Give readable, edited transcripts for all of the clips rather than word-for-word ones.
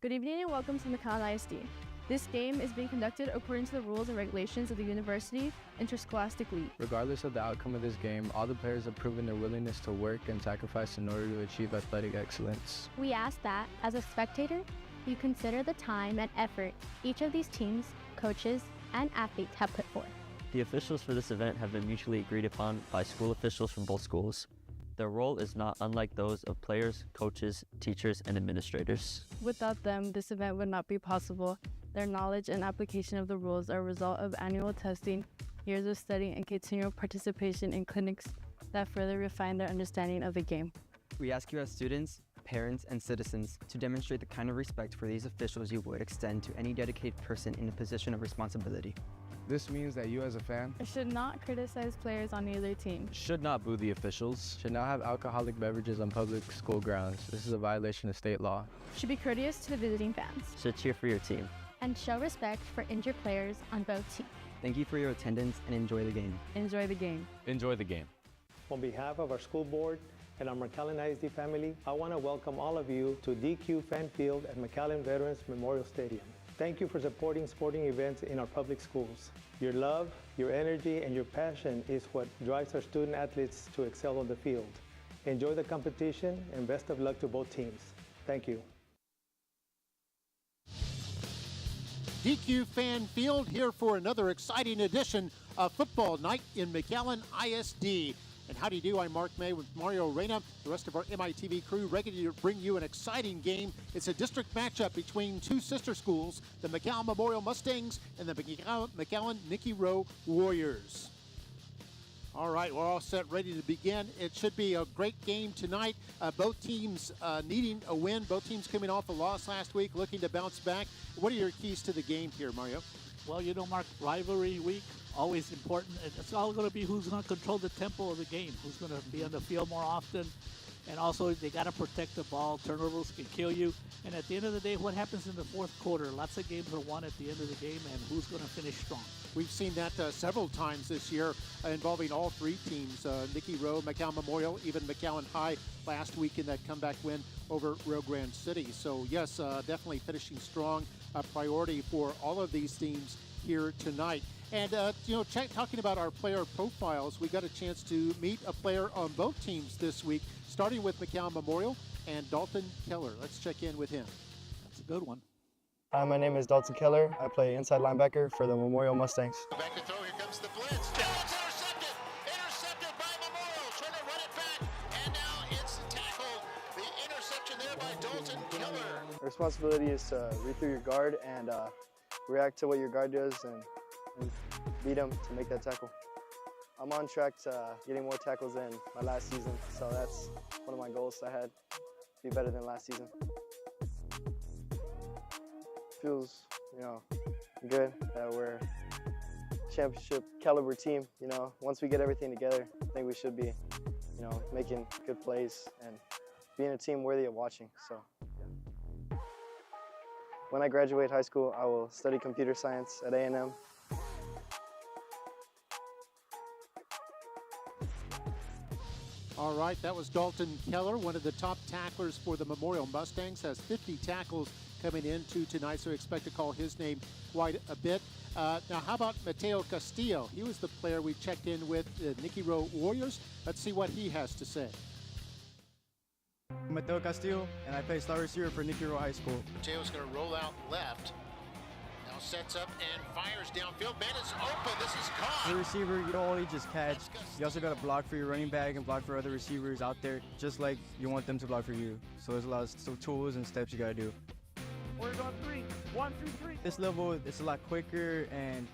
Good evening and welcome to McAllen ISD. This game is being conducted according to the rules and regulations of the University Interscholastic League. Regardless of the outcome of this game, all the players have proven their willingness to work and sacrifice in order to achieve athletic excellence. We ask that, as a spectator, you consider the time and effort each of these teams, coaches, and athletes have put forth. The officials for this event have been mutually agreed upon by school officials from both schools. Their role is not unlike those of players, coaches, teachers, and administrators. Without them, this event would not be possible. Their knowledge and application of the rules are a result of annual testing, years of study, and continual participation in clinics that further refine their understanding of the game. We ask you as students, parents, and citizens to demonstrate the kind of respect for these officials you would extend to any dedicated person in a position of responsibility. This means that you as a fan Should not criticize players on either team. Should not boo the officials. should not have alcoholic beverages on public school grounds. This is a violation of state law. Should be courteous to the visiting fans. Should cheer for your team. And show respect for injured players on both teams. Thank you for your attendance and enjoy the game. Enjoy the game. Enjoy the game. On behalf of our school board and our McAllen ISD family, I want to welcome all of you to DQ Fan Field at McAllen Veterans Memorial Stadium. Thank you for supporting sporting events in our public schools. Your love, your energy, and your passion is what drives our student athletes to excel on the field. Enjoy the competition and best of luck to both teams. Thank you. DQ Fan Field here for another exciting edition of Football Night in McAllen ISD. And how do you do? I'm Mark May with Mario Reyna, the rest of our MITV crew, ready to bring you an exciting game. It's a district matchup between two sister schools, the McAllen Memorial Mustangs and the McAllen Nikki Rowe Warriors. All right, we're all set, ready to begin. It should be a great game tonight. Both teams needing a win. Both teams coming off a loss last week, looking to bounce back. What are your keys to the game here, Mario? Well, you know, Mark, rivalry week, always important. It's all going to be who's going to control the tempo of the game, who's going to be on the field more often. And also, they got to protect the ball. Turnovers can kill you. And at the end of the day, what happens in the fourth quarter? Lots of games are won at the end of the game, and who's going to finish strong. We've seen that several times this year involving all three teams, Nikki Rowe, McAllen Memorial, even McAllen High last week in that comeback win over Rio Grande City. So, yes, definitely finishing strong, a priority for all of these teams here tonight. And, talking about our player profiles, we got a chance to meet a player on both teams this week, starting with McAllen Memorial and Dalton Keller. Let's check in with him. That's a good one. Hi, my name is Dalton Keller. I play inside linebacker for the Memorial Mustangs. Back to throw, here comes the blitz. Now it's intercepted! Intercepted by Memorial, trying to run it back, and now it's tackled. The interception there by Dalton Keller. The responsibility is to read through your guard and react to what your guard does and beat him to make that tackle. I'm on track to getting more tackles than my last season, so that's one of my goals I had, be better than last season. Feels, good that we're a championship caliber team. Once we get everything together, I think we should be, making good plays and being a team worthy of watching. So, yeah. When I graduate high school, I will study computer science at A&M. All right, that was Dalton Keller, one of the top tacklers for the Memorial Mustangs, has 50 tackles coming into tonight, so expect to call his name quite a bit. Now, how about Mateo Castillo? He was the player we checked in with, the Nikki Rowe Warriors. Let's see what he has to say. I'm Mateo Castillo, and I play slot receiver for Nikki Rowe High School. Mateo's going to roll out left. Now sets up and fires downfield. Man is open. This is caught. As a receiver, you don't only just catch. You also got to block for your running back and block for other receivers out there, just like you want them to block for you. So there's a lot of tools and steps you got to do. We're going 3. 1, 2, 3. This level, it's a lot quicker, and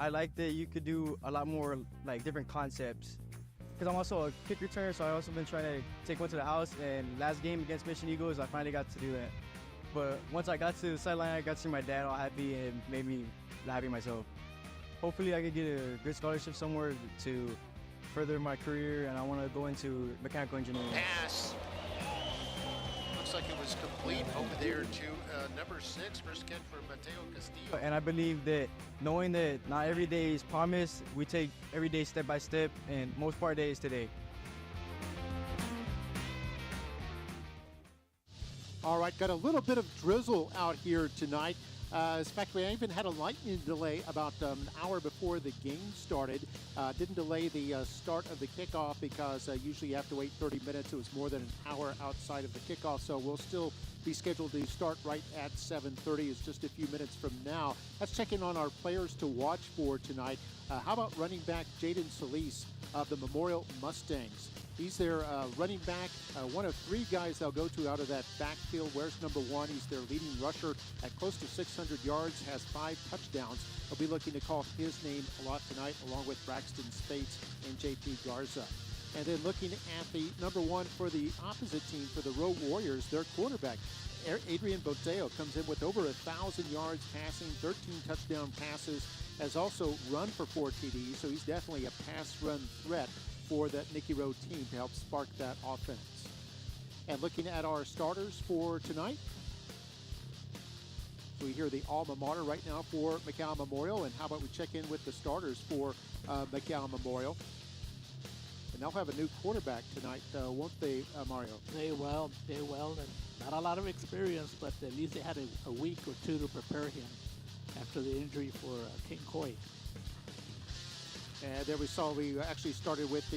I like that you could do a lot more different concepts. Because I'm also a kick returner, so I've also been trying to take one to the house, and last game against Mission Eagles, I finally got to do that. But once I got to the sideline, I got to see my dad all happy and made me happy myself. Hopefully I could get a good scholarship somewhere to further my career, and I want to go into mechanical engineering. Pass. Looks like it was complete over there to number 6, first catch for Mateo Castillo. And I believe that knowing that not every day is promised, we take every day step by step, and most part day is today. All right, got a little bit of drizzle out here tonight. In fact, we even had a lightning delay about an hour before the game started. Didn't delay the start of the kickoff because usually you have to wait 30 minutes. It was more than an hour outside of the kickoff, so we'll still be scheduled to start right at 7:30. It's just a few minutes from now. Let's check in on our players to watch for tonight. How about running back Jaden Solis of the Memorial Mustangs? He's their running back, one of three guys they'll go to out of that backfield. Where's number one? He's their leading rusher at close to 600 yards, has 5 touchdowns. They'll be looking to call his name a lot tonight, along with Braxton Spates and J.P. Garza. And then looking at the number one for the opposite team, for the Rowe Warriors, their quarterback, Adrian Boteo, comes in with over 1,000 yards passing, 13 touchdown passes, has also run for 4 TDs, so he's definitely a pass-run threat for that Nikki Rowe team to help spark that offense. And looking at our starters for tonight, so we hear the alma mater right now for McAllen Memorial, and how about we check in with the starters for McAllen Memorial. And they'll have a new quarterback tonight, won't they, Mario? They will, and not a lot of experience, but at least they had a week or two to prepare him after the injury for King Coy. And there we actually started with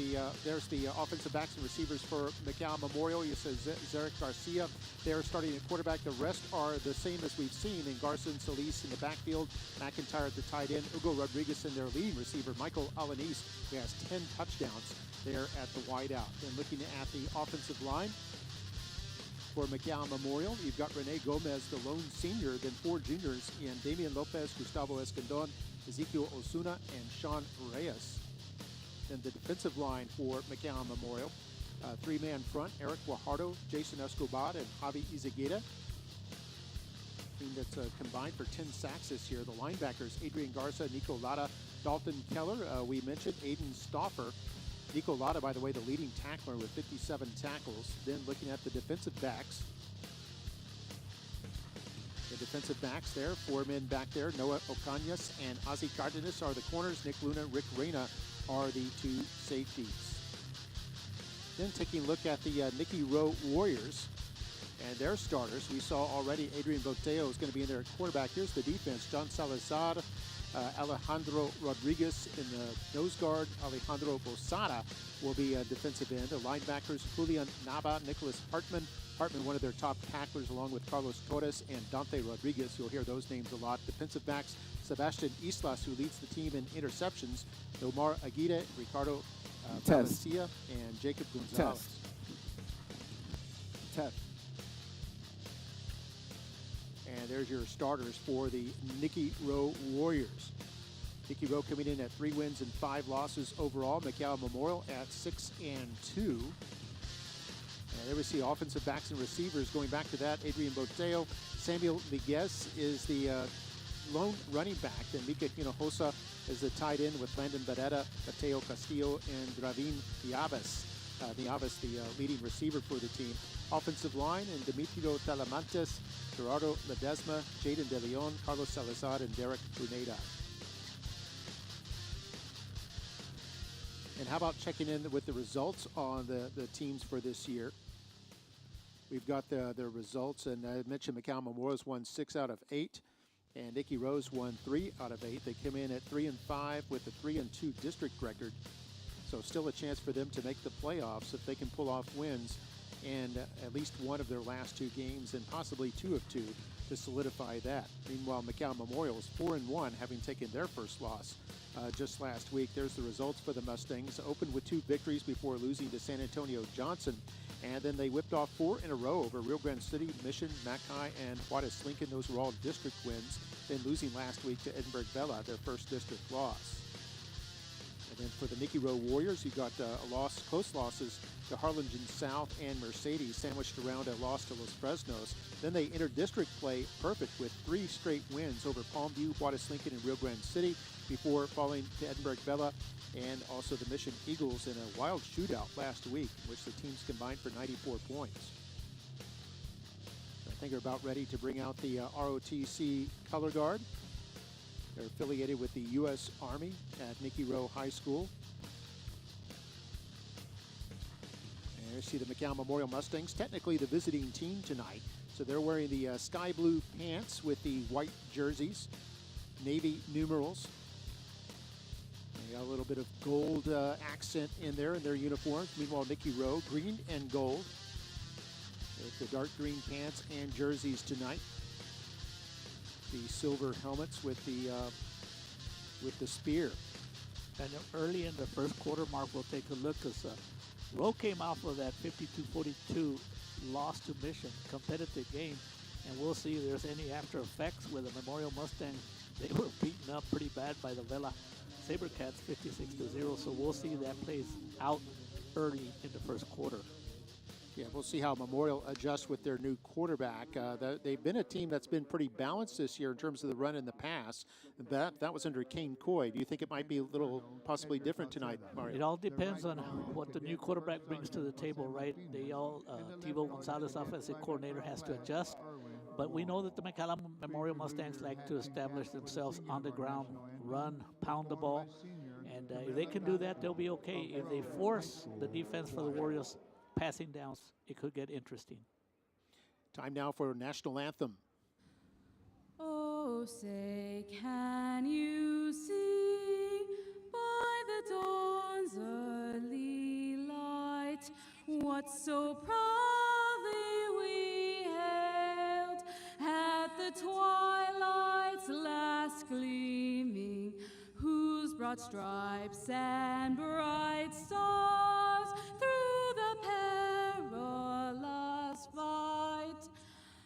there's the offensive backs and receivers for McAllen Memorial. You said Zarek Garcia. They're starting at quarterback. The rest are the same as we've seen in Garza and Solis in the backfield, McIntyre at the tight end, Hugo Rodriguez in their leading receiver, Michael Alanis, who has 10 touchdowns there at the wideout. And looking at the offensive line for McAllen Memorial, you've got Rene Gomez, the lone senior, then 4 juniors in Damian Lopez, Gustavo Escandon, Ezekiel Osuna, and Sean Reyes. Then the defensive line for McAllen Memorial, 3-man front, Eric Guajardo, Jason Escobar, and Javi Izaguirre. Team that's combined for 10 sacks this year. The linebackers, Adrian Garza, Nico Lara, Dalton Keller. We mentioned Aiden Stauffer. Nico Lara, by the way, the leading tackler with 57 tackles. Then looking at the defensive backs, there, 4 men back there. Noah Ocañas and Ozzy Cardenas are the corners. Nick Luna, Rick Reyna are the 2 safeties. Then taking a look at the Nikki Rowe Warriors and their starters. We saw already Adrian Boteo is going to be in there at quarterback. Here's the defense. John Salazar, Alejandro Rodriguez in the nose guard. Alejandro Bosada will be a defensive end. The linebackers, Julian Nava, Nicholas Hartman, one of their top tacklers, along with Carlos Torres and Dante Rodriguez. You'll hear those names a lot. Defensive backs, Sebastian Islas, who leads the team in interceptions, Omar Aguirre, Ricardo Valencia, and Jacob Gonzalez. And there's your starters for the Nikki Rowe Warriors. Nikki Rowe coming in at 3 wins and 5 losses overall. McAllen Memorial at 6-2. And there we see offensive backs and receivers. Going back to that, Adrian Boteo, Samuel Miguez is the lone running back. Then Mika Hinojosa is the tight end with Landon Barrera, Mateo Castillo, and Dravin Niavas. Niavas, the leading receiver for the team. Offensive line, and Demetrio Talamantes, Gerardo Ledesma, Jaden De Leon, Carlos Salazar, and Derek Bruneda. And how about checking in with the results on the teams for this year? We've got the results, and I mentioned McAllen Memorial's won 6 out of 8, and Nikki Rowe's won 3 out of 8. They come in at 3-5 with a 3-2 district record, so still a chance for them to make the playoffs if they can pull off wins and at least one of their last 2 games, and possibly 2 of 2 to solidify that. Meanwhile, McAllen Memorial is 4-1, having taken their first loss just last week. There's the results for the Mustangs. Opened with 2 victories before losing to San Antonio Johnson, and then they whipped off 4 in a row over Rio Grande City, Mission, Mackay, and Juarez Lincoln. Those were all district wins. Then losing last week to Edinburgh Bella, their first district loss. And then for the Nikki Rowe Warriors, you got close losses to Harlingen South and Mercedes, sandwiched around a loss to Los Fresnos. Then they entered district play perfect with 3 straight wins over Palmview, Juarez Lincoln, and Rio Grande City, before falling to Edinburgh Bella and also the Mission Eagles in a wild shootout last week, in which the teams combined for 94 points. I think they're about ready to bring out the ROTC color guard. They're affiliated with the U.S. Army at Nikki Rowe High School. And You see the McAllen Memorial Mustangs, technically the visiting team tonight. So they're wearing the sky blue pants with the white jerseys, navy numerals. They got a little bit of gold accent in there in their uniforms. Meanwhile, Nikki Rowe, green and gold, with the dark green pants and jerseys tonight. The silver helmets with the spear. And early in the first quarter, Mark, we'll take a look because Rowe came off of that 52-42 loss to Mission, competitive game, and we'll see if there's any after effects with the Memorial Mustangs. They were beaten up pretty bad by the Vela Sabercats 56-0, so we'll see that plays out early in the first quarter. Yeah, we'll see how Memorial adjusts with their new quarterback. They've been a team that's been pretty balanced this year in terms of the run and the pass. That was under Kane Coy. Do you think it might be a little possibly different tonight, Mario? It all depends on what the new quarterback brings to the table, right? Tivo Gonzalez, offensive coordinator, has to adjust. But we know that the McAllen Memorial Mustangs like to establish themselves on the ground, run, pound the ball. And if they can do that, they'll be okay. If they force the defense for the Warriors passing downs, it could get interesting. Time now for national anthem. Oh, say, can you see by the dawn's early light what so proudly we hailed at the twilight's last gleaming, whose broad stripes and bright stars through the perilous fight,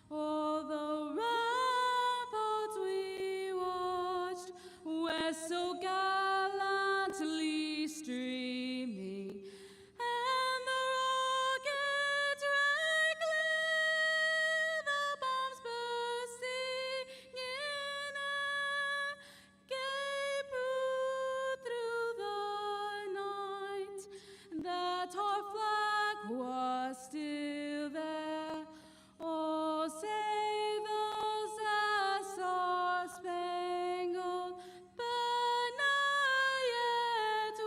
all the ramparts we watched were so gallantly streaming, and the rockets rang clear, the bombs bursting in air, gave proof through the night that our flag was still there. Oh, save us as our spangled banner yet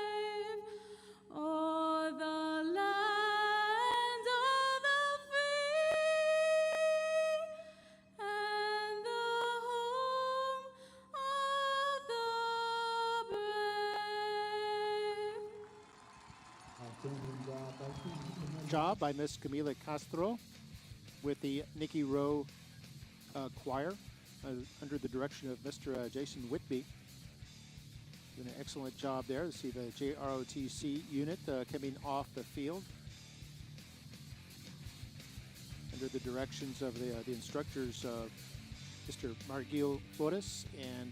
wave o'er the land of the free and the home of the brave. Job by Miss Camila Castro with the Nikki Rowe choir under the direction of Mr. Jason Whitby. Doing an excellent job there. To see the JROTC unit coming off the field under the directions of the instructors, Mr. Margil Flores and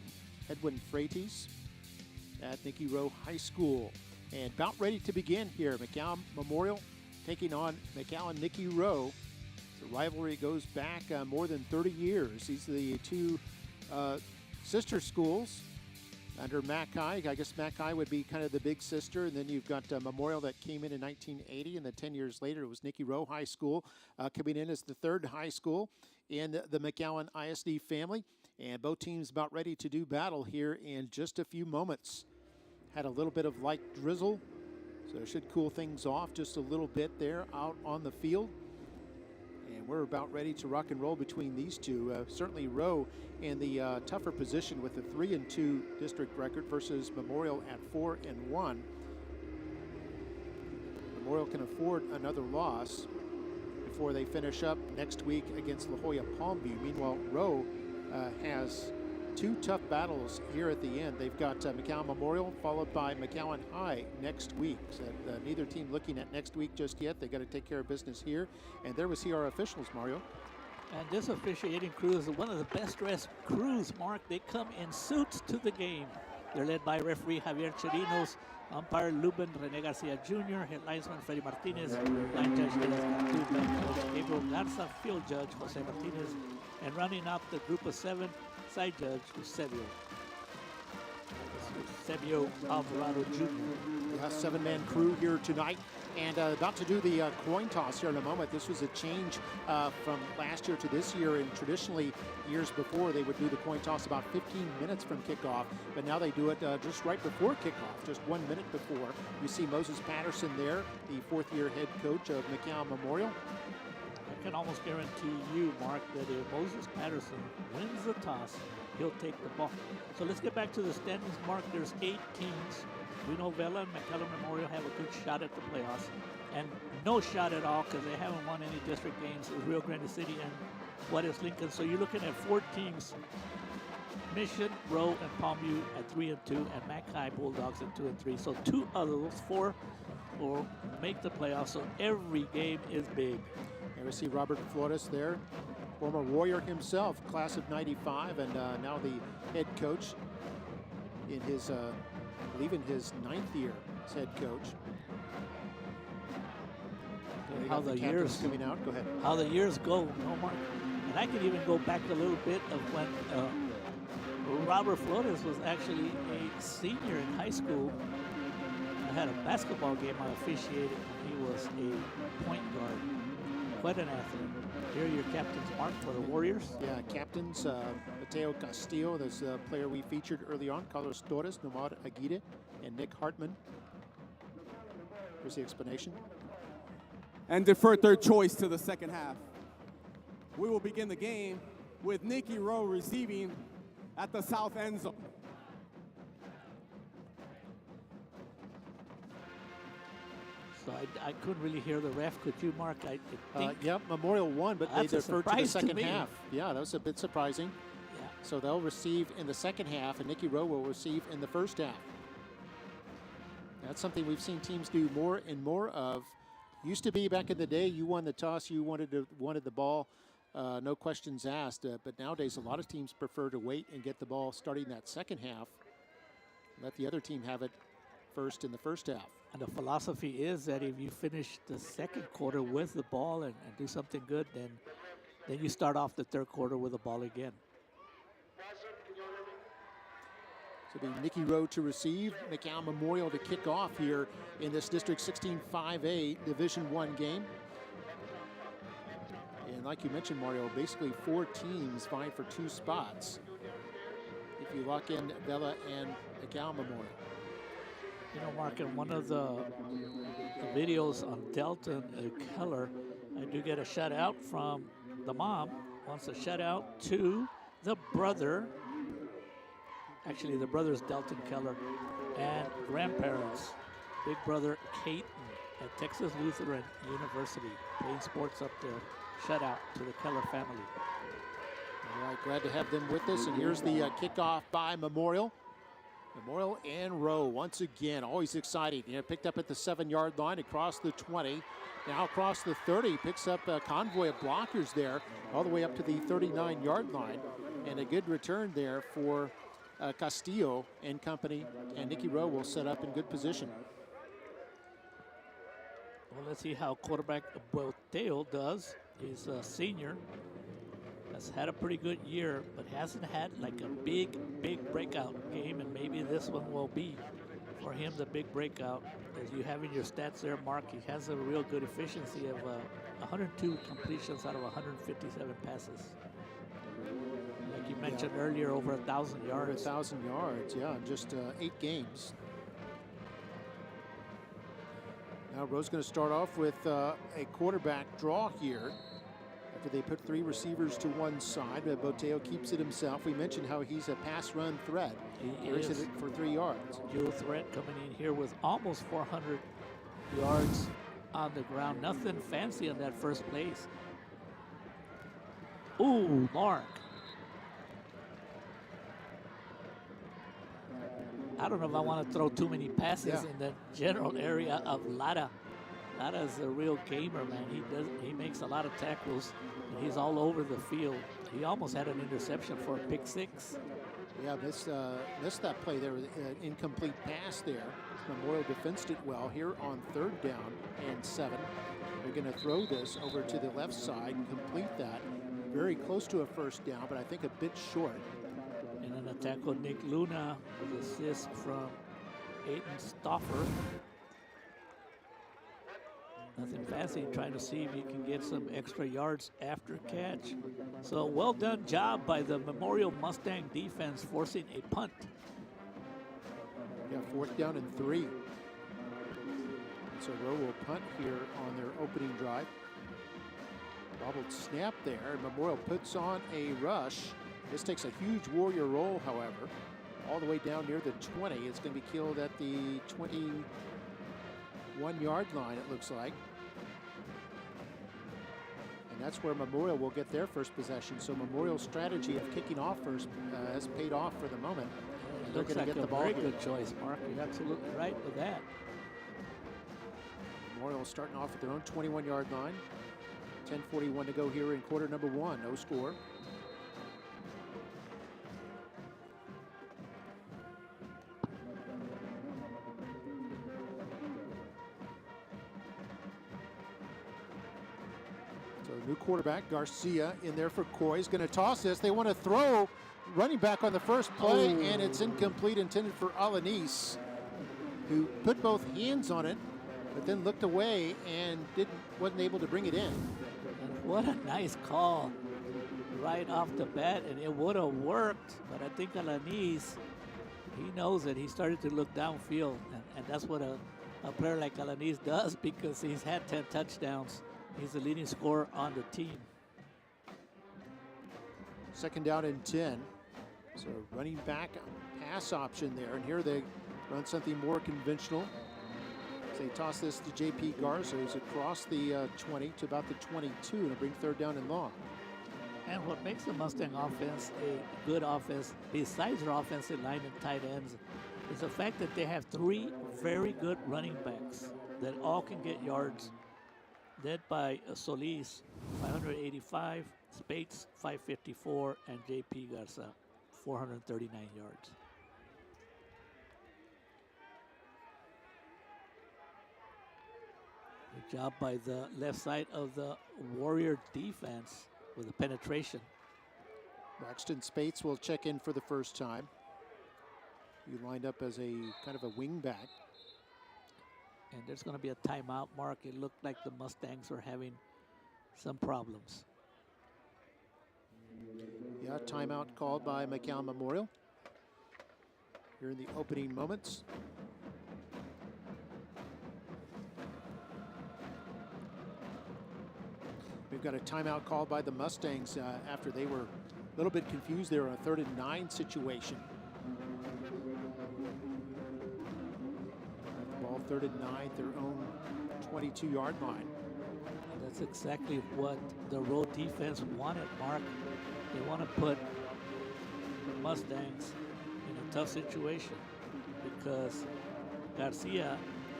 Edwin Freites at Nikki Rowe High School. And about ready to begin here. McAllen Memorial taking on McAllen Nikki Rowe. The rivalry goes back more than 30 years. These are the two sister schools under Mackay. I guess Mackay would be kind of the big sister. And then you've got Memorial that came in 1980. And then 10 years later, it was Nikki Rowe High School coming in as the third high school in the McAllen ISD family. And both teams about ready to do battle here in just a few moments. Had a little bit of light drizzle, so it should cool things off just a little bit there out on the field. And we're about ready to rock and roll between these two. Certainly Rowe in the tougher position with a 3-2 district record versus Memorial at 4-1. Memorial can afford another loss before they finish up next week against La Jolla Palmview. Meanwhile, Rowe has two tough battles here at the end. They've got McAllen Memorial followed by McAllen High next week. So, neither team looking at next week just yet. They got to take care of business here. And there we see our officials, Mario. And this officiating crew is one of the best dressed crews, Mark. They come in suits to the game. They're led by referee Javier Chirinos, umpire Luben Rene Garcia Jr., head linesman Freddy Martinez, line judge Gabriel Garza, field judge Jose Martinez, and running up the group of 7, side judge Eusebio Alvarado Jr. Yeah, 7-man crew here tonight And about to do the coin toss here in a moment. This was a change from last year to this year. And traditionally, years before, they would do the coin toss about 15 minutes from kickoff. But now they do it just right before kickoff, just 1 minute before. You see Moses Patterson there, the fourth-year head coach of McAllen Memorial. I can almost guarantee you, Mark, that if Moses Patterson wins the toss, he'll take the ball. So let's get back to the standings, Mark. There's 8 teams. We know Vela and McAllen Memorial have a good shot at the playoffs, and no shot at all because they haven't won any district games is Rio Grande City and Juarez Lincoln. So you're looking at 4 teams: Mission, Rowe, and Palmview at 3 and 2, and Mackay Bulldogs at 2 and 3. So 2 of those 4 will make the playoffs. So every game is big. And we see Robert Flores there, former Warrior himself, class of '95, and now the head coach in his, I believe in his 9th year as head coach. How the years coming out. Go ahead. How the years go, no, Mark. And I can even go back a little bit of when Robert Flores was actually a senior in high school. I had a basketball game I officiated when he was a point guard. Quite an athlete. Here are your captains, Mark, for the Warriors. Yeah, captains, Mateo Castillo, this player we featured early on, Carlos Torres, Nomad Aguirre, and Nick Hartman. Here's the explanation. And defer third choice to the second half. We will begin the game with Nikki Rowe receiving at the south end zone. So I couldn't really hear the ref. Could you, Mark? I think. Yep, Memorial won, but they That's a deferred to the surprise to second me. half. Yeah, that was a bit surprising. Yeah. So they'll receive in the second half, and Nikki Rowe will receive in the first half. That's something we've seen teams do more and more of. Used to be back in the day, you won the toss, you wanted the ball, no questions asked. But nowadays, a lot of teams prefer to wait and get the ball starting that second half. Let the other team have it first in the first half. And the philosophy is that if you finish the second quarter with the ball and do something good, then you start off the third quarter with the ball again. So it'll be Nikki Rowe to receive, McAllen Memorial to kick off here in this District 16-5A Division I game. And like you mentioned, Mario, basically 4 teams vying for 2 spots if you lock in Vela and McAllen Memorial. You know, Mark, in one of the videos on Delton Keller, I do get a shout out from the mom. Wants a shout out to the brother. Actually, the brother's Delton Keller, and grandparents. Big brother Caton at Texas Lutheran University, playing sports up there. Shout out to the Keller family. All right, glad to have them with us. And here's the kickoff by Memorial. Memorial and Rowe once again, always exciting. You know, picked up at the 7-yard line, across the 20, now across the 30. Picks up a convoy of blockers there, all the way up to the 39-yard line, and a good return there for Castillo and company. And Nikki Rowe will set up in good position. Well, let's see how quarterback Boteo does. He's a senior. Has had a pretty good year, but hasn't had like a big breakout game, and maybe this one will be for him the big breakout. As you have in your stats there, Mark, he has a real good efficiency of 102 completions out of 157 passes. Like you mentioned earlier, over 1,000 yards. Over 1,000 yards, yeah, in just 8 games. Now Rowe's going to start off with a quarterback draw here. After they put 3 receivers to one side, but Boteo keeps it himself. We mentioned how he's a pass-run threat. He Carries is. it for 3 yards. Dual threat coming in here with almost 400 yards on the ground. Nothing fancy on that first place. Ooh, Mark. I don't know if I want to throw too many passes in the general area of Lara. Lara's a real gamer, man. He makes a lot of tackles, and he's all over the field. He almost had an interception for a pick 6. Yeah, missed that play there, incomplete pass there. Memorial defensed it well here on 3rd down and 7. They're going to throw this over to the left side and complete that. Very close to a first down, but I think a bit short. And an attack on Nick Luna with assist from Aiden Stoffer. Nothing fancy, trying to see if you can get some extra yards after catch. So well done job by the Memorial Mustang defense forcing a punt. Yeah, 4th down and 3. So Rowe will punt here on their opening drive. Bobbled snap there. Memorial puts on a rush. This takes a huge Warrior roll, however, all the way down near the 20. It's going to be killed at the 21-yard line, it looks like. And that's where Memorial will get their first possession. So Memorial's strategy of kicking off first has paid off for the moment. It They're looks going to like get a the ball very here. good choice, Mark. You're absolutely right with that. Memorial starting off at their own 21-yard line. 10:41 to go here in quarter number 1. No score. So new quarterback, Garcia, in there for Coy. He's going to toss this. They want to throw. Running back on the first play, and it's incomplete, intended for Alanis, who put both hands on it, but then looked away and wasn't able to bring it in. And what a nice call right off the bat, and it would have worked, but I think Alanis, he knows it. He started to look downfield, and that's what a player like Alanis does, because he's had 10 touchdowns. He's the leading scorer on the team. 2nd down and 10. So running back pass option there, and here they run something more conventional. So they toss this to J.P. Garza, who's across the 20 to about the 22, and bring 3rd down and long. And what makes the Mustang offense a good offense, besides their offensive line and tight ends, is the fact that they have 3 very good running backs that all can get yards, led by Solis, 585, Spates, 554, and J.P. Garza, 439 yards. Good job by the left side of the Warrior defense with the penetration. Braxton Spates will check in for the first time. He lined up as a kind of a wing back. And there's going to be a timeout, Mark. It looked like the Mustangs are having some problems. Yeah, timeout called by McAllen Memorial here in the opening moments. We've got a timeout called by the Mustangs after they were a little bit confused there on a 3rd and 9 situation. Ball 3rd and 9, their own 22-yard line. And that's exactly what the road defense wanted, Mark. They want to put the Mustangs in a tough situation because Garcia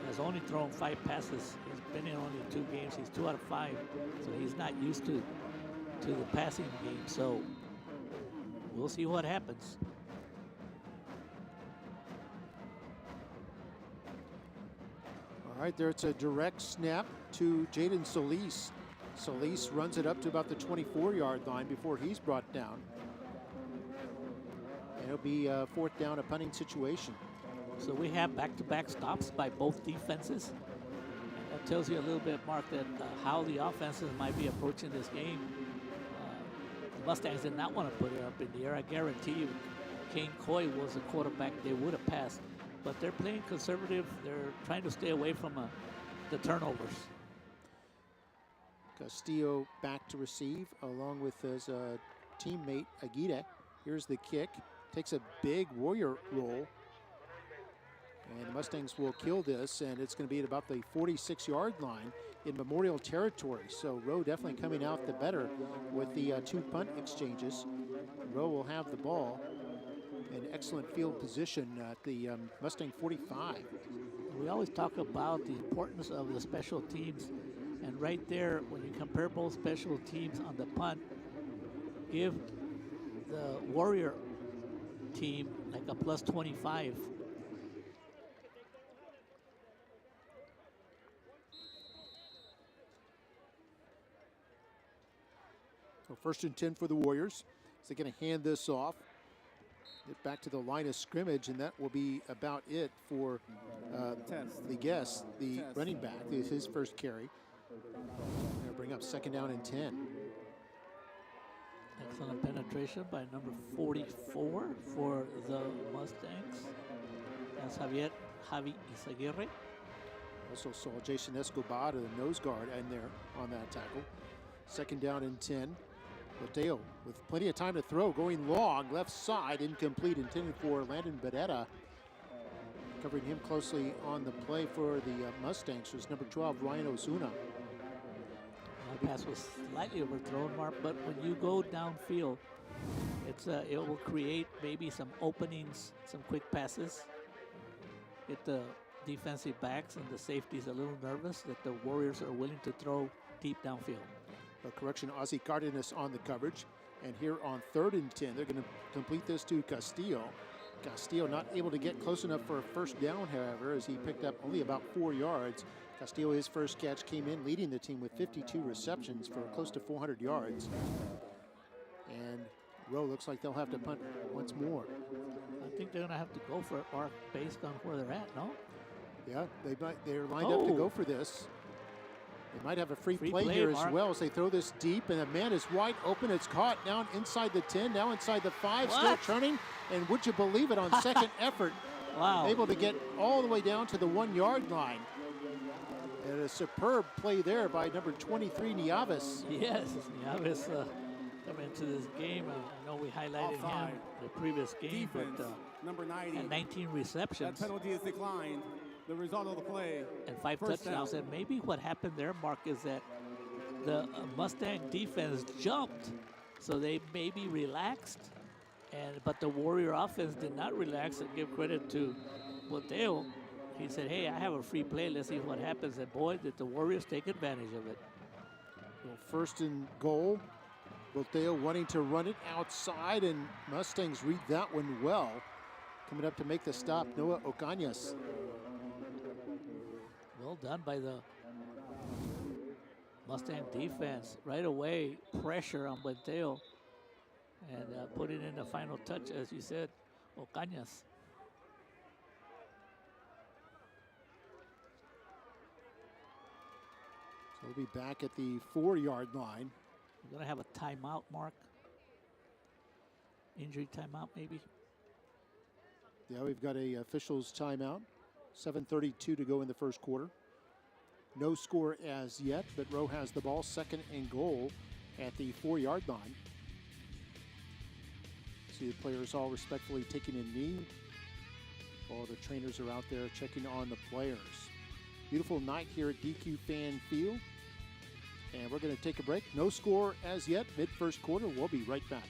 has only thrown 5 passes. He's been in only 2 games. He's 2 out of 5, so he's not used to the passing game. So we'll see what happens. All right, there it's a direct snap to Jaden Solis. Solis runs it up to about the 24-yard line before he's brought down. And it'll be a 4th down, a punting situation. So we have back-to-back stops by both defenses. That tells you a little bit, Mark, that how the offenses might be approaching this game. The Mustangs did not want to put it up in the air. I guarantee you, Kane Coy was a quarterback, they would have passed. But they're playing conservative. They're trying to stay away from the turnovers. Castillo back to receive along with his teammate Aguirre. Here's the kick. Takes a big Warrior roll. And the Mustangs will kill this, and it's going to be at about the 46-yard line in Memorial territory. So Rowe definitely coming out the better with the 2 punt exchanges. Rowe will have the ball in excellent field position at the Mustang 45. We always talk about the importance of the special teams. And right there, when you compare both special teams on the punt, give the Warrior team like a plus 25. So 1st and 10 for the Warriors. So they're going to hand this off. Get back to the line of scrimmage, and that will be about it for the running back. This is his first carry. They'll bring up 2nd down and 10. Excellent penetration by number 44 for the Mustangs. That's Javi Izaguirre. Also saw Jason Escobar, the nose guard, in there on that tackle. 2nd down and 10. Mateo with plenty of time to throw, going long, left side, incomplete, intended for Landon Beretta. Covering him closely on the play for the Mustangs was number 12, Ryan Ozuna. That pass was slightly overthrown, Mark, but when you go downfield, it will create maybe some openings, some quick passes. Get the defensive backs and the safeties a little nervous that the Warriors are willing to throw deep downfield. A correction, Ozzy Cardenas on the coverage. And here on 3rd and 10, they're going to complete this to Castillo. Castillo not able to get close enough for a 1st down, however, as he picked up only about 4 yards. Castillo, his first catch, came in leading the team with 52 receptions for close to 400 yards. And Rowe looks like they'll have to punt once more. I think they're going to have to go for it, Mark, based on where they're at, no? Yeah, they're lined up to go for this. They might have a free play here Mark. as well as they throw this deep, and the man is wide open. It's caught down inside the 10, now inside the 5, still turning. And would you believe it, on second effort, able to get all the way down to the 1-yard line. And a superb play there by number 23, Nieves. Yes, Nieves coming into this game. I know we highlighted him the previous game, but number 90. had 19 receptions. That penalty is declined. The result of the play. And 5 touchdowns. And maybe what happened there, Mark, is that the Mustang defense jumped, so they maybe relaxed. But the Warrior offense did not relax, and give credit to Boteo. He said, hey, I have a free play. Let's see what happens. And boy, did the Warriors take advantage of it. Well, 1st and goal. Boteo wanting to run it outside, and Mustangs read that one well. Coming up to make the stop, Noah Ocañas. Well done by the Mustang defense. Right away, pressure on Boteo. And putting in the final touch, as you said, Ocañas. So we'll be back at the 4-yard line. We're going to have a timeout, Mark. Injury timeout, maybe. Yeah, we've got a officials timeout. 7:32 to go in the 1st quarter. No score as yet, but Rowe has the ball, 2nd and goal at the 4-yard line. See the players all respectfully taking a knee. All the trainers are out there checking on the players. Beautiful night here at DQ Fan Field. And we're going to take a break. No score as yet, mid-1st quarter. We'll be right back.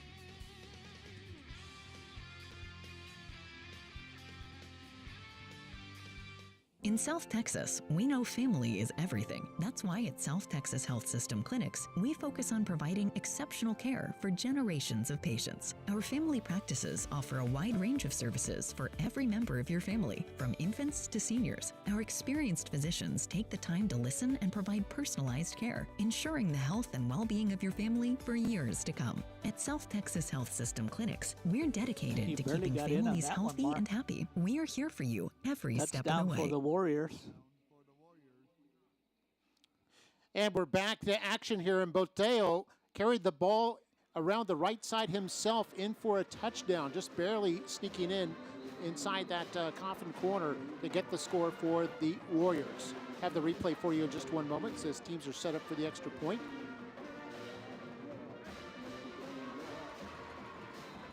In South Texas, we know family is everything. That's why at South Texas Health System Clinics, we focus on providing exceptional care for generations of patients. Our family practices offer a wide range of services for every member of your family, from infants to seniors. Our experienced physicians take the time to listen and provide personalized care, ensuring the health and well-being of your family for years to come. At South Texas Health System Clinics, we're dedicated to keeping families healthy and happy. We are here for you every step of the way. For the Warriors. And we're back to action here, and Boteo carried the ball around the right side himself in for a touchdown, just barely sneaking in inside that coffin corner to get the score for the Warriors. Have the replay for you in just one moment. It says teams are set up for the extra point.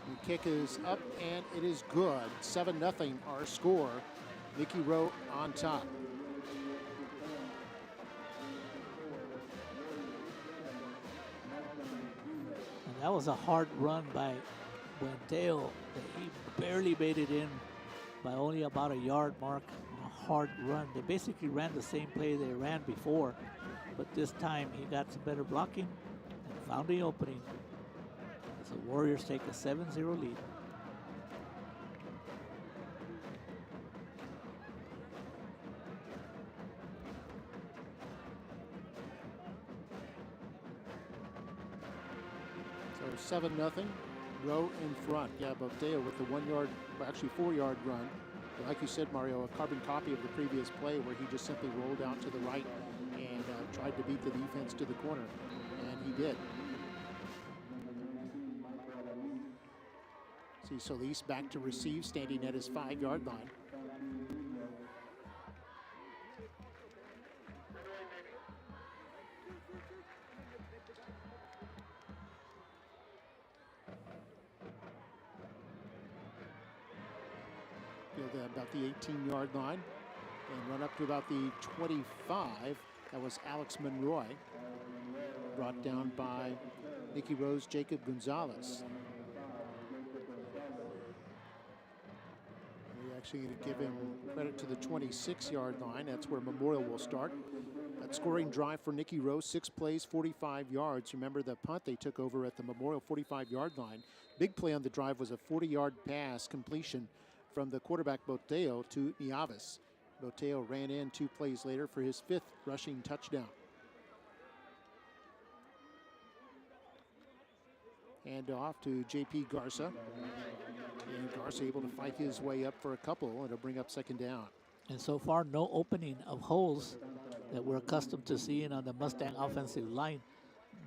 The kick is up, and it is good. 7-0 our score. Nikki Rowe on top. And that was a hard run by Buenteo. He barely made it in by only about a yard mark. A hard run. They basically ran the same play they ran before, but this time he got some better blocking and found the opening. As the Warriors take a 7-0 lead. So 7-0. Rowe in front. Yeah, Boteo with the 1 yard, actually 4 yard run. But like you said, Mario, a carbon copy of the previous play where he just simply rolled out to the right and tried to beat the defense to the corner, and he did. See Solis back to receive, standing at his 5-yard line. Field at about the 18-yard line and run up to about the 25. That was Alex Monroy, brought down by Nikki Rowe, Jacob Gonzalez. We're actually going to give him credit to the 26-yard line. That's where Memorial will start. That scoring drive for Nikki Rowe, 6 plays, 45 yards. Remember the punt they took over at the Memorial 45-yard line. Big play on the drive was a 40-yard pass completion from the quarterback Boteo to Nieves. Boteo ran in 2 plays later for his 5th rushing touchdown. Hand off to J.P. Garza. And Garza able to fight his way up for a couple, and it'll bring up 2nd down. And so far, no opening of holes that we're accustomed to seeing on the Mustang offensive line,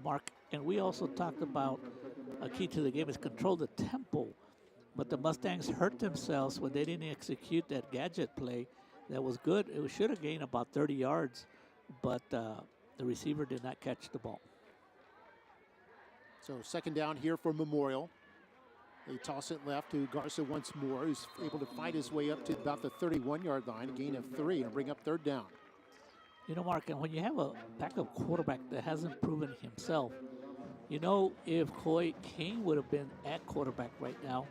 Mark. And we also talked about a key to the game is control the tempo. But the Mustangs hurt themselves when they didn't execute that gadget play. That was good. It should have gained about 30 yards, but the receiver did not catch the ball. So 2nd down here for Memorial. They toss it left to Garza once more, who's able to fight his way up to about the 31-yard line, a gain of 3, and bring up 3rd down. You know, Mark, and when you have a backup quarterback that hasn't proven himself, you know, if Coy Kane would have been at quarterback right now,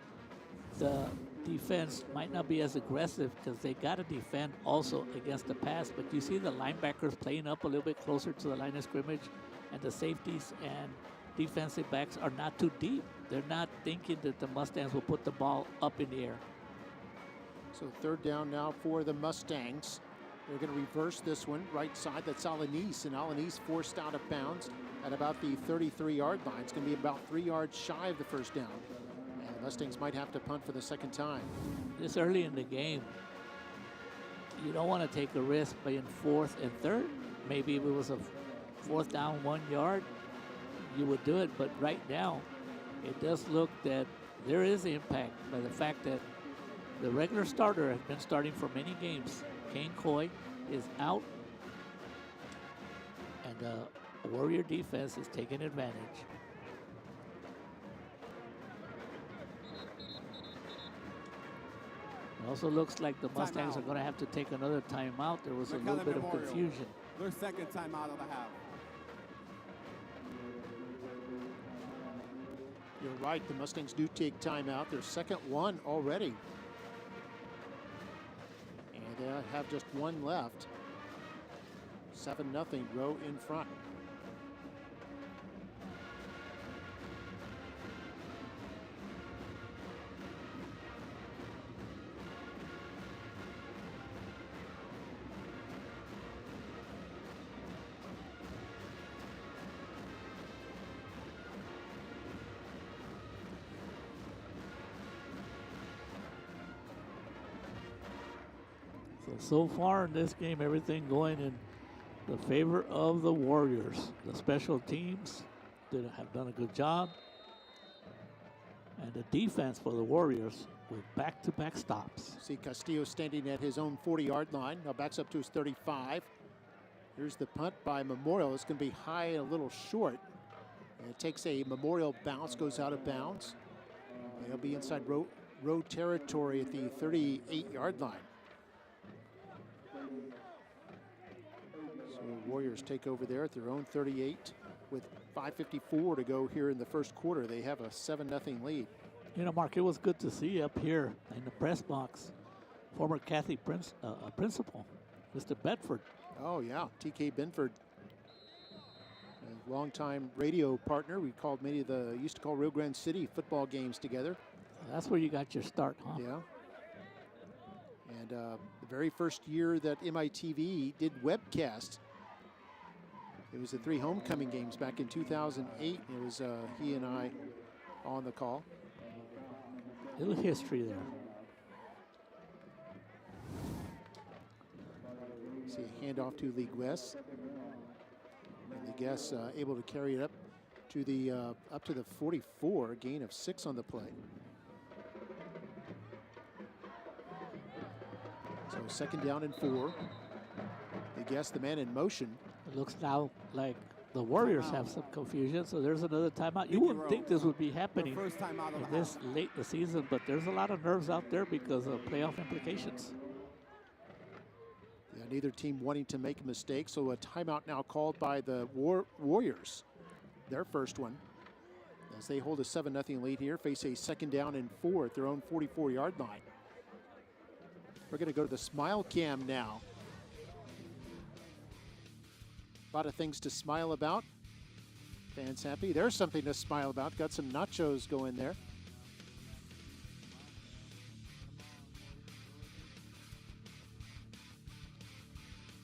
the defense might not be as aggressive because they got to defend also against the pass. But you see the linebackers playing up a little bit closer to the line of scrimmage, and the safeties and defensive backs are not too deep. They're not thinking that the Mustangs will put the ball up in the air. So 3rd down now for the Mustangs. They're going to reverse this one, right side. That's Alanis, and Alanis forced out of bounds at about the 33-yard line. It's going to be about 3 yards shy of the 1st down. And the Mustangs might have to punt for the 2nd time. This early in the game, you don't want to take a risk being 4th and 3rd. Maybe if it was a 4th down 1 yard, you would do it. But right now, it does look that there is impact by the fact that the regular starter has been starting for many games. Kane Coy is out, and the Warrior defense is taking advantage. It also looks like the Mustangs are going to have to take another timeout. There was a little bit of confusion. Their 2nd timeout of the half. You're right, the Mustangs do take timeout. Their 2nd one already. And they have just 1 left. 7-0, Rowe in front. So far in this game, everything going in the favor of the Warriors. The special teams have done a good job. And the defense for the Warriors with back-to-back stops. See Castillo standing at his own 40-yard line. Now backs up to his 35. Here's the punt by Memorial. It's going to be high and a little short. And it takes a Memorial bounce, goes out of bounds. And it'll be inside row territory at the 38-yard line. So Warriors take over there at their own 38 with 5:54 to go here in the 1st quarter. They have a 7-0 lead. You know, Mark, it was good to see up here in the press box former Kathy principal, Mr. Bedford. Oh, yeah, TK Benford, a longtime radio partner. We called many of the, used to call Rio Grande City football games together. That's where you got your start, huh? Yeah. And the very first year that MITV did webcast, it was the 3 homecoming games back in 2008. It was he and I on the call. Little history there. See a handoff to League West. guests able to carry it up to the 44, a gain of 6 on the play. So second down and 4. The guest, the man in motion. It looks now like the Warriors have some confusion, so there's another timeout. You wouldn't think this would be happening in this late in the season, but there's a lot of nerves out there because of playoff implications. Yeah, neither team wanting to make a mistake, so a timeout now called by the Warriors. Their first one, as they hold a 7-0 lead here, face a second down and 4 at their own 44-yard line. We're going to go to the smile cam now. A lot of things to smile about. Fans happy. There's something to smile about. Got some nachos going there.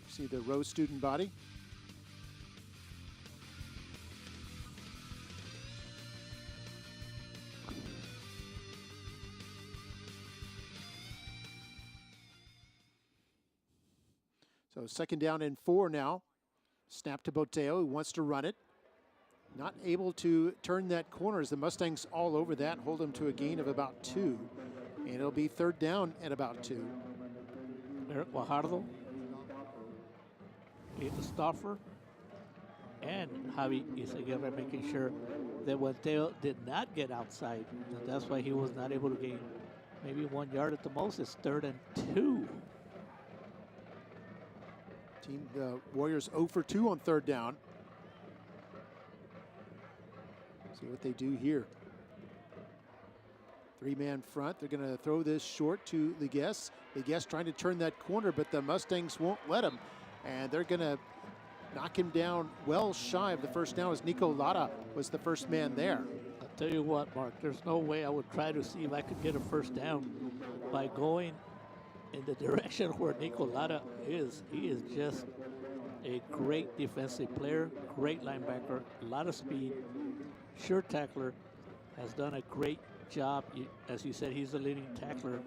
See the Rowe student body. So second down and 4 now. Snap to Boteo, who wants to run it. Not able to turn that corner as the Mustangs all over that, hold them to a gain of about 2. And it'll be third down at about 2. Eric Guajardo, Ethan Stauffer, and Javi Izaguirre making sure that Boteo did not get outside. And that's why he was not able to gain maybe 1 yard at the most. It's third and 2. The Warriors 0 for 2 on third down. See what they do here. 3-man front. They're going to throw this short to the guests. The guests trying to turn that corner, but the Mustangs won't let them. And they're going to knock him down well shy of the first down as Nico Lara was the first man there. I'll tell you what, Mark, there's no way I would try to see if I could get a first down by going in the direction where Nico Lara is. He is just a great defensive player, great linebacker, a lot of speed, sure tackler, has done a great job. As you said, he's the leading tackler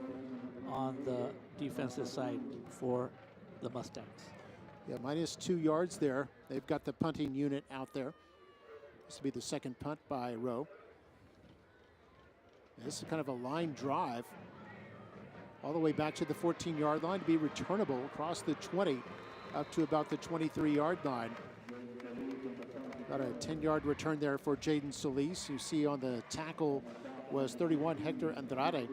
on the defensive side for the Mustangs. Yeah, minus 2 yards there. They've got the punting unit out there. This will be the second punt by Rowe. This is kind of a line drive all the way back to the 14-yard line to be returnable across the 20 up to about the 23-yard line. Got a 10-yard return there for Jaden Solis. You see on the tackle was 31 Hector Andrade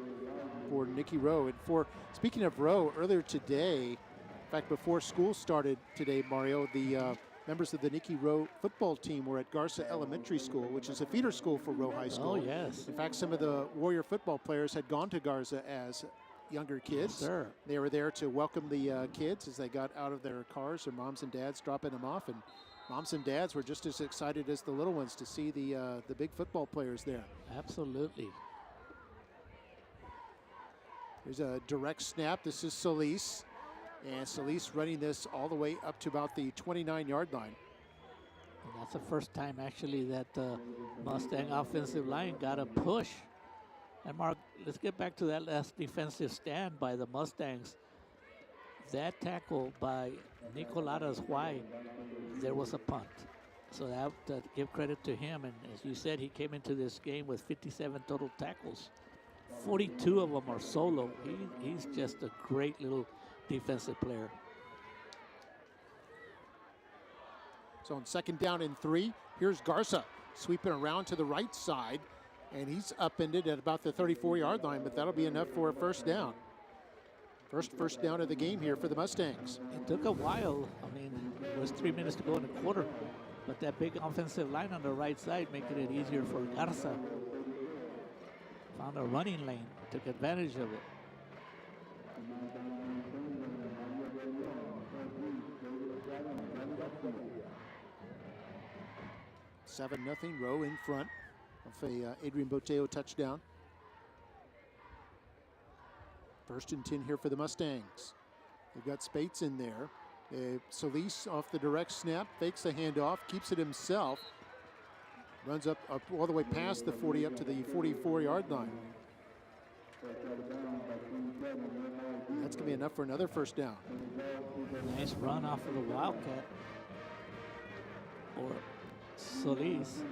for Nikki Rowe. And speaking of Rowe, earlier today, in fact, before school started today, Mario, the members of the Nikki Rowe football team were at Garza Elementary School, which is a feeder school for Rowe High School. Oh, yes. In fact, some of the Warrior football players had gone to Garza as younger kids. Yes, sir. They were there to welcome the kids as they got out of their cars, their moms and dads dropping them off. And moms and dads were just as excited as the little ones to see the big football players there. Absolutely. There's a direct snap. This is Solis. And Solis running this all the way up to about the 29-yard line. And that's the first time, actually, that the Mustang offensive line got a push. And, Mark, let's get back to that last defensive stand by the Mustangs. That tackle by Nico Lara's wide, there was a punt. So that give credit to him. And as you said, he came into this game with 57 total tackles. 42 of them are solo. He's just a great little defensive player. So on second down and 3, here's Garza sweeping around to the right side, and he's upended at about the 34-yard line, but that'll be enough for a first down. First down of the game here for the Mustangs. It took a while. I mean, it was 3 minutes to go in the quarter, but that big offensive line on the right side making it easier for Garza. Found a running lane, took advantage of it. Seven nothing, Rowe in front of a Adrian Boteo touchdown. First and 10 here for the Mustangs. They've got Spates in there. Solis off the direct snap, fakes the handoff, keeps it himself. Runs up all the way past the 40 up to the 44-yard line. That's going to be enough for another first down. Nice run off of the Wildcat. or Solis,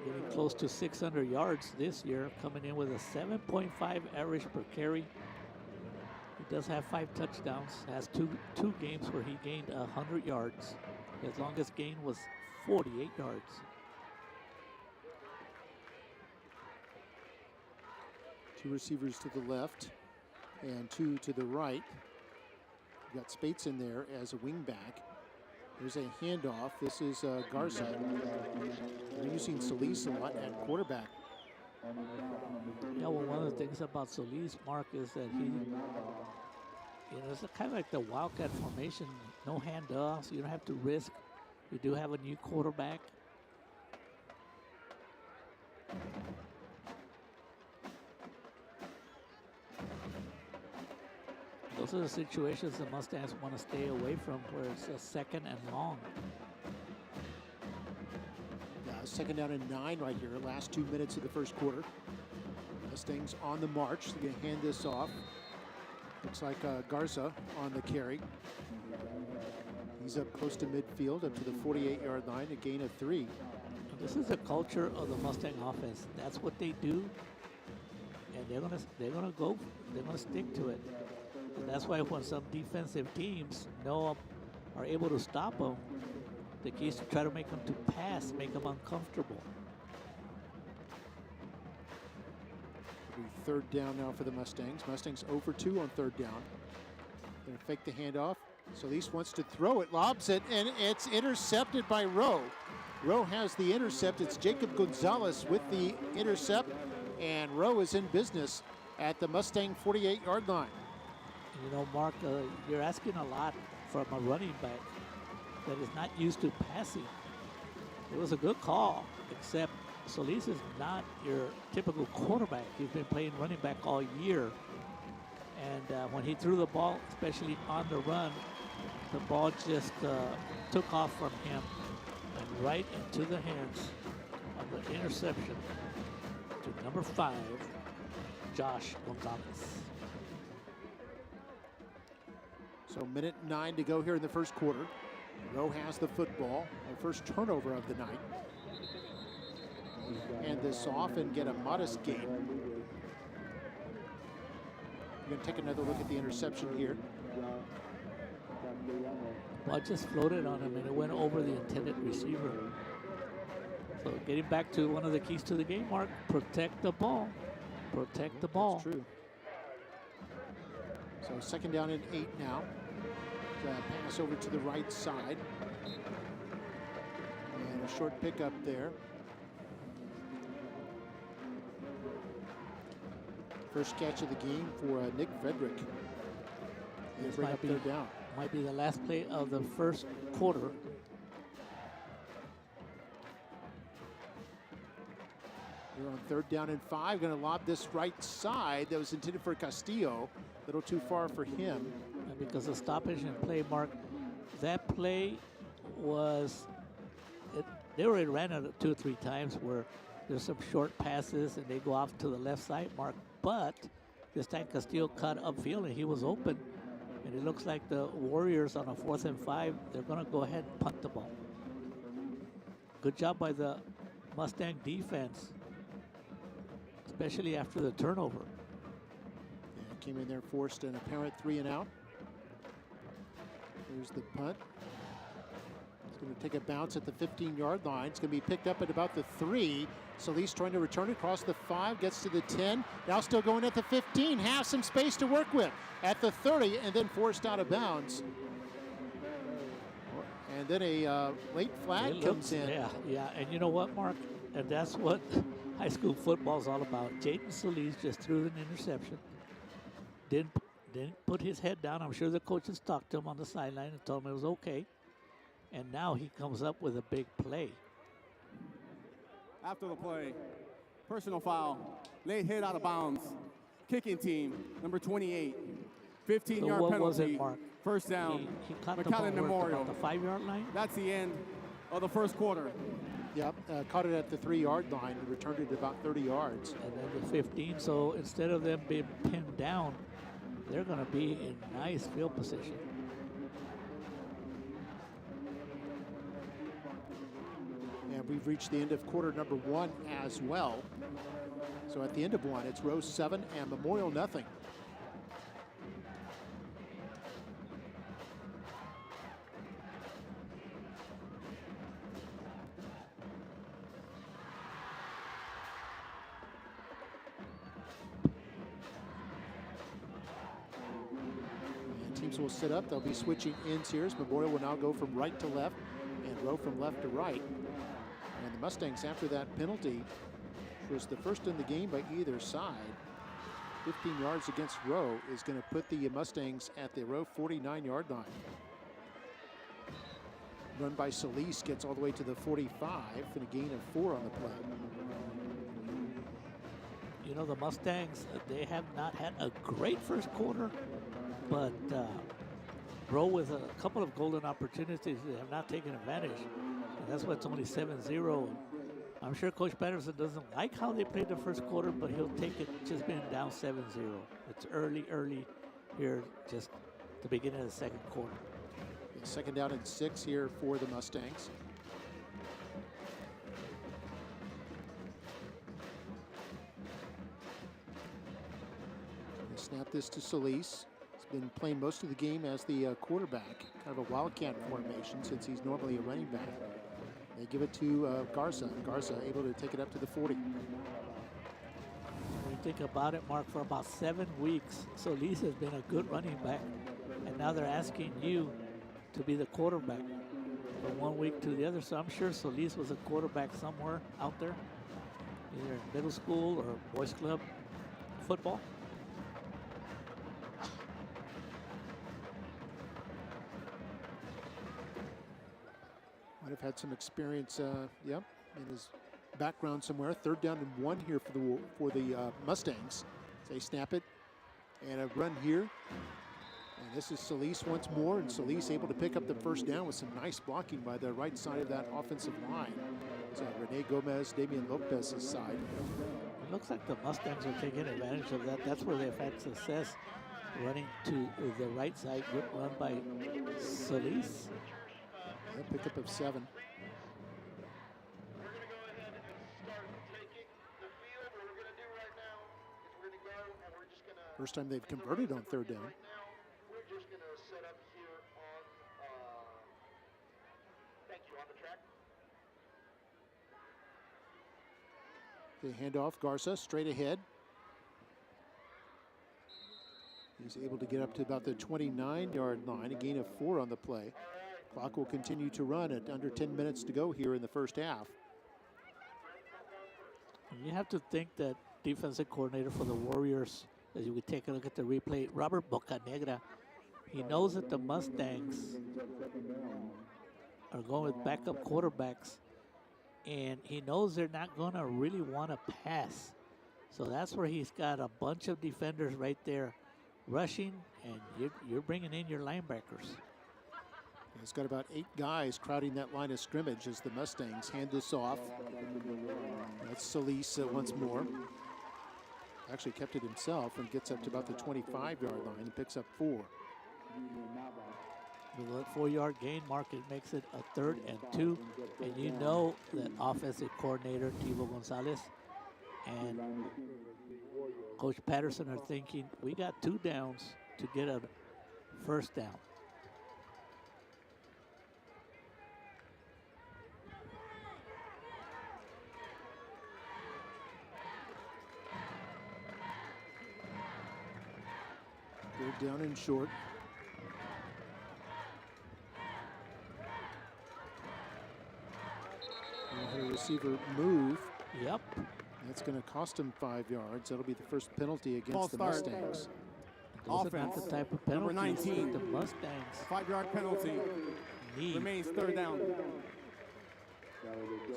getting close to 600 yards this year, coming in with a 7.5 average per carry. He does have 5 touchdowns, has two games where he gained 100 yards. His longest gain was 48 yards. Two receivers to the left and two to the right. You've got Spates in there as a wingback. There's a handoff. This is Garza. They're using Solis a lot at quarterback. Yeah, well, one of the things about Solis, Mark, is that he, it's kind of like the Wildcat formation. No handoffs. You don't have to risk. We do have a new quarterback. Those are the situations the Mustangs want to stay away from, where it's a 2nd and long. Yeah, 2nd down and 9 right here. Last 2 minutes of the first quarter. Mustangs on the march. They're going to hand this off. Looks like Garza on the carry. He's up close to midfield, up to the 48-yard line, a gain of 3. This is the culture of the Mustang offense. That's what they do, and they're gonna stick to it. And that's why when some defensive teams are able to stop them, the key is to try to make them to pass, make them uncomfortable. It'll be 3rd down now for the Mustangs. Mustangs 0 for 2 on 3rd down. Gonna fake the handoff. Solis wants to throw it, lobs it, and it's intercepted by Rowe. Rowe has the intercept. It's Jacob Gonzalez with the intercept, and Rowe is in business at the Mustang 48-yard line. You know, Mark, you're asking a lot from a running back that is not used to passing. It was a good call, except Solis is not your typical quarterback. He's been playing running back all year. And when he threw the ball, especially on the run, the ball just took off from him and right into the hands of the interception to number 5, Josh Gonzalez. So 1:09 to go here in the first quarter. Rowe has the football, our first turnover of the night. Hand this off and get a modest gain. We're going to take another look at the interception here. Ball just floated on him and it went over the intended receiver. So getting back to one of the keys to the game, Mark, protect the ball. Protect the ball. That's true. So 2nd down and 8 now. Pass over to the right side. And a short pickup there. First catch of the game for Nick Frederick. This bring up 3rd down. Might be the last play of the first quarter. We're on 3rd down and 5. Going to lob this right side that was intended for Castillo. A little too far for him. And because of stoppage and play, Mark, that play was, they already ran it 2 or 3 times where there's some short passes and they go off to the left side, Mark. But this time Castillo cut upfield and he was open. And it looks like the Warriors on a 4th and 5, they're going to go ahead and punt the ball. Good job by the Mustang defense, especially after the turnover. Yeah, came in there, forced an apparent 3 and out. Here's the punt. It's going to take a bounce at the 15-yard line. It's going to be picked up at about the 3. Solis trying to return it across the 5, gets to the 10. Now still going at the 15, has some space to work with at the 30, and then forced out of bounds. And then a late flag comes in. Yeah, and you know what, Mark? And that's what high school football is all about. Jaden Solis just threw an interception. Didn't put his head down. I'm sure the coaches talked to him on the sideline and told him it was okay. And now he comes up with a big play. After the play, personal foul, late hit out of bounds, kicking team, number 28, 15-yard so what penalty, was it, Mark? First down, he caught McAllen the ball Memorial. about the 5-yard line? That's the end of the first quarter. Yep, caught it at the 3-yard line and returned it about 30 yards. And then the 15, so instead of them being pinned down, they're going to be in nice field position. And we've reached the end of quarter number 1 as well. So at the end of 1, it's Rowe 7 and Memorial nothing. Teams will sit up. They'll be switching ends here as Memorial will now go from right to left and Rowe from left to right. And the Mustangs, after that penalty, which was the first in the game by either side, 15 yards against Rowe, is going to put the Mustangs at the Rowe 49-yard line. Run by Solis gets all the way to the 45 and a gain of 4 on the play. You know, the Mustangs, they have not had a great first quarter, but Rowe with a couple of golden opportunities, they have not taken advantage. And that's why it's only 7-0. I'm sure Coach Patterson doesn't like how they played the first quarter, but he'll take it just being down 7-0. It's early here, just the beginning of the second quarter. Second down and 6 here for the Mustangs. They snap this to Solis. He's been playing most of the game as the quarterback, kind of a wildcat formation since he's normally a running back. They give it to Garza. Garza able to take it up to the 40. When you think about it, Mark, for about 7 weeks, Solis has been a good running back, and now they're asking you to be the quarterback from 1 week to the other. So I'm sure Solis was a quarterback somewhere out there, either in middle school or boys club football. Might have had some experience, in his background somewhere. Third down and 1 here for the Mustangs. They snap it and a run here. And this is Solis once more, and Solis able to pick up the first down with some nice blocking by the right side of that offensive line. So Rene Gomez, Damian Lopez's side. It looks like the Mustangs are taking advantage of that. That's where they've had success, running to the right side. Good run by Solis. A pickup of 7. First time they've converted on third down. They hand off Garza straight ahead. He's able to get up to about the 29-yard line, a gain of 4 on the play. Clock will continue to run at under 10 minutes to go here in the first half. You have to think that defensive coordinator for the Warriors, as you would take a look at the replay, Robert Bocanegra, he knows that the Mustangs are going with backup quarterbacks, and he knows they're not going to really want to pass. So that's where he's got a bunch of defenders right there rushing, and you're bringing in your linebackers. He's got about 8 guys crowding that line of scrimmage as the Mustangs hand this off. That's Solis once more. Actually kept it himself and gets up to about the 25-yard line and picks up 4. With a 4-yard gain, Mark, it makes it a 3rd and 2. And you know that offensive coordinator, Tivo Gonzalez, and Coach Patterson are thinking, we got 2 downs to get a first down. Third down and short. And had a receiver move. Yep. That's going to cost him 5 yards. That'll be the first penalty against the Mustangs. Those are not the type of penalties Number 19. that the Mustangs 5-yard penalty. need. Remains third down.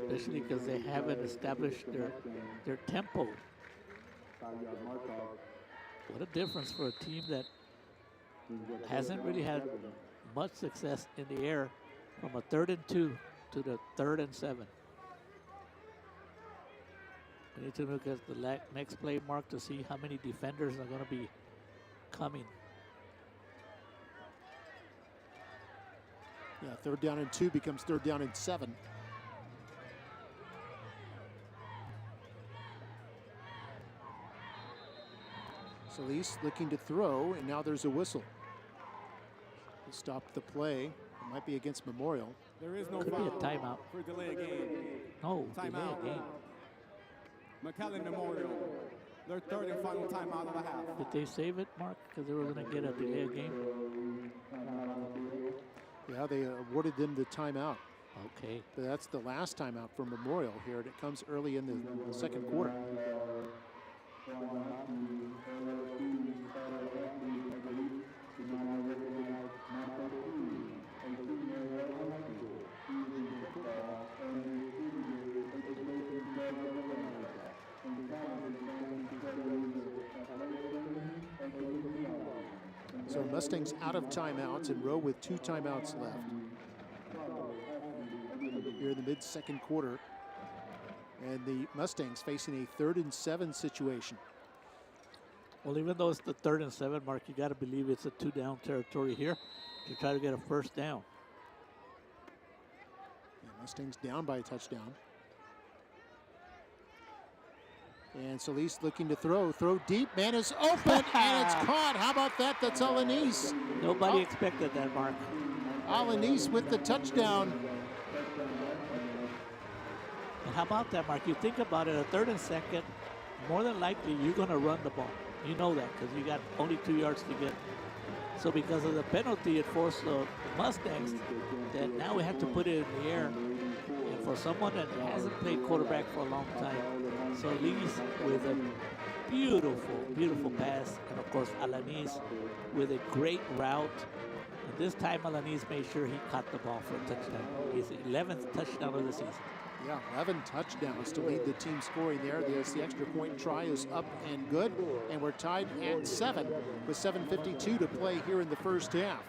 Especially because they haven't established their tempo. What a difference for a team that hasn't really had much success in the air from a 3rd and 2 to the 3rd and 7. We need to look at the next play, Mark, to see how many defenders are going to be coming. Yeah, 3rd down and 2 becomes 3rd down and 7. Solis looking to throw, and now there's a whistle. Stop the play. It might be against Memorial. There is no Could be foul a timeout. for delay of game. No, delay Timeout. a game. McAllen Memorial, their third and final timeout of the half. Did they save it, Mark? Because they were going to get a delay of game. Yeah, they awarded them the timeout. Okay. But that's the last timeout for Memorial here, and it comes early in the second quarter. So Mustangs out of timeouts, and Rowe with 2 timeouts left here in the mid-second quarter. And the Mustangs facing a 3rd and 7 situation. Well, even though it's the 3rd and 7, Mark, you got to believe it's a 2-down territory here to try to get a first down. Yeah, Mustangs down by a touchdown. And Solis looking to throw deep, man is open, and it's caught. How about that? That's Alanis. Nobody expected that, Mark. Alanis with the touchdown. And how about that, Mark? You think about it, a 3rd and 2nd, more than likely you're going to run the ball. You know that because you got only 2 yards to get. So because of the penalty, it forced the Mustangs that now we have to put it in the air. And for someone that hasn't played quarterback for a long time, Solis with a beautiful, beautiful pass. And of course, Alanis with a great route. And this time, Alanis made sure he caught the ball for a touchdown. His 11th touchdown of the season. Yeah, 11 touchdowns to lead the team scoring there. The extra point try is up and good. And we're tied at 7 with 7:52 to play here in the first half.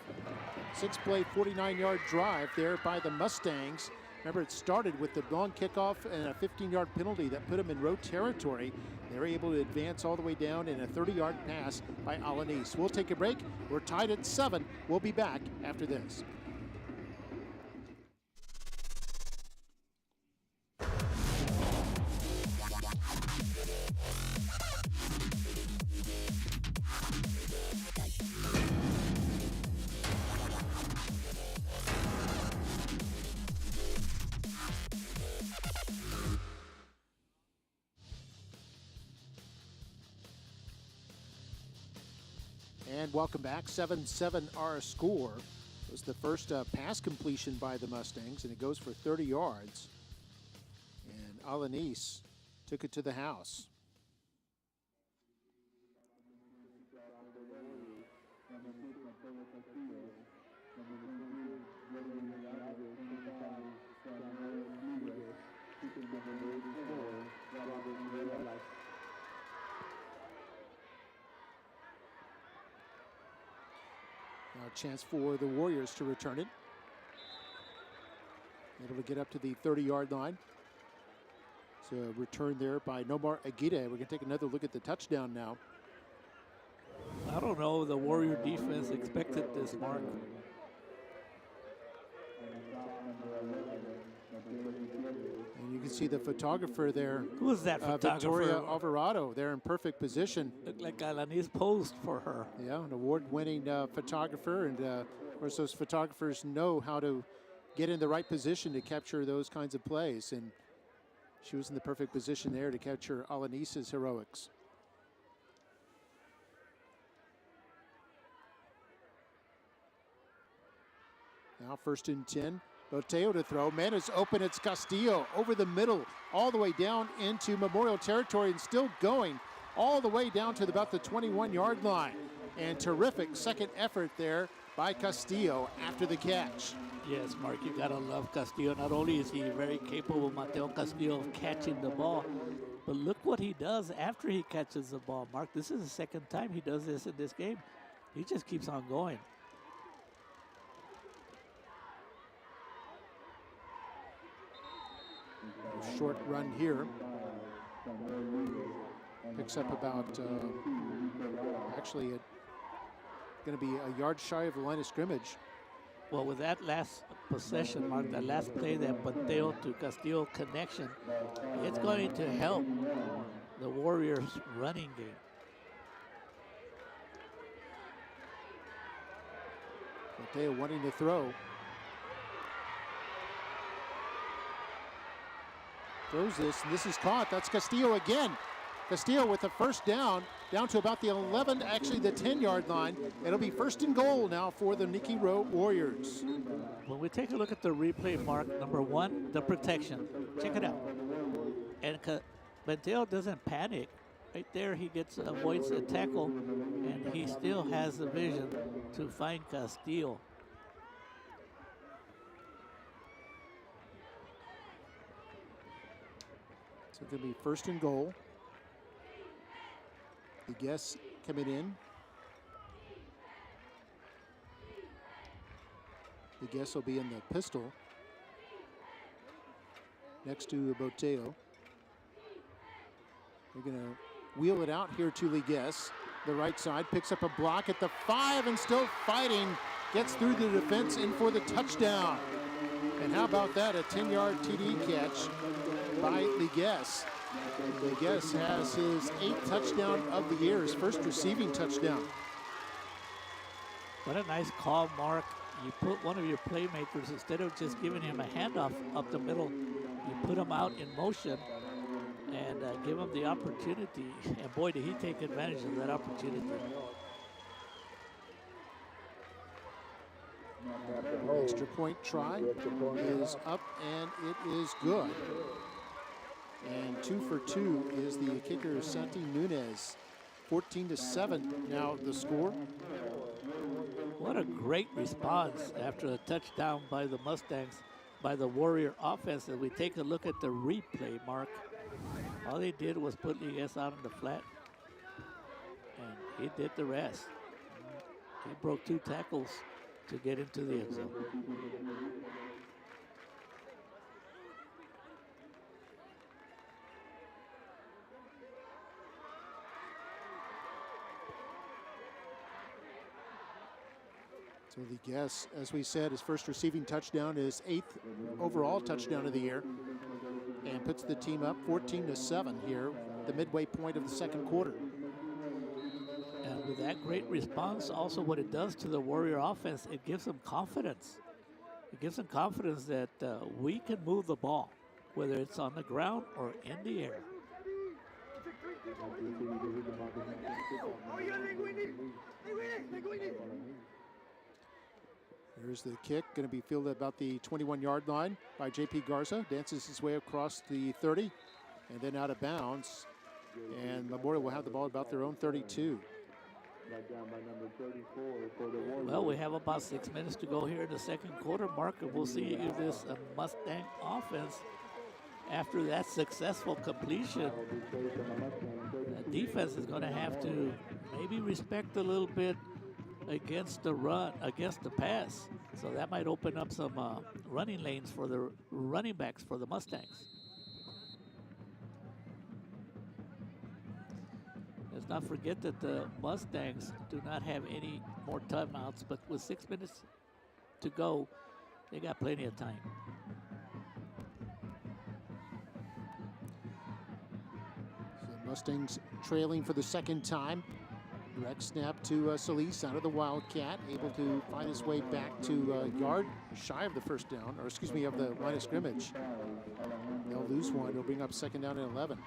6-play, 49-yard drive there by the Mustangs. Remember, it started with the long kickoff and a 15-yard penalty that put them in road territory. They were able to advance all the way down in a 30-yard pass by Alanis. We'll take a break. We're tied at 7. We'll be back after this. And welcome back. 7-7 our score. It was the first pass completion by the Mustangs, and it goes for 30 yards. And Alanis took it to the house. Now a chance for the Warriors to return it. Able to get up to the 30-yard line. So a return there by Nomar Aguirre. We're going to take another look at the touchdown now. I don't know. The Warrior defense expected this, Mark. And you can see the photographer there. Who is that photographer? Victoria Alvarado. They're in perfect position. Looked like Alanis posed for her. Yeah, an award-winning photographer. And of course, those photographers know how to get in the right position to capture those kinds of plays. And she was in the perfect position there to capture Alanis's heroics. Now 1st and 10. Boteo to throw. Man is open. It's Castillo over the middle, all the way down into Memorial territory and still going all the way down to about the 21-yard line. And terrific second effort there by Castillo after the catch. Yes, Mark, you gotta love Castillo. Not only is he very capable, Mateo Castillo, of catching the ball, but look what he does after he catches the ball. Mark, this is the second time he does this in this game. He just keeps on going. Short run here. Picks up about, actually, it's going to be a yard shy of the line of scrimmage. Well, with that last possession, Mark, that last play, that Mateo to Castillo connection, it's going to help the Warriors' running game. Boteo wanting to throw. Throws this, and this is caught. That's Castillo again. Castillo with the first down to about the 11, actually the 10-yard line. It'll be first and goal now for the Nikki Rowe Warriors. When we take a look at the replay, Mark, number one, the protection. Check it out. And Benteo doesn't panic. Right there, he avoids a tackle, and he still has the vision to find Castillo. So it's going to be first and goal. The guess coming in. The guess will be in the pistol next to Boteo. They're going to wheel it out here to Ligues. The right side picks up a block at the 5 and still fighting. Gets through the defense in for the touchdown. And how about that, a 10-yard TD catch by Ligues. Ligues has his 8th touchdown of the year, his first receiving touchdown. What a nice call, Mark. You put one of your playmakers, instead of just giving him a handoff up the middle, you put him out in motion and give him the opportunity. And boy, did he take advantage of that opportunity. Extra point try is up and it is good. And 2 for 2 is the kicker Santi Nunez. 14-7 now the score. What a great response after a touchdown by the Mustangs, by the Warrior offense. As we take a look at the replay, Mark, all they did was put Ligues out on the flat, and he did the rest. He broke 2 tackles to get into the end zone. So the guess, as we said, his first receiving touchdown is 8th overall touchdown of the year, and puts the team up 14-7 here, the midway point of the second quarter. And with that great response, also what it does to the Warrior offense, it gives them confidence. It gives them confidence that we can move the ball, whether it's on the ground or in the air. Here's the kick, going to be fielded about the 21-yard line by J.P. Garza. Dances his way across the 30 and then out of bounds. And Memorial will have the ball about their own 32. Well, we have about 6 minutes to go here in the second quarter, Mark, and we'll see if this Mustang offense, after that successful completion, the defense is going to have to maybe respect a little bit against the run, against the pass. So that might open up some running lanes for the running backs for the Mustangs. Let's not forget that the Mustangs do not have any more timeouts, but with 6 minutes to go, they got plenty of time. So Mustangs trailing for the second time. Direct snap to Solis out of the Wildcat, able to find his way back to yard shy of the first down, or excuse me, of the line of scrimmage. They'll lose one. It'll bring up second down and 11.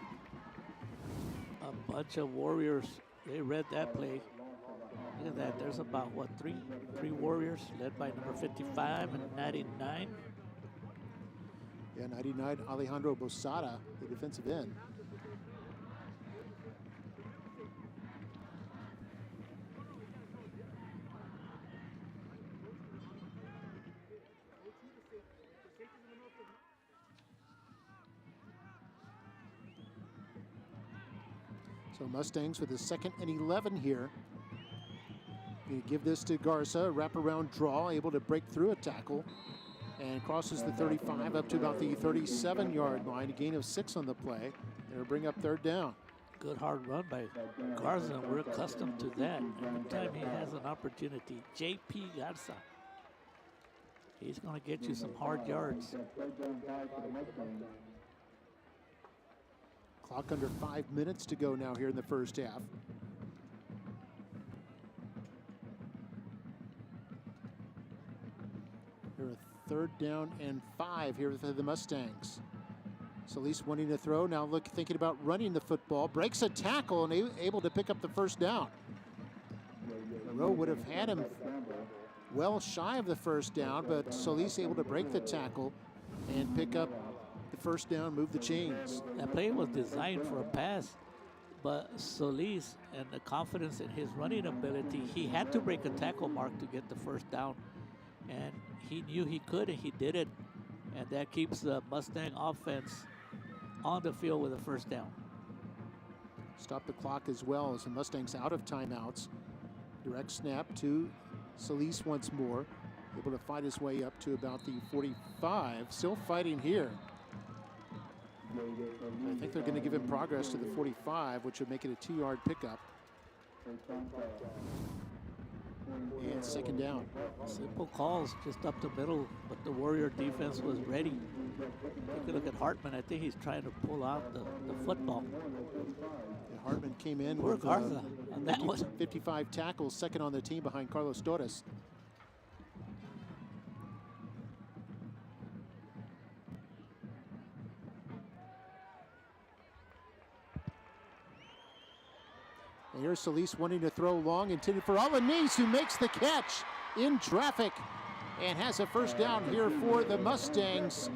A bunch of Warriors, they read that play. Look at that. There's about, what, three Warriors led by number 55 and 99. Yeah, 99, Alejandro Bosada, the defensive end. So Mustangs with the 2nd and 11 here. Going to give this to Garza, wraparound draw, able to break through a tackle and crosses the 35 up to about the 37-yard line, a gain of 6 on the play. They'll bring up third down. Good hard run by Garza. We're accustomed to that. Every time he has an opportunity, J.P. Garza, he's going to get you some hard yards. Clock under 5 minutes to go now here in the first half. 3rd down and 5 here for the Mustangs. Solis wanting to throw, now thinking about running the football, breaks a tackle and able to pick up the 1st down. Rowe would have had him well shy of the 1st down, but Solis able to break the tackle and pick up the 1st down, move the chains. That play was designed for a pass, but Solis and the confidence in his running ability, he had to break a tackle mark to get the 1st down. And he knew he could, and he did it. And that keeps the Mustang offense on the field with a 1st down. Stop the clock as well as the Mustangs out of timeouts. Direct snap to Solis once more. Able to fight his way up to about the 45. Still fighting here. I think they're going to give him progress to the 45, which would make it a 2-yard pickup. And 2nd down. Simple calls just up the middle, but the Warrior defense was ready. Take a look at Hartman. I think he's trying to pull out the football. And Hartman came in Poor with Garza on that one. 55 tackles, 2nd on the team behind Carlos Torres. And here's Solis wanting to throw long, intended for Alanis, who makes the catch in traffic and has a 1st down here for the Mustangs,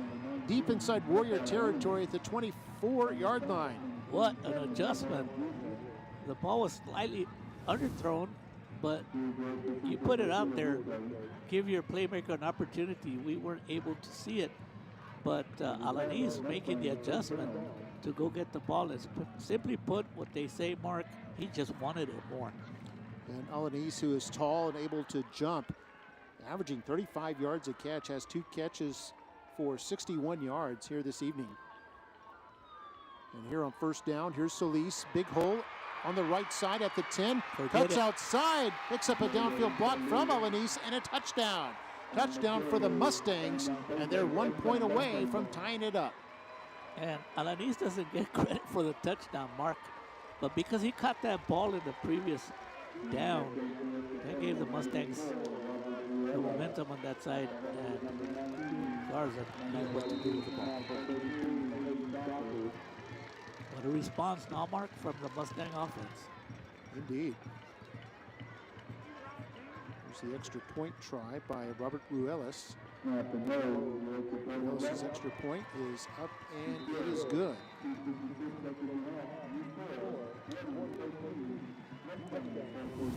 deep inside Warrior territory at the 24-yard line. What an adjustment. The ball was slightly underthrown, but you put it out there, give your playmaker an opportunity. We weren't able to see it, but Alanis making the adjustment to go get the ball. Is simply put, what they say, Mark, he just wanted it more. And Alanis, who is tall and able to jump, averaging 35 yards a catch, has 2 catches for 61 yards here this evening. And here on 1st down, here's Solis, big hole on the right side at the 10. Cuts outside, picks up a downfield block from Alanis, and a touchdown. Touchdown for the Mustangs, and they're 1 point away from tying it up. And Alanis doesn't get credit for the touchdown, Mark, but because he caught that ball in the previous down, that gave the Mustangs the momentum on that side, and Garza knew what to do with the ball. What a response now, Mark, from the Mustang offense. Indeed. Here's the extra point try by Robert Ruelas. Ruelas' extra point is up and it is good.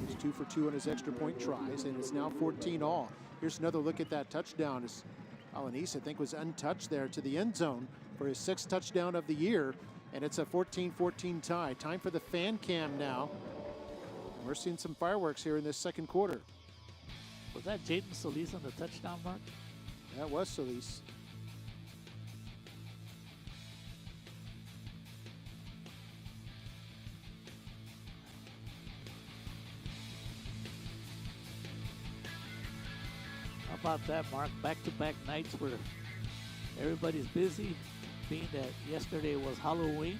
He's 2 for 2 on his extra point tries, and it's now 14 all. Here's another look at that touchdown. As Alanis, I think, was untouched there to the end zone for his 6th touchdown of the year, and it's a 14-14 tie. Time for the fan cam now. We're seeing some fireworks here in this 2nd quarter. Was that Jaden Solis on the touchdown, Mark? That was Solis. How about that, Mark? Back-to-back nights where everybody's busy, being that yesterday was Halloween.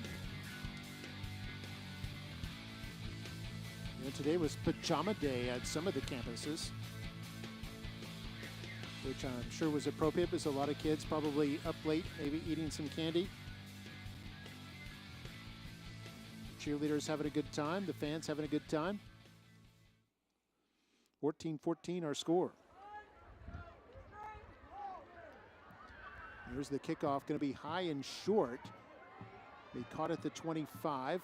And today was Pajama Day at some of the campuses, which I'm sure was appropriate because a lot of kids probably up late, maybe eating some candy. Cheerleaders having a good time, the fans having a good time. 14-14 our score. Here's the kickoff, going to be high and short. They caught at the 25.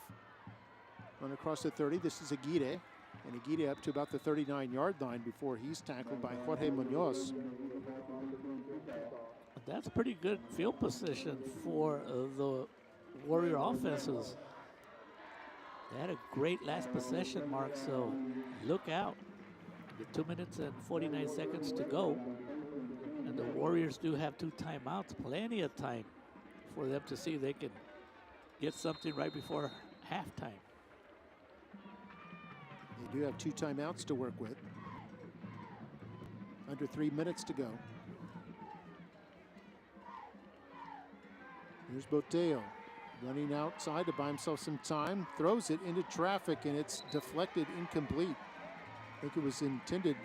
Run across the 30. This is Aguirre. And Aguirre up to about the 39-yard line before he's tackled by Jorge Munoz. That's pretty good field position for the Warrior offenses. They had a great last possession, Mark, so look out. With 2 minutes and 49 seconds to go. And the Warriors do have 2 timeouts, plenty of time for them to see if they can get something right before halftime. They do have 2 timeouts to work with. Under 3 minutes to go. Here's Boteo running outside to buy himself some time. Throws it into traffic and it's deflected, incomplete. I think it was intended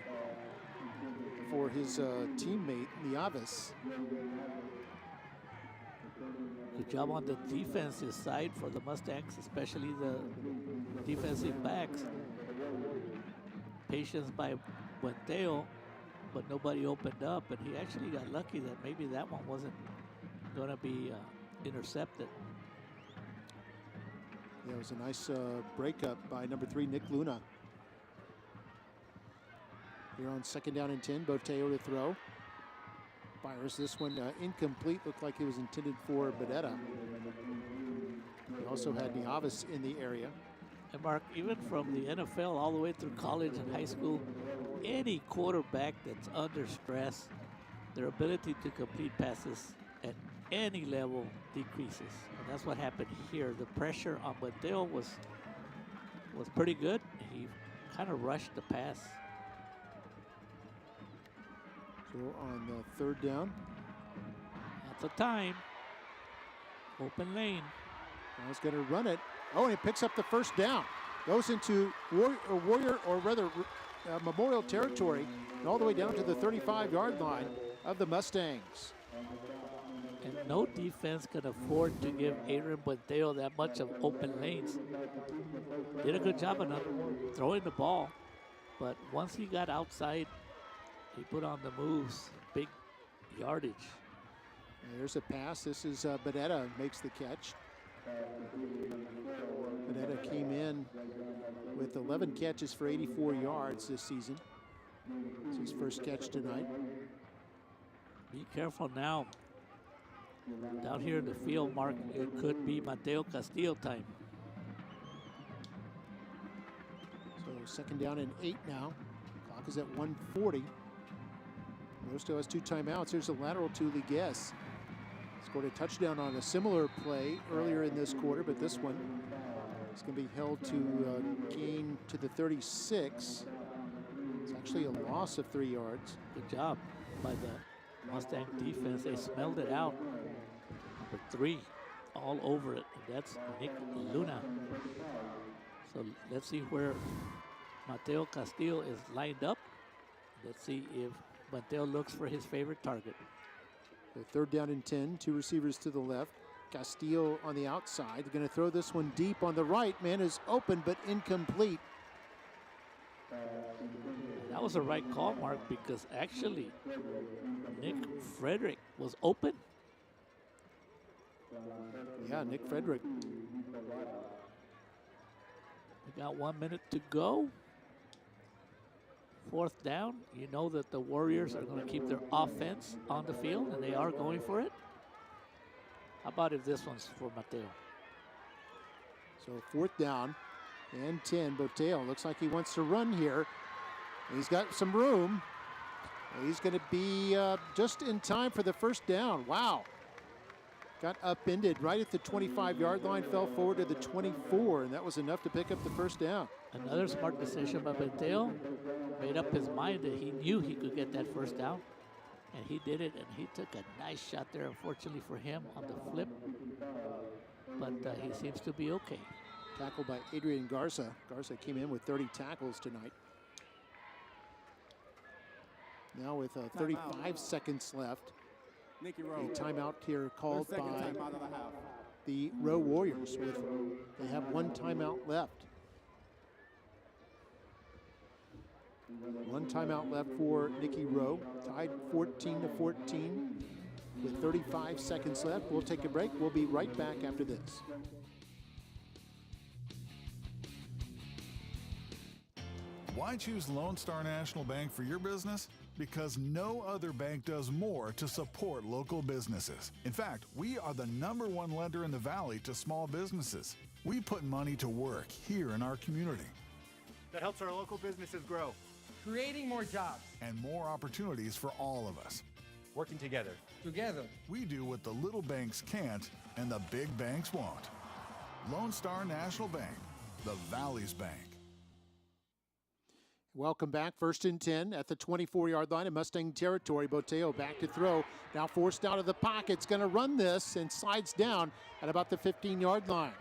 for for his teammate, Nieves. Good job on the defensive side for the Mustangs, especially the defensive backs. Patience by Buenteo, but nobody opened up, and he actually got lucky that maybe that one wasn't going to be intercepted. Yeah, it was a nice breakup by number 3, Nick Luna. Here on 2nd down and 10, Buenteo to throw. Fires this one incomplete, looked like it was intended for Bedetta. He also had Nieves in the area. And Mark, even from the NFL all the way through college and high school, any quarterback that's under stress, their ability to complete passes at any level decreases. And that's what happened here. The pressure on Buenteo was pretty good. He kind of rushed the pass. So on the 3rd down. That's the time. Open lane. Now he's going to run it. Oh, and he picks up the 1st down. Goes into Memorial territory and all the way down to the 35-yard line of the Mustangs. And no defense can afford to give Adrian Buenteo that much of open lanes. Did a good job of not throwing the ball, but once he got outside, he put on the moves, big yardage. And there's a pass. This is Bedetta makes the catch. Bedetta came in with 11 catches for 84 yards this season. It's his first catch tonight. Be careful now. Down here in the field, Mark, it could be Mateo Castillo time. So 2nd down and 8 now. Clock is at 1:40. Rosto has 2 timeouts. Here's a lateral to Liguez. Scored a touchdown on a similar play earlier in this quarter, but this one is going to be held to gain to the 36. It's actually a loss of 3 yards. Good job by the Mustang defense. They smelled it out. Number 3 all over it. And that's Nick Luna. So let's see where Mateo Castillo is lined up. Let's see if Mateo looks for his favorite target. The 3rd down and 10, 2 receivers to the left. Castillo on the outside. They're going to throw this one deep on the right. Man is open but incomplete. That was a right call, Mark, because actually Nick Frederick was open. Yeah, Nick Frederick. We got 1 minute to go. 4th down. You know that the Warriors are going to keep their offense on the field, and they are going for it. How about if this one's for Mateo? So 4th down and 10. Buenteo looks like he wants to run here. He's got some room. He's going to be just in time for the 1st down. Wow. Got upended right at the 25-yard line, fell forward to the 24, and that was enough to pick up the 1st down. Another smart decision by Buenteo. Made up his mind that he knew he could get that 1st down, and he did it, and he took a nice shot there, unfortunately for him, on the flip, but he seems to be okay. Tackled by Adrian Garza. Garza came in with 30 tackles tonight. Now with 35 seconds left. Nikki Rowe. A timeout here called by timeout of the half. the Rowe Warriors. They have 1 timeout left. 1 timeout left for Nikki Rowe. Tied 14-14 with 35 seconds left. We'll take a break. We'll be right back after this. Why choose Lone Star National Bank for your business? Because no other bank does more to support local businesses. In fact, we are the #1 lender in the Valley to small businesses. We put money to work here in our community. That helps our local businesses grow, creating more jobs and more opportunities for all of us. working together. We do what the little banks can't and the big banks won't. Lone Star National Bank, the Valley's bank. Welcome back. 1st and 10 at the 24-yard line in Mustang territory. Buenteo back to throw. Now forced out of the pocket. It's going to run this and slides down at about the 15-yard line.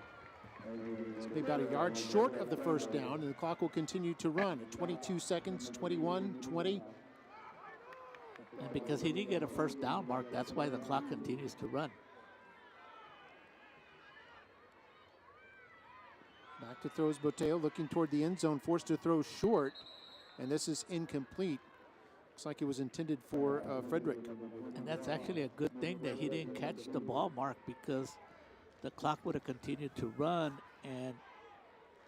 It's going to be about a yard short of the 1st down, and the clock will continue to run at 22 seconds, 21, 20. And because he didn't get a first down, Mark, that's why the clock continues to run. Back to throws Boteo, looking toward the end zone, forced to throw short, and this is incomplete. Looks like it was intended for Frederick. And that's actually a good thing that he didn't catch the ball, Mark, because the clock would have continued to run and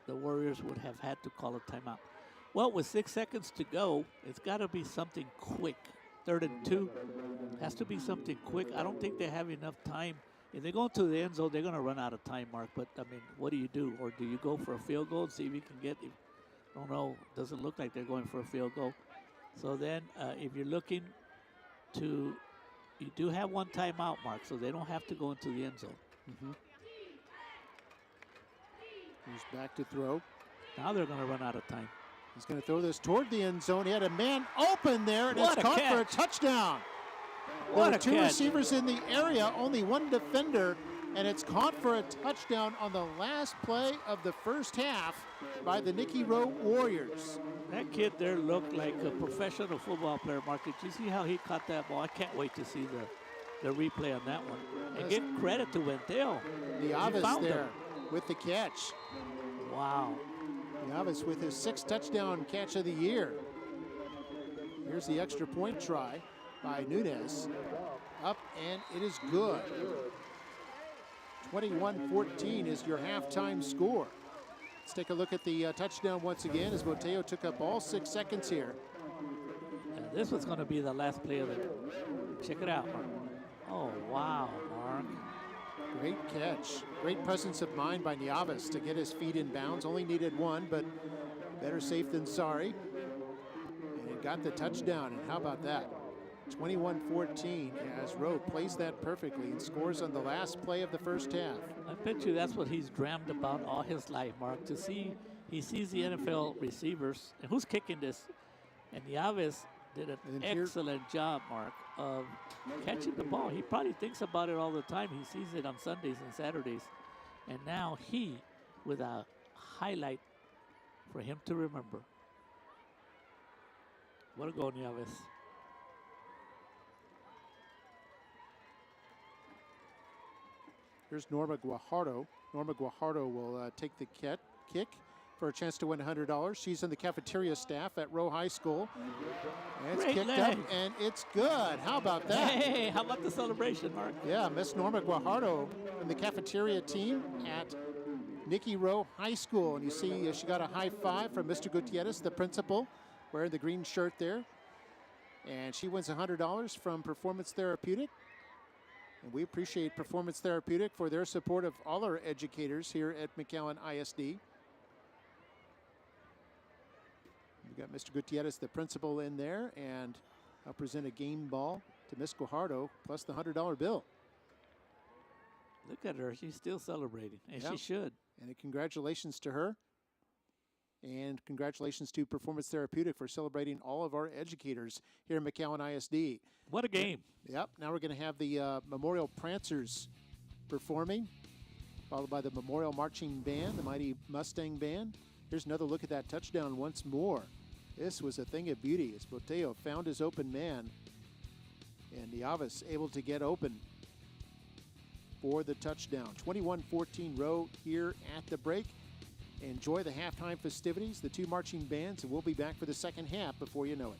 the Warriors would have had to call a timeout. Well, with 6 seconds to go, it's got to be something quick. 3rd and 2 has to be something quick. I don't think they have enough time. If they go into the end zone, they're going to run out of time, Mark. But, I mean, what do you do? Or do you go for a field goal and see if you can get it? I don't know. Doesn't look like they're going for a field goal. So then if you're looking to, you do have one timeout, Mark, so they don't have to go into the end zone. Mm-hmm. He's back to throw. Now they're going to run out of time. He's going to throw this toward the end zone. He had a man open there, and What it's a caught for a catch. touchdown. What There a are two catch. receivers in the area, only one defender, and it's caught for a touchdown on the last play of the first half by the Nikki Rowe Warriors. That kid there looked like a professional football player, Mark. Did you see how he caught that ball? I can't wait to see the replay on that one. And give credit to Wendell. The He Avis found there him. with the catch. Wow. Yavis with his 6th touchdown catch of the year. Here's the extra point try by Nunez. Up, and it is good. 21-14 is your halftime score. Let's take a look at the touchdown once again as Boteo took up all 6 seconds here. And this was going to be the last play of it. Check it out, Mark. Oh, wow, Mark. Great catch. Great presence of mind by Nieves to get his feet in bounds. Only needed one, but better safe than sorry. And he got the touchdown, and how about that? 21-14 as Rowe plays that perfectly and scores on the last play of the first half. I bet you that's what he's dreamed about all his life, Mark. To see, he sees the NFL receivers, and who's kicking this? And Yavis did an excellent job, Mark, of catching the ball. He probably thinks about it all the time. He sees it on Sundays and Saturdays. And now he, with a highlight for him to remember. What a goal, Yavis. Here's Norma Guajardo. Norma Guajardo will take the kick for a chance to win $100. She's in the cafeteria staff at Rowe High School. And it's Great kicked leg. up, and it's good. How about that? Hey, how about the celebration, Mark? Yeah, Miss Norma Guajardo from the cafeteria team at Nikki Rowe High School. And you see she got a high five from Mr. Gutierrez, the principal, wearing the green shirt there. And she wins $100 from Performance Therapeutic. And we appreciate Performance Therapeutic for their support of all our educators here at McAllen ISD. We've got Mr. Gutierrez, the principal, in there, and I'll present a game ball to Miss Guajardo, plus the $100 bill. Look at her. She's still celebrating, and Yeah. she should. And congratulations to her. And congratulations to Performance Therapeutic for celebrating all of our educators here in McAllen ISD. What a game. Yep. Now we're going to have the Memorial Prancers performing, followed by the Memorial Marching Band, the Mighty Mustang Band. Here's another look at that touchdown once more. This was a thing of beauty as Boteo found his open man, and Nieves able to get open for the touchdown. 21-14 Rowe here at the break. Enjoy the halftime festivities, the two marching bands, and we'll be back for the second half before you know it.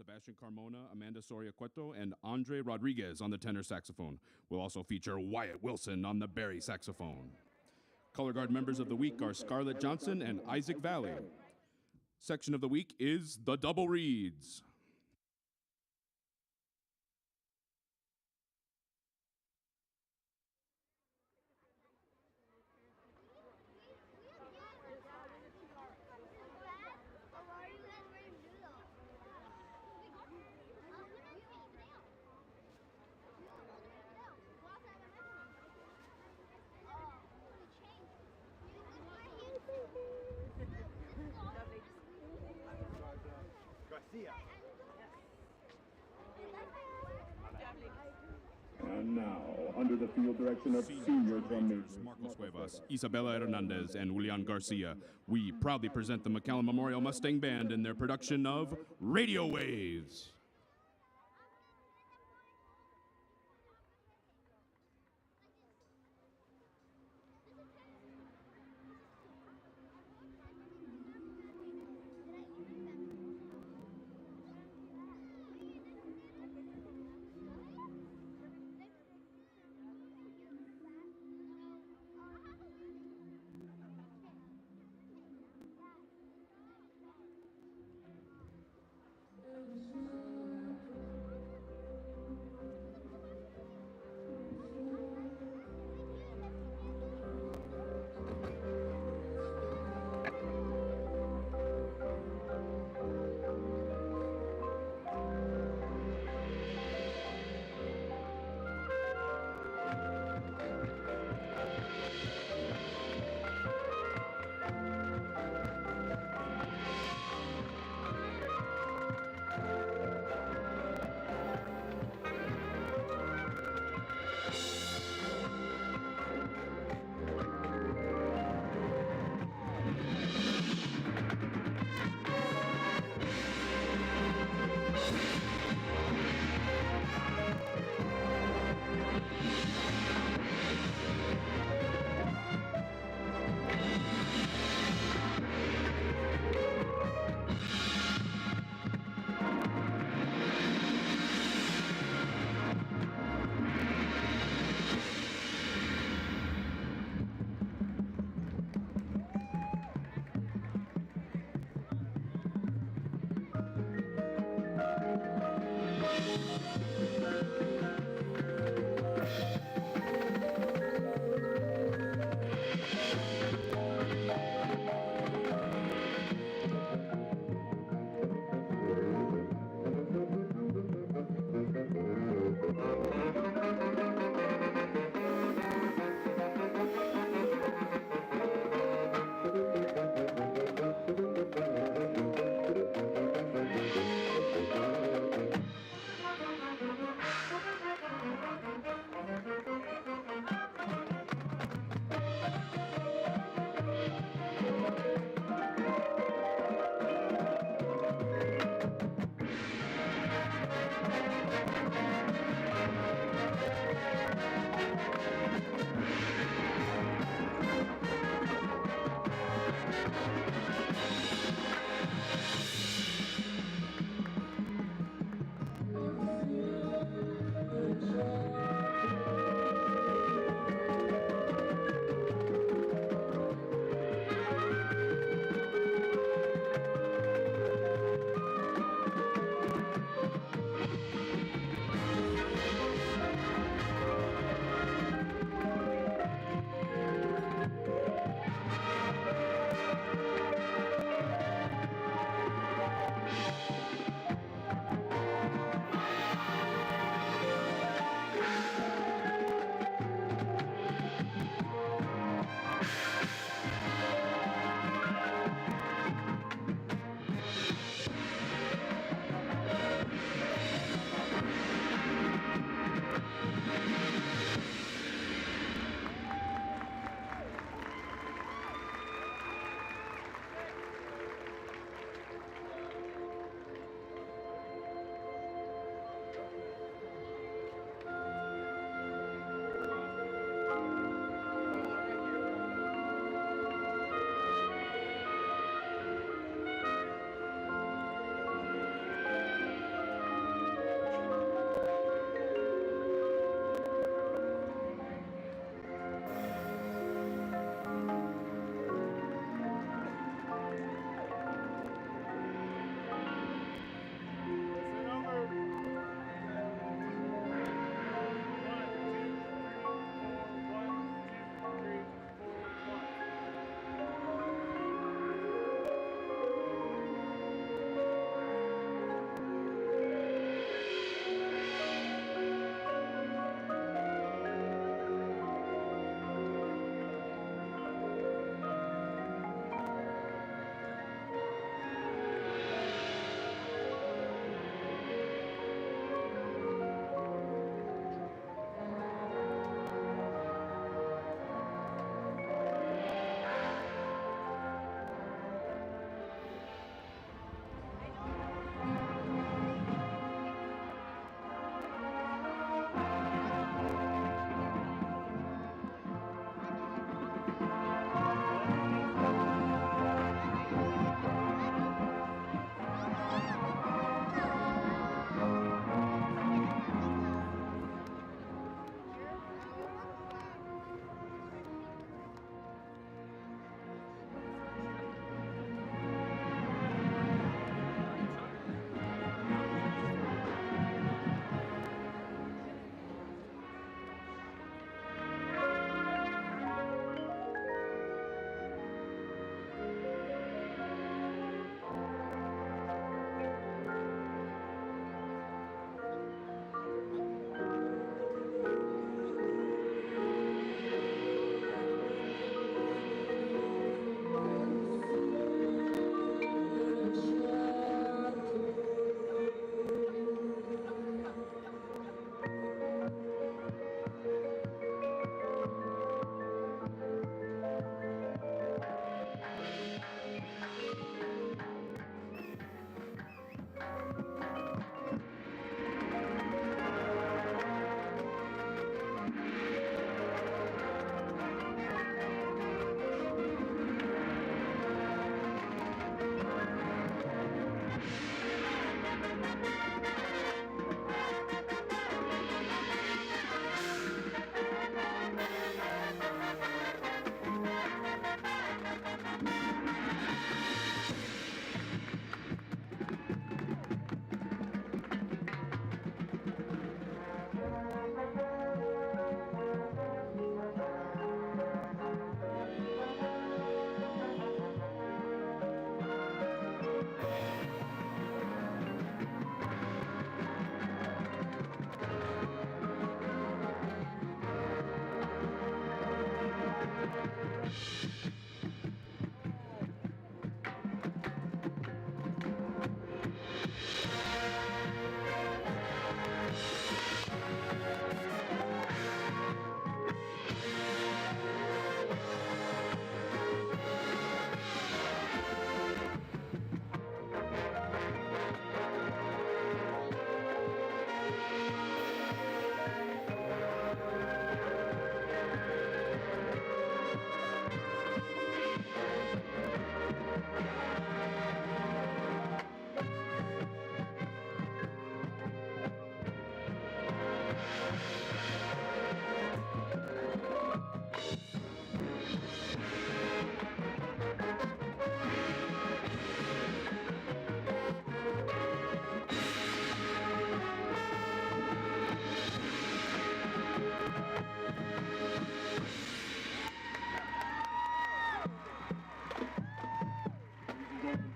Sebastian Carmona, Amanda Soria Cueto, and Andre Rodriguez on the tenor saxophone. We'll also feature Wyatt Wilson on the bari saxophone. Color Guard members of the week are Scarlett Johnson and Isaac Valley. Section of the week is the double reads. And now, under the field direction of senior drum majors Marcos Cuevas, Isabella Hernandez, and Julian Garcia, we proudly present the McAllen Memorial Mustang Band in their production of Radio Waves. It was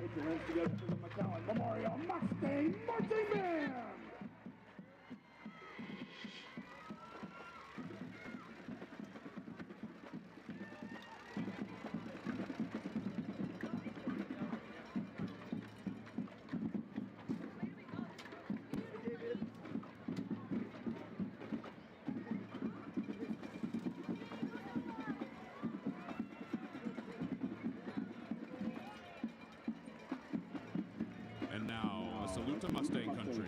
Put your hands together for the McAllen Memorial Mustang Marching Band! And now, a salute to Mustang Country.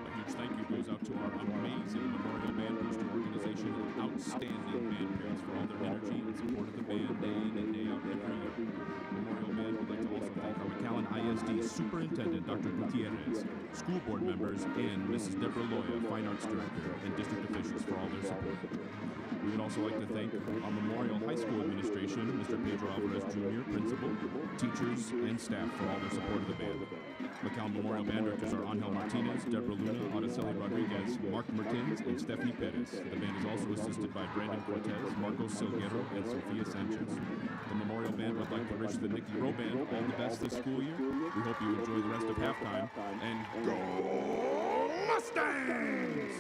A huge thank you goes out to our amazing Memorial Band Booster organization and outstanding band parents for all their energy and support of the band day in and day out every year. Memorial Band would like to also thank our McAllen ISD Superintendent Dr. Gutierrez, school board members, and Mrs. Deborah Loya, Fine Arts Director, and district officials for all their support. We would also like to thank our Memorial High School administration, Mr. Pedro Alvarez Jr., principal, teachers, and staff for all their support of the band. McAllen Memorial Band directors are Angel Martinez, Deborah Luna, Araceli Rodriguez, Mark Mertens, and Stephanie Perez. The band is also assisted by Brandon Cortez, Marcos Silguero, and Sofia Sanchez. The Memorial Band would like to wish the Nikki Rowe Band all the best this school year. We hope you enjoy the rest of halftime, and go Mustangs!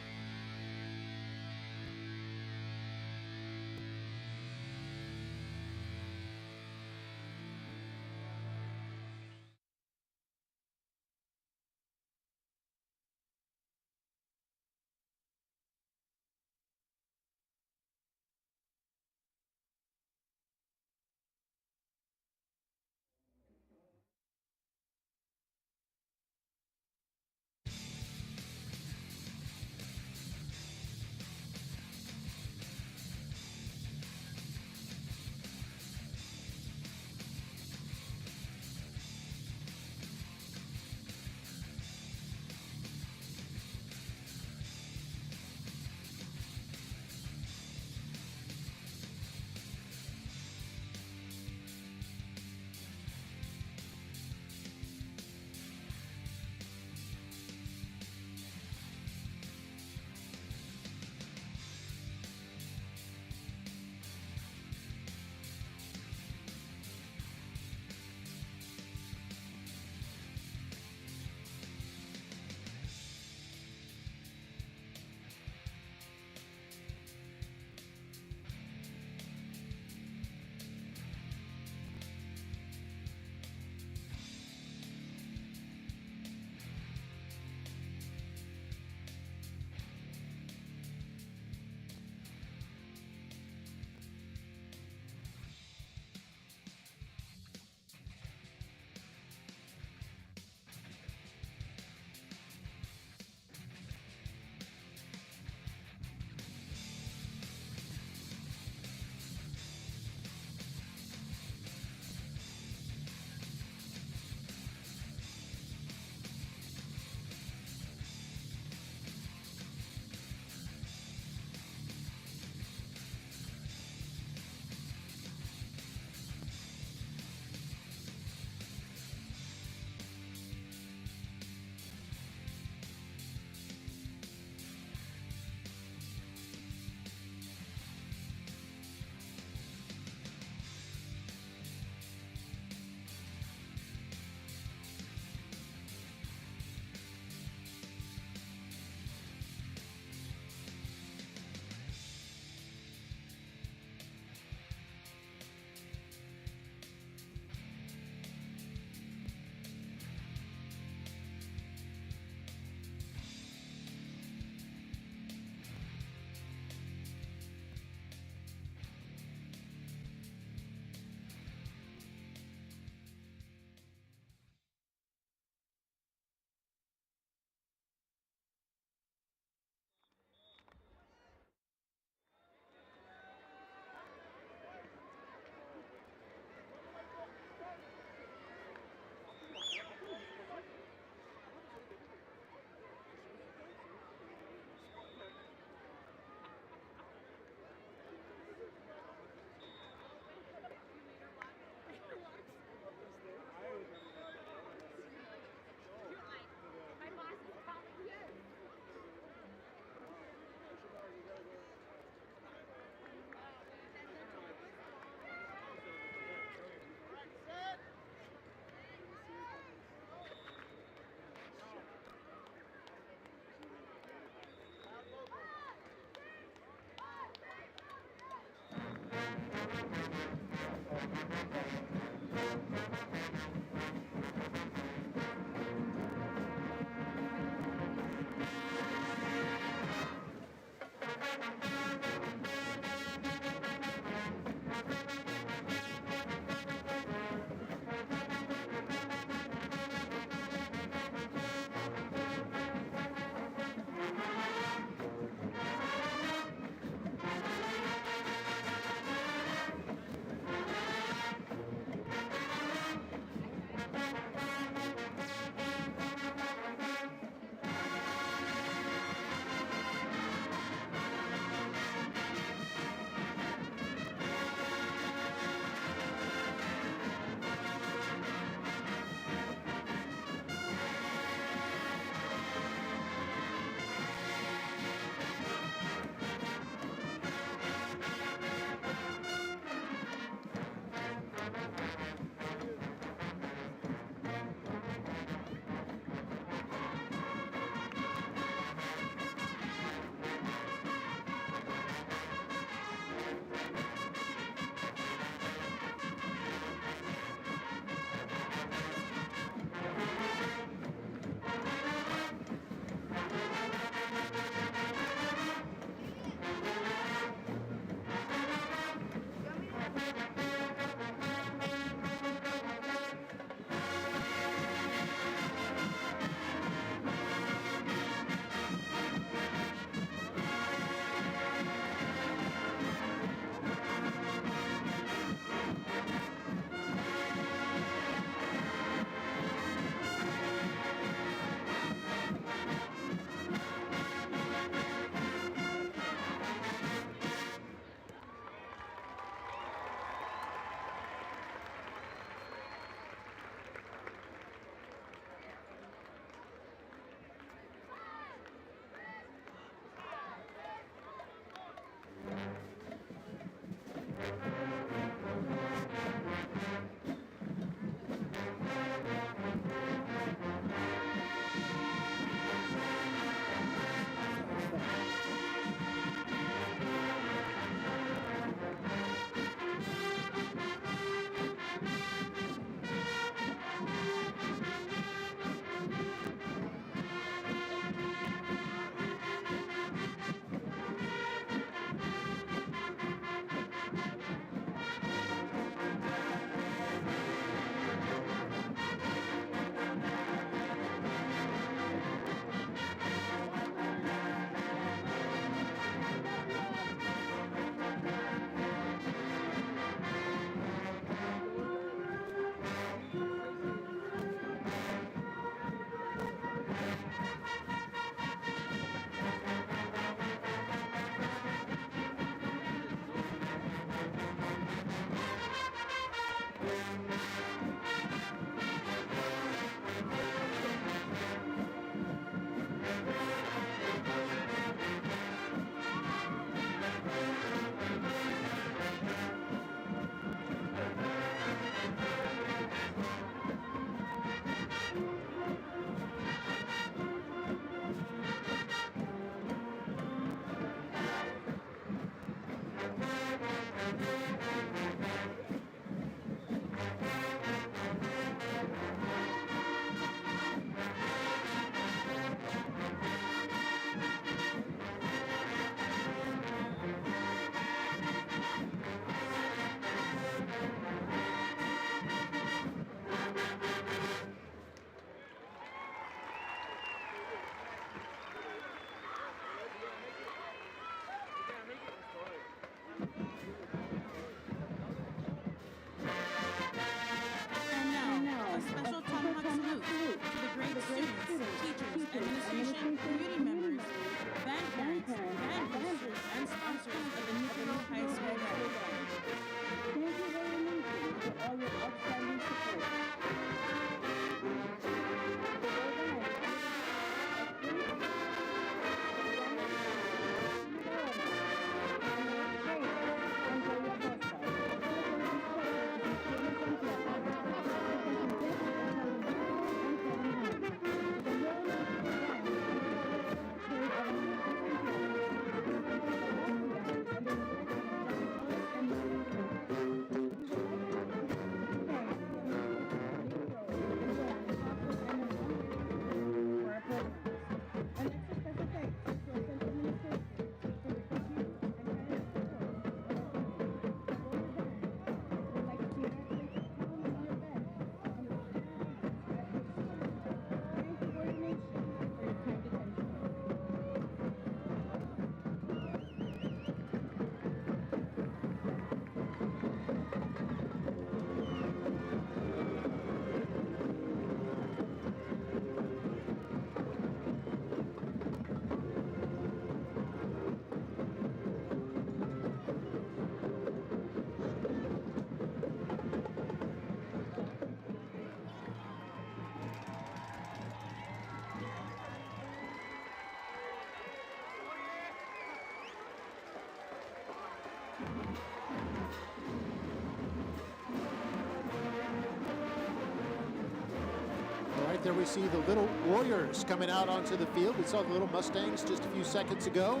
All right, there we see the Little Warriors coming out onto the field. We saw the Little Mustangs just a few seconds ago.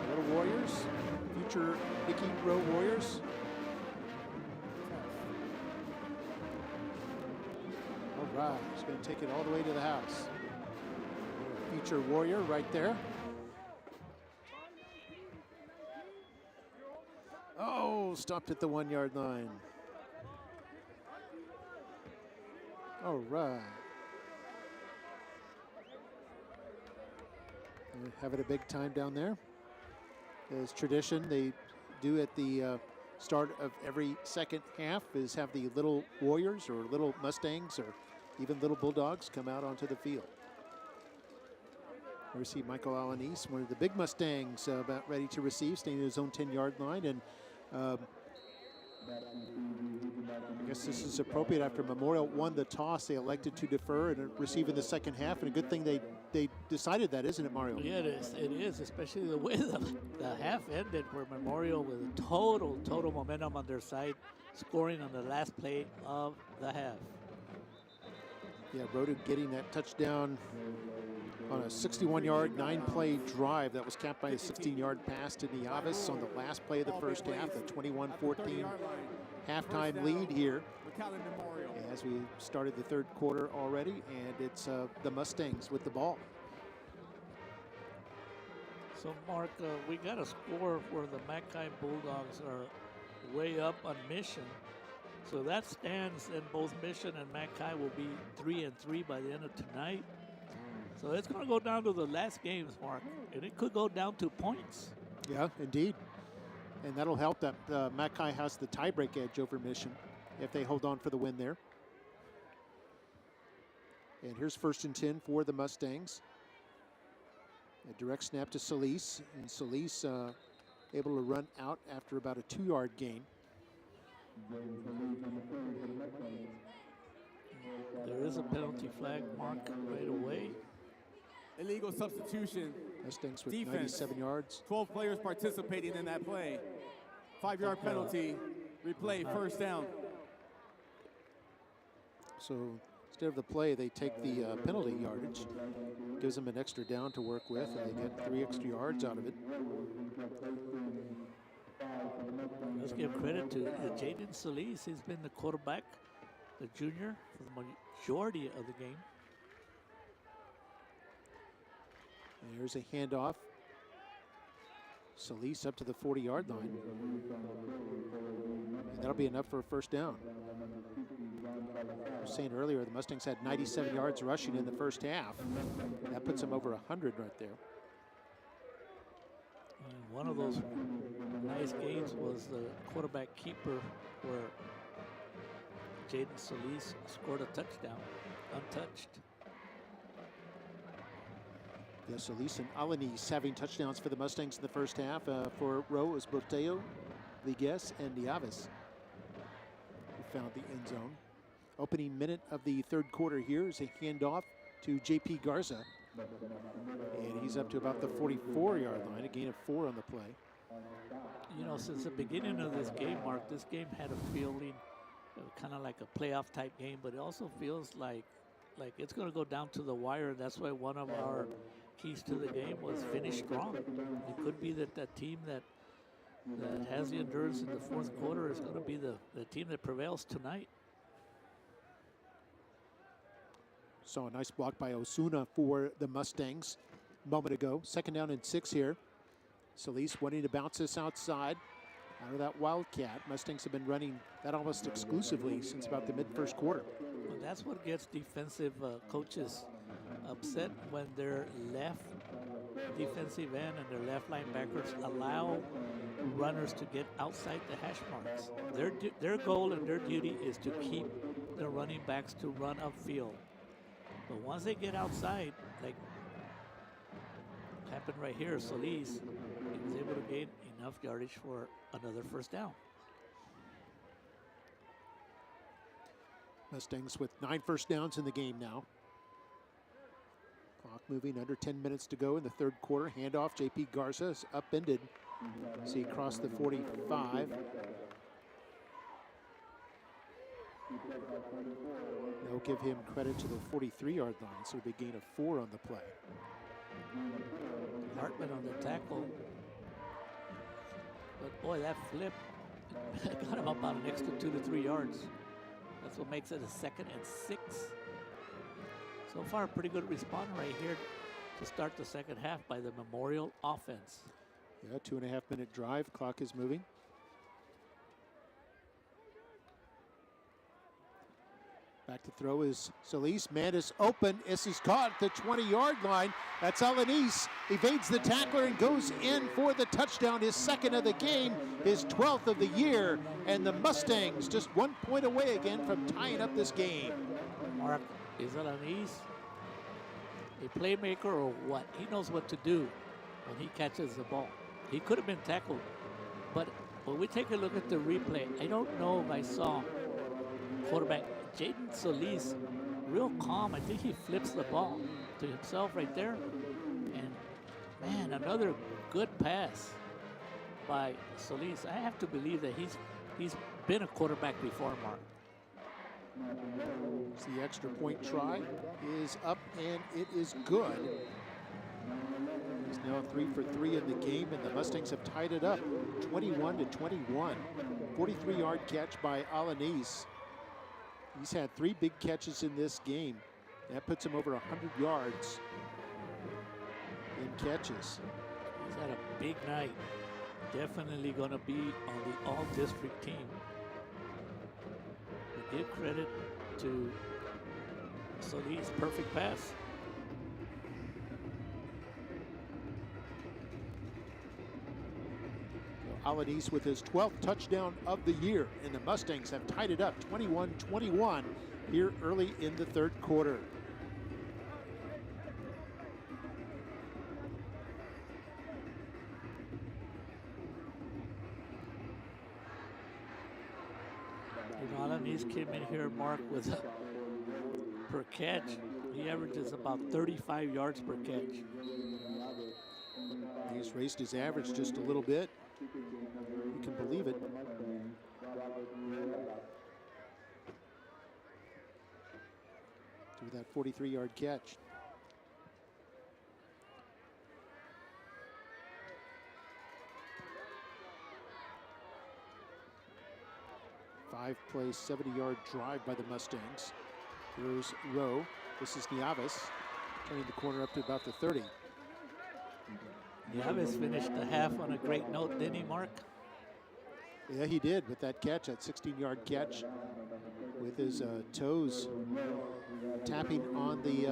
Little Warriors, future Nikki Rowe Warriors. All right, he's going to take it all the way to the house. Future Warrior right there. Oh, stopped at the 1 yard line. All right. They're having a big time down there. As tradition, they do at the start of every second half is have the Little Warriors or Little Mustangs or even Little Bulldogs come out onto the field. We see McAllen ISD, one of the big Mustangs, about ready to receive, staying at his own 10-yard line. And I guess this is appropriate after Memorial won the toss. They elected to defer and receive in the second half. And a good thing they decided that, isn't it, Mario? Yeah, it is, especially the way the half ended, where Memorial with a total momentum on their side, scoring on the last play of the half. Yeah, Rhoda getting that touchdown on a 61-yard, 9-play drive that was capped by a 16-yard pass to Nieves on the last play of the first half, the 21-14 halftime lead here as we started the third quarter already, and it's the Mustangs with the ball. So, Mark, we got a score where the McAllen Bulldogs are way up on Mission. So that stands, and both Mission and McAllen will be 3-3 by the end of tonight. So it's going to go down to the last games, Mark, and it could go down to points. Yeah, indeed. And that'll help that McAllen has the tiebreak edge over Mission if they hold on for the win there. And here's 1st and 10 for the Mustangs. A direct snap to Solis, and Solis able to run out after about a 2-yard gain. There is a penalty flag, Mark, right away. Illegal substitution. Mustangs with Defense. 97 yards. 12 players participating in that play. 5-yard penalty. Replay, first down. So instead of the play, they take the penalty yardage. Gives them an extra down to work with, and they get 3 extra yards out of it. Let's give credit to Jaden Solis. He's been the quarterback, the junior, for the majority of the game. There's a handoff. Solis up to the 40-yard line. And that'll be enough for a first down. I was saying earlier, the Mustangs had 97 yards rushing in the first half. That puts them over 100 right there. And one of those nice games was the quarterback keeper, where Jaden Solis scored a touchdown, untouched. Yes, Solis and Alanis having touchdowns for the Mustangs in the first half. For Rowe, it was Boteo, Vigues, and Nieves who found the end zone. Opening minute of the third quarter here is a handoff to J.P. Garza. And he's up to about the 44-yard line, a gain of 4 on the play. You know, since the beginning of this game, Mark, this game had a feeling kind of like a playoff type game, but it also feels like it's going to go down to the wire. That's why one of our keys to the game was finish strong. It could be that that team that has the endurance in the fourth quarter is going to be the team that prevails tonight. Saw a nice block by Osuna for the Mustangs a moment ago. 2nd down and 6 here. Solis wanting to bounce this outside out of that Wildcat. Mustangs have been running that almost exclusively since about the mid-first quarter. Well, that's what gets defensive coaches upset, when their left defensive end and their left linebackers allow runners to get outside the hash marks. Their goal and their duty is to keep the running backs to run upfield. But once they get outside, like happened right here, Solis, he was able to gain enough yardage for another first down. Mustangs with 9 first downs in the game now. Clock moving, under 10 minutes to go in the third quarter. Handoff, J.P. Garza is upended See, across the 45. They'll give him credit to the 43-yard line, so it'll be a gain of 4 on the play. Hartman on the tackle. But boy, that flip got him about an extra 2 to 3 yards. That's what makes it a 2nd and 6. So far, a pretty good response right here to start the second half by the Memorial offense. Yeah, 2.5-minute drive. Clock is moving. Back to throw is Solis. Man is open. This is caught at the 20-yard line. That's Alanis. Evades the tackler and goes in for the touchdown. His 2nd of the game, his 12th of the year. And the Mustangs just 1 point away again from tying up this game. Mark, is Alanis a playmaker or what? He knows what to do when he catches the ball. He could have been tackled. But when we take a look at the replay, I don't know if I saw quarterback Jaden Solis real calm. I think he flips the ball to himself right there. And man, another good pass by Solis. I have to believe that he's been a quarterback before, Mark. The extra point try is up and it is good. He's now 3 for 3 in the game, and the Mustangs have tied it up 21-21. 43-yard catch by Alanis. He's had 3 big catches in this game. That puts him over 100 yards in catches. He's had a big night. Definitely going to be on the all-district team. We give credit to Solis' perfect pass. Alanis with his 12th touchdown of the year, and the Mustangs have tied it up 21-21 here early in the 3rd quarter. Alanis came in here, Mark, with per catch. He averages about 35 yards per catch. He's raised his average just a little bit. You can believe it. To that 43-yard catch. Five-play, 70-yard drive by the Mustangs. Here's Rowe. This is Nieves, turning the corner up to about the 30. Nieves finished the half on a great note, didn't he, Mark? Yeah, he did with that catch, that 16-yard catch, with his toes tapping on the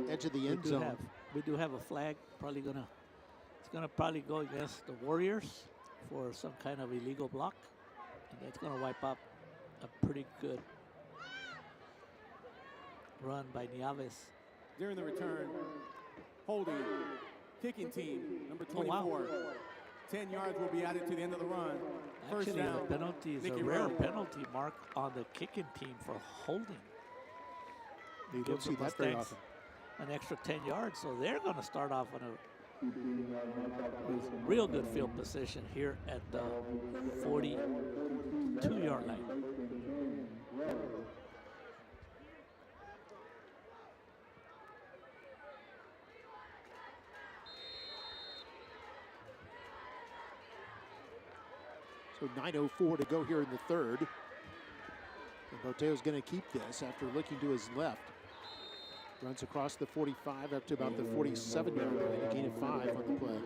edge of the end zone. We do have a flag. It's gonna probably go against the Warriors for some kind of illegal block, and that's gonna wipe up a pretty good run by Nieves. During the return, holding, kicking team, number 24. Oh, wow. 10 yards will be added to the end of the run. First Actually, down, the penalty is Nikki a rare Rowe. penalty, Mark, on the kicking team for holding. You don't see that very often. An extra 10 yards, so they're going to start off on a real good field position here at the 42-yard line. So 9:04 to go here in the 3rd. And Boteo's going to keep this after looking to his left. Runs across the 45 up to about the 47-yard line, a gain of 5 on the play.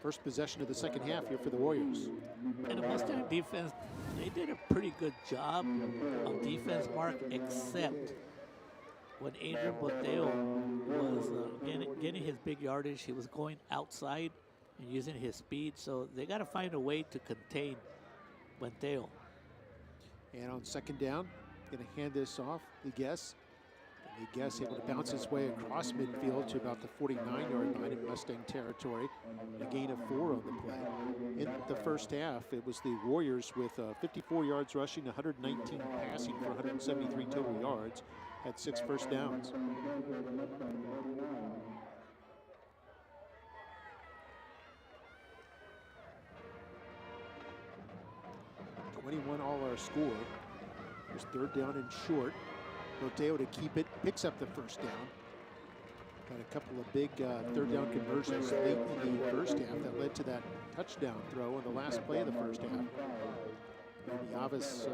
First possession of the second half here for the Warriors. And the Mustang defense, they did a pretty good job of defense, Mark, except when Adrian Boteo was getting his big yardage, he was going outside and using his speed. So they got to find a way to contain Boteo. And on second down, going to hand this off, Ligues. And Ligues able to bounce his way across midfield to about the 49-yard line in Mustang territory. A gain of 4 on the play. In the first half, it was the Warriors with 54 yards rushing, 119 passing for 173 total yards. Had 6 first downs. 21 all our score. There's third down and short. Roteo to keep it, picks up the first down. Got a couple of big third down conversions late in the first half that led to that touchdown throw on the last play of the first half. And Yavis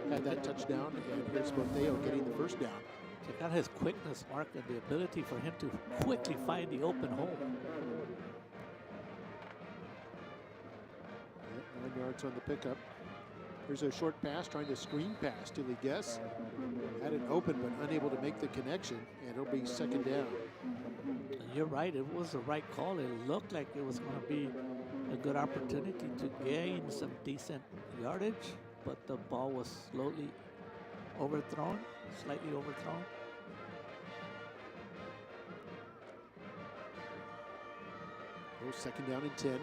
had that touchdown, and here's Roteo getting the first down. Check out his quickness, Mark, and the ability for him to quickly find the open hole. 9 yards on the pickup. Here's a short pass, trying to screen pass to Ligues. Had it open, but unable to make the connection, and it'll be second down. You're right, it was the right call. It looked like it was going to be a good opportunity to gain some decent yardage, but the ball was slowly overthrown, slightly overthrown. Second down and 10.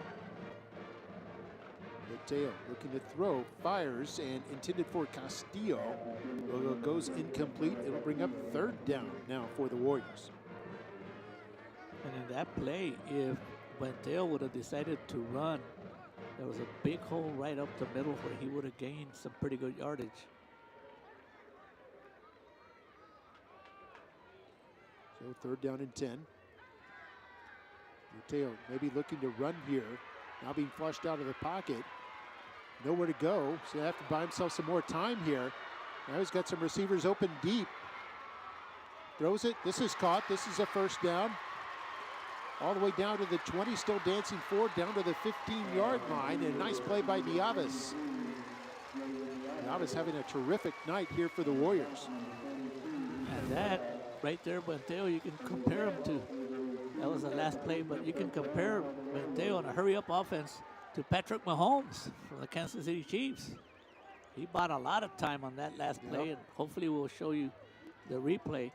Mateo looking to throw, fires, and intended for Castillo. Goes incomplete. It'll bring up third down now for the Warriors. And in that play, if Mateo would have decided to run, there was a big hole right up the middle where he would have gained some pretty good yardage. So third down and 10. Mateo maybe looking to run here. Now being flushed out of the pocket. Nowhere to go, so he'll have to buy himself some more time here. Now he's got some receivers open deep. Throws it. This is caught. This is a first down. All the way down to the 20, still dancing forward, down to the 15-yard line. And a nice play by Niavis. Niavis having a terrific night here for the Warriors. And that right there, Mateo, you can compare him to. That was the last play, but you can compare Mateo on a hurry-up offense to Patrick Mahomes from the Kansas City Chiefs. He bought a lot of time on that last play, and hopefully we'll show you the replay.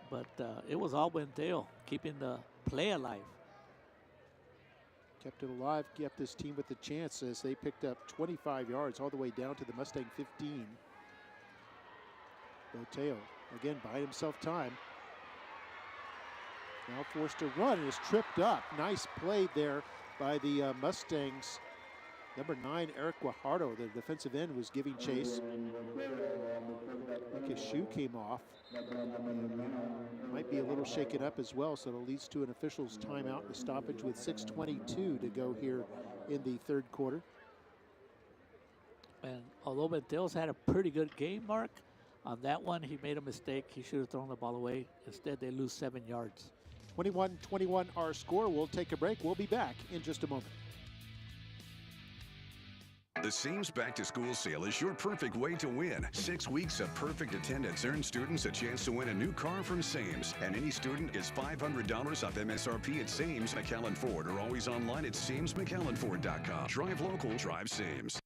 But it was all Mateo keeping the play alive. Kept it alive, kept this team with the chance as they picked up 25 yards all the way down to the Mustang 15. Mateo, again, buying himself time. Now forced to run and is tripped up. Nice play there by the Mustangs. Number 9, Eric Guajardo, the defensive end, was giving chase. I think his shoe came off. Might be a little shaken up as well, so it leads to an official's timeout and a stoppage with 6:22 to go here in the third quarter. And although Mateo's had a pretty good game, Mark, on that one he made a mistake. He should have thrown the ball away. Instead, they lose 7 yards. 21-21 our score. We'll take a break. We'll be back in just a moment. The Sames Back to School sale is your perfect way to win. 6 weeks of perfect attendance earns students a chance to win a new car from Sames. And any student gets $500 off MSRP at Sames McAllen Ford, or always online at SamesMcAllenFord.com. Drive local, drive Sames.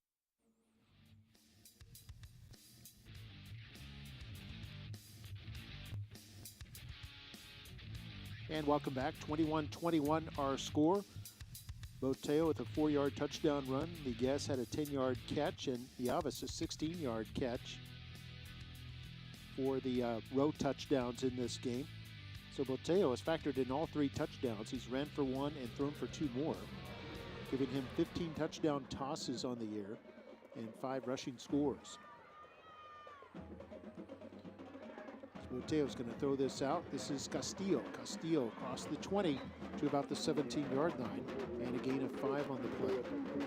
And welcome back. 21-21 our score. Boteo with a 4-yard touchdown run. Ligues had a 10-yard catch, and Yavis a 16-yard catch for the row touchdowns in this game. So Boteo has factored in all 3 touchdowns. He's ran for 1 and thrown for 2 more, giving him 15 touchdown tosses on the year and 5 rushing scores. Mateo's going to throw this out. This is Castillo. Castillo across the 20 to about the 17-yard line, and a gain of 5 on the play.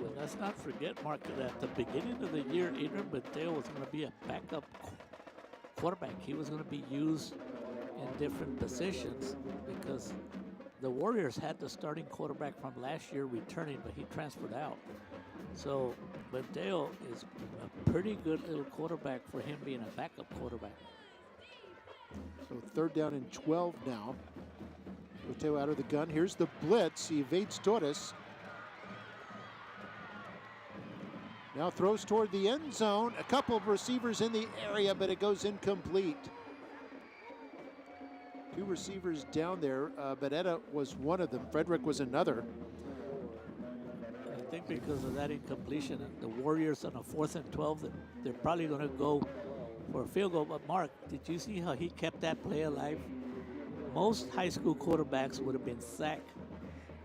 Well, let's not forget, Mark, that at the beginning of the year, Adrian Mateo was going to be a backup quarterback. He was going to be used in different positions because the Warriors had the starting quarterback from last year returning, but he transferred out. So Mateo is a pretty good little quarterback for him being a backup quarterback. So third down and 12 now. Mateo out of the gun. Here's the blitz. He evades Torres. Now throws toward the end zone. A couple of receivers in the area, but it goes incomplete. 2 receivers down there. Bedetta was one of them. Frederick was another. I think because of that incompletion, the Warriors on a 4th and 12, they're probably going to go for a field goal. But Mark, did you see how he kept that play alive? Most high school quarterbacks would have been sacked,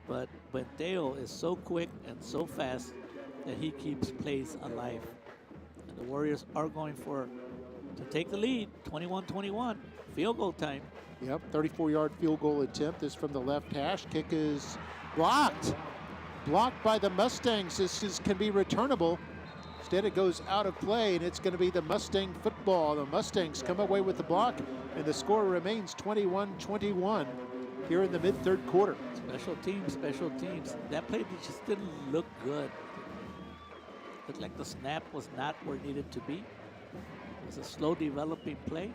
but Mateo is so quick and so fast that he keeps plays alive. And the Warriors are going to take the lead, 21-21, field goal time. Yep, 34-yard field goal attempt is from the left hash. Kick is blocked. Blocked by the Mustangs. This can be returnable. Instead, it goes out of play, and it's going to be the Mustang football. The Mustangs come away with the block, and the score remains 21-21 here in the mid-third quarter. Special teams, special teams. That play just didn't look good. Looked like the snap was not where it needed to be. It was a slow developing play.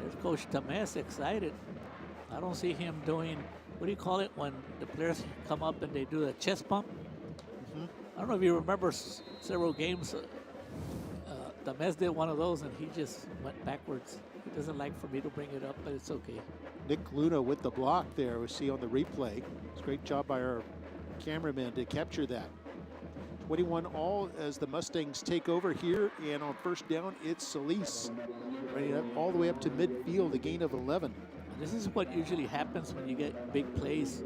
There's Coach Tamés excited. I don't see him doing, what do you call it, when the players come up and they do a chest bump? I don't know if you remember several games, Tamés did one of those and he just went backwards. He doesn't like for me to bring it up, but it's okay. Nick Luna with the block there, we see on the replay. It's a great job by our cameraman to capture that. 21 all as the Mustangs take over here, and on first down, it's Solis. Running up all the way up to midfield, a gain of 11. This is what usually happens when you get big plays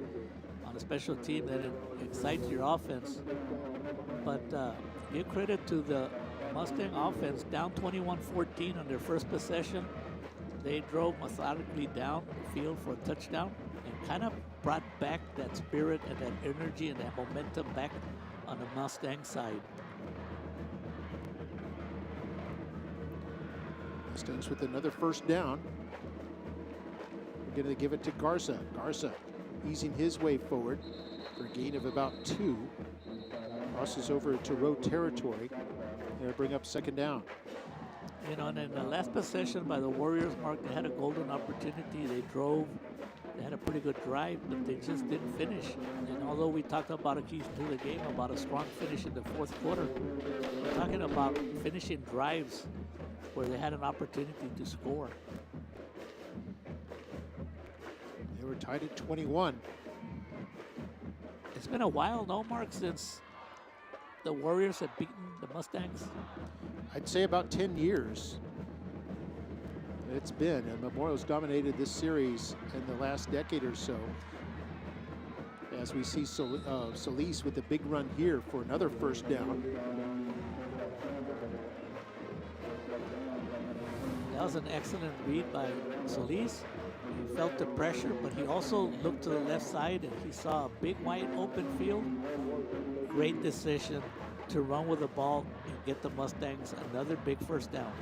on a special team, that it excites your offense. But give credit to the Mustang offense, down 21-14 on their first possession. They drove methodically down the field for a touchdown and kind of brought back that spirit and that energy and that momentum back on the Mustang side. Mustangs with another first down. We're going to give it to Garza. Garza easing his way forward for a gain of about 2. Crosses over to Rowe territory. They'll bring up second down. You know, and in the last possession by the Warriors, Mark, they had a golden opportunity. They drove. They had a pretty good drive, but they just didn't finish. And although we talked about a keys to the game, about a strong finish in the fourth quarter, we're talking about finishing drives where they had an opportunity to score. They were tied at 21. It's been a while, no, Mark, since the Warriors have beaten the Mustangs. I'd say about 10 years. It's been, and Memorial's dominated this series in the last decade or so. As we see Solis with a big run here for another first down. That was an excellent read by Solis. He felt the pressure, but he also looked to the left side and he saw a big wide open field. Great decision to run with the ball and get the Mustangs another big first down.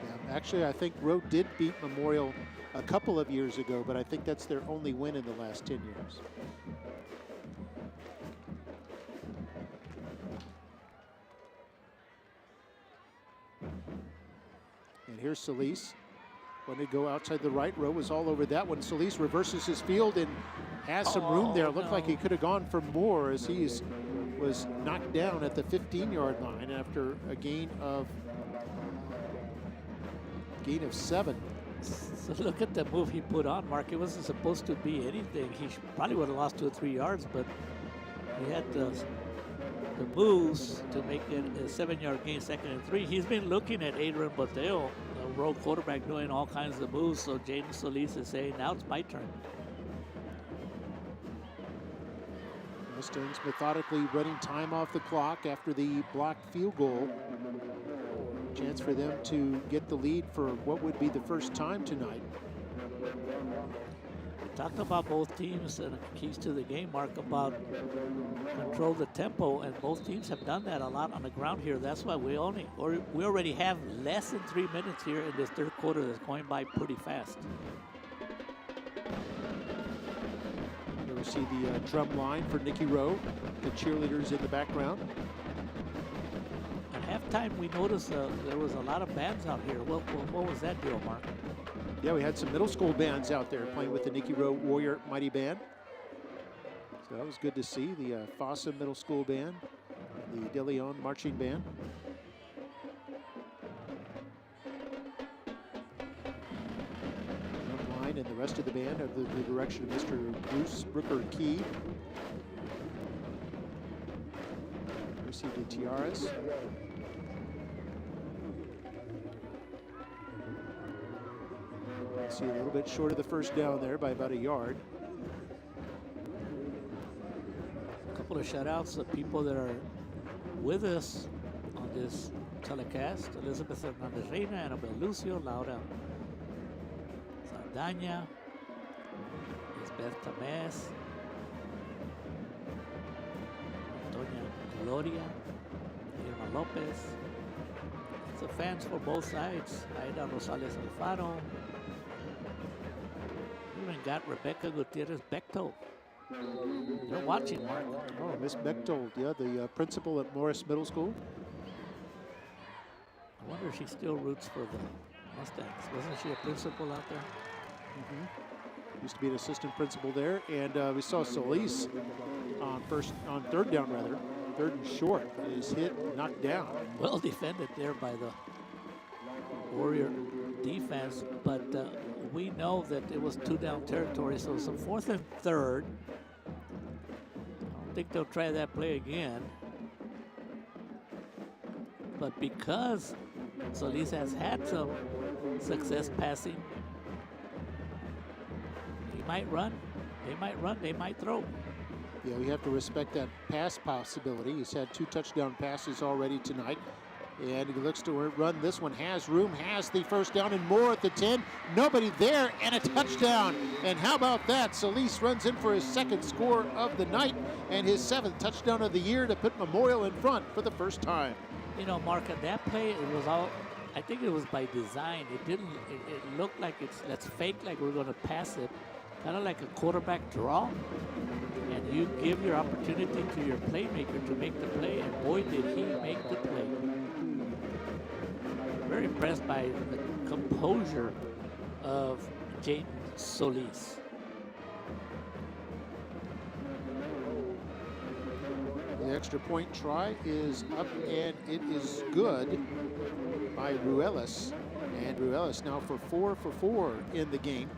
Yeah, actually, I think Rowe did beat Memorial a couple of years ago, but I think that's their only win in the last 10 years. And here's Solis. When they go outside the right, Rowe was all over that one. Solis reverses his field and has some room there. Looked like he could have gone for more as he was knocked down at the 15-yard line after a gain of 7. So look at the move he put on, Mark. It wasn't supposed to be anything. He probably would have lost 2 or 3 yards, but he had the moves to make it a 7-yard gain, 2nd and 3. He's been looking at Adrian Boteo, the Rowe quarterback, doing all kinds of moves. So Jaden Solis is saying, now it's my turn. Mustangs methodically running time off the clock after the blocked field goal. Chance for them to get the lead for what would be the first time tonight. We talked about both teams and keys to the game, Mark, about control the tempo, and both teams have done that a lot on the ground here. That's why we already have less than 3 minutes here in this third quarter that's going by pretty fast. We see the drum line for Nikki Rowe, the cheerleaders in the background. At halftime, we noticed there was a lot of bands out here. What was that deal, Mark? Yeah, we had some middle school bands out there playing with the Nikki Rowe Warrior Mighty Band. So that was good to see. The Fossa Middle School Band, the De Leon Marching Band. Drum line and the rest of the band under the direction of Mr. Bruce Brooker Key. Received the tiaras. See a little bit short of the first down there by about a yard. couple of shout-outs to people that are with us on this telecast. Elizabeth Hernandez Reina, Annabel Lucio, Laura Saldana, Beth Tamés, Antonia Gloria, Irma Lopez. So fans for both sides. Aida Rosales Alfaro. Even got Rebecca Gutierrez Bechtold. They're watching, Mark. Oh, Miss Bechtold, yeah, the principal at Morris Middle School. I wonder if she still roots for the Mustangs. Wasn't she a principal out there? Used to be an assistant principal there, and we saw Solis on third down, third and short, is hit, knocked down. Well defended there by the Warrior defense, but we know that it was 2-down territory, so it's a 4th and 3rd. I don't think they'll try that play again. But because Solis has had some success passing, he might run, they might throw. Yeah, we have to respect that pass possibility. He's had 2 touchdown passes already tonight. And he looks to run. This one has room, has the first down and more at the 10. Nobody there, and a touchdown. And how about that? Solis runs in for his 2nd score of the night and his 7th touchdown of the year to put Memorial in front for the first time. You know, Mark, at that play, it was all, I think it was by design. It looked like let's fake like we're going to pass it. Kind of like a quarterback draw. And you give your opportunity to your playmaker to make the play, and boy, did he make the play. Very impressed by the composure of Jaden Solis. The extra point try is up, and it is good by Ruelas. And Ruelas now for 4 for 4 in the game.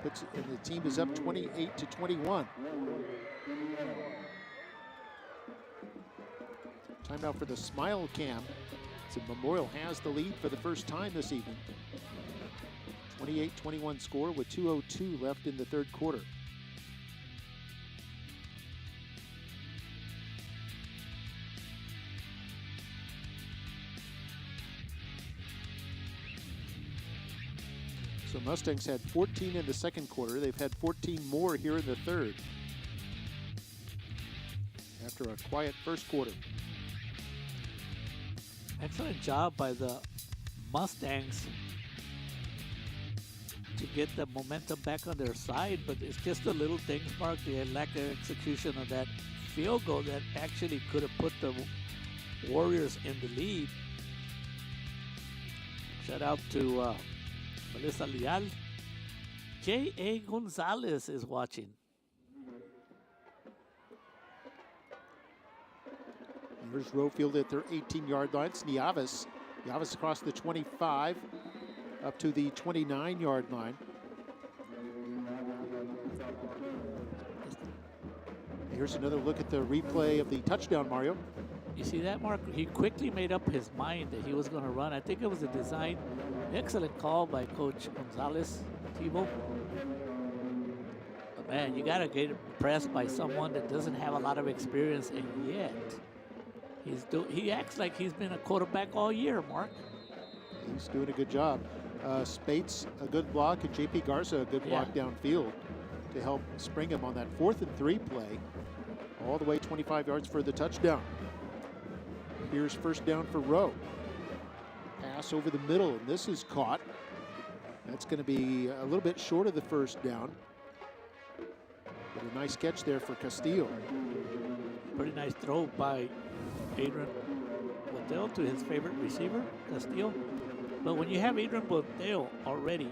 And the team is up 28-21. Timeout for the Smile Cam. So Memorial has the lead for the first time this evening. 28-21 score with 2:02 left in the 3rd quarter. So Mustangs had 14 in the 2nd quarter. They've had 14 more here in the 3rd. After a quiet 1st quarter. Excellent job by the Mustangs to get the momentum back on their side, but it's just the little things, Mark. The lack of execution of that field goal that actually could have put the Warriors in the lead. Shout out to Melissa Leal. J.A. Gonzalez is watching. Here's Rowefield at their 18-yard line. Nieves across the 25 up to the 29-yard line. Here's another look at the replay of the touchdown, Mario. You see that, Mark? He quickly made up his mind that he was going to run. I think it was a design. Excellent call by Coach Gonzalez, Thibault. But man, you got to get impressed by someone that doesn't have a lot of experience, and yet he acts like he's been a quarterback all year, Mark. He's doing a good job. Spates, a good block, and J.P. Garza, a good block downfield to help spring him on that 4th and 3 play. All the way 25 yards for the touchdown. Here's first down for Rowe. Pass over the middle, and this is caught. That's going to be a little bit short of the first down. But a nice catch there for Castillo. Pretty nice throw by Adrian Boteo to his favorite receiver, Castillo. But when you have Adrian Boteo already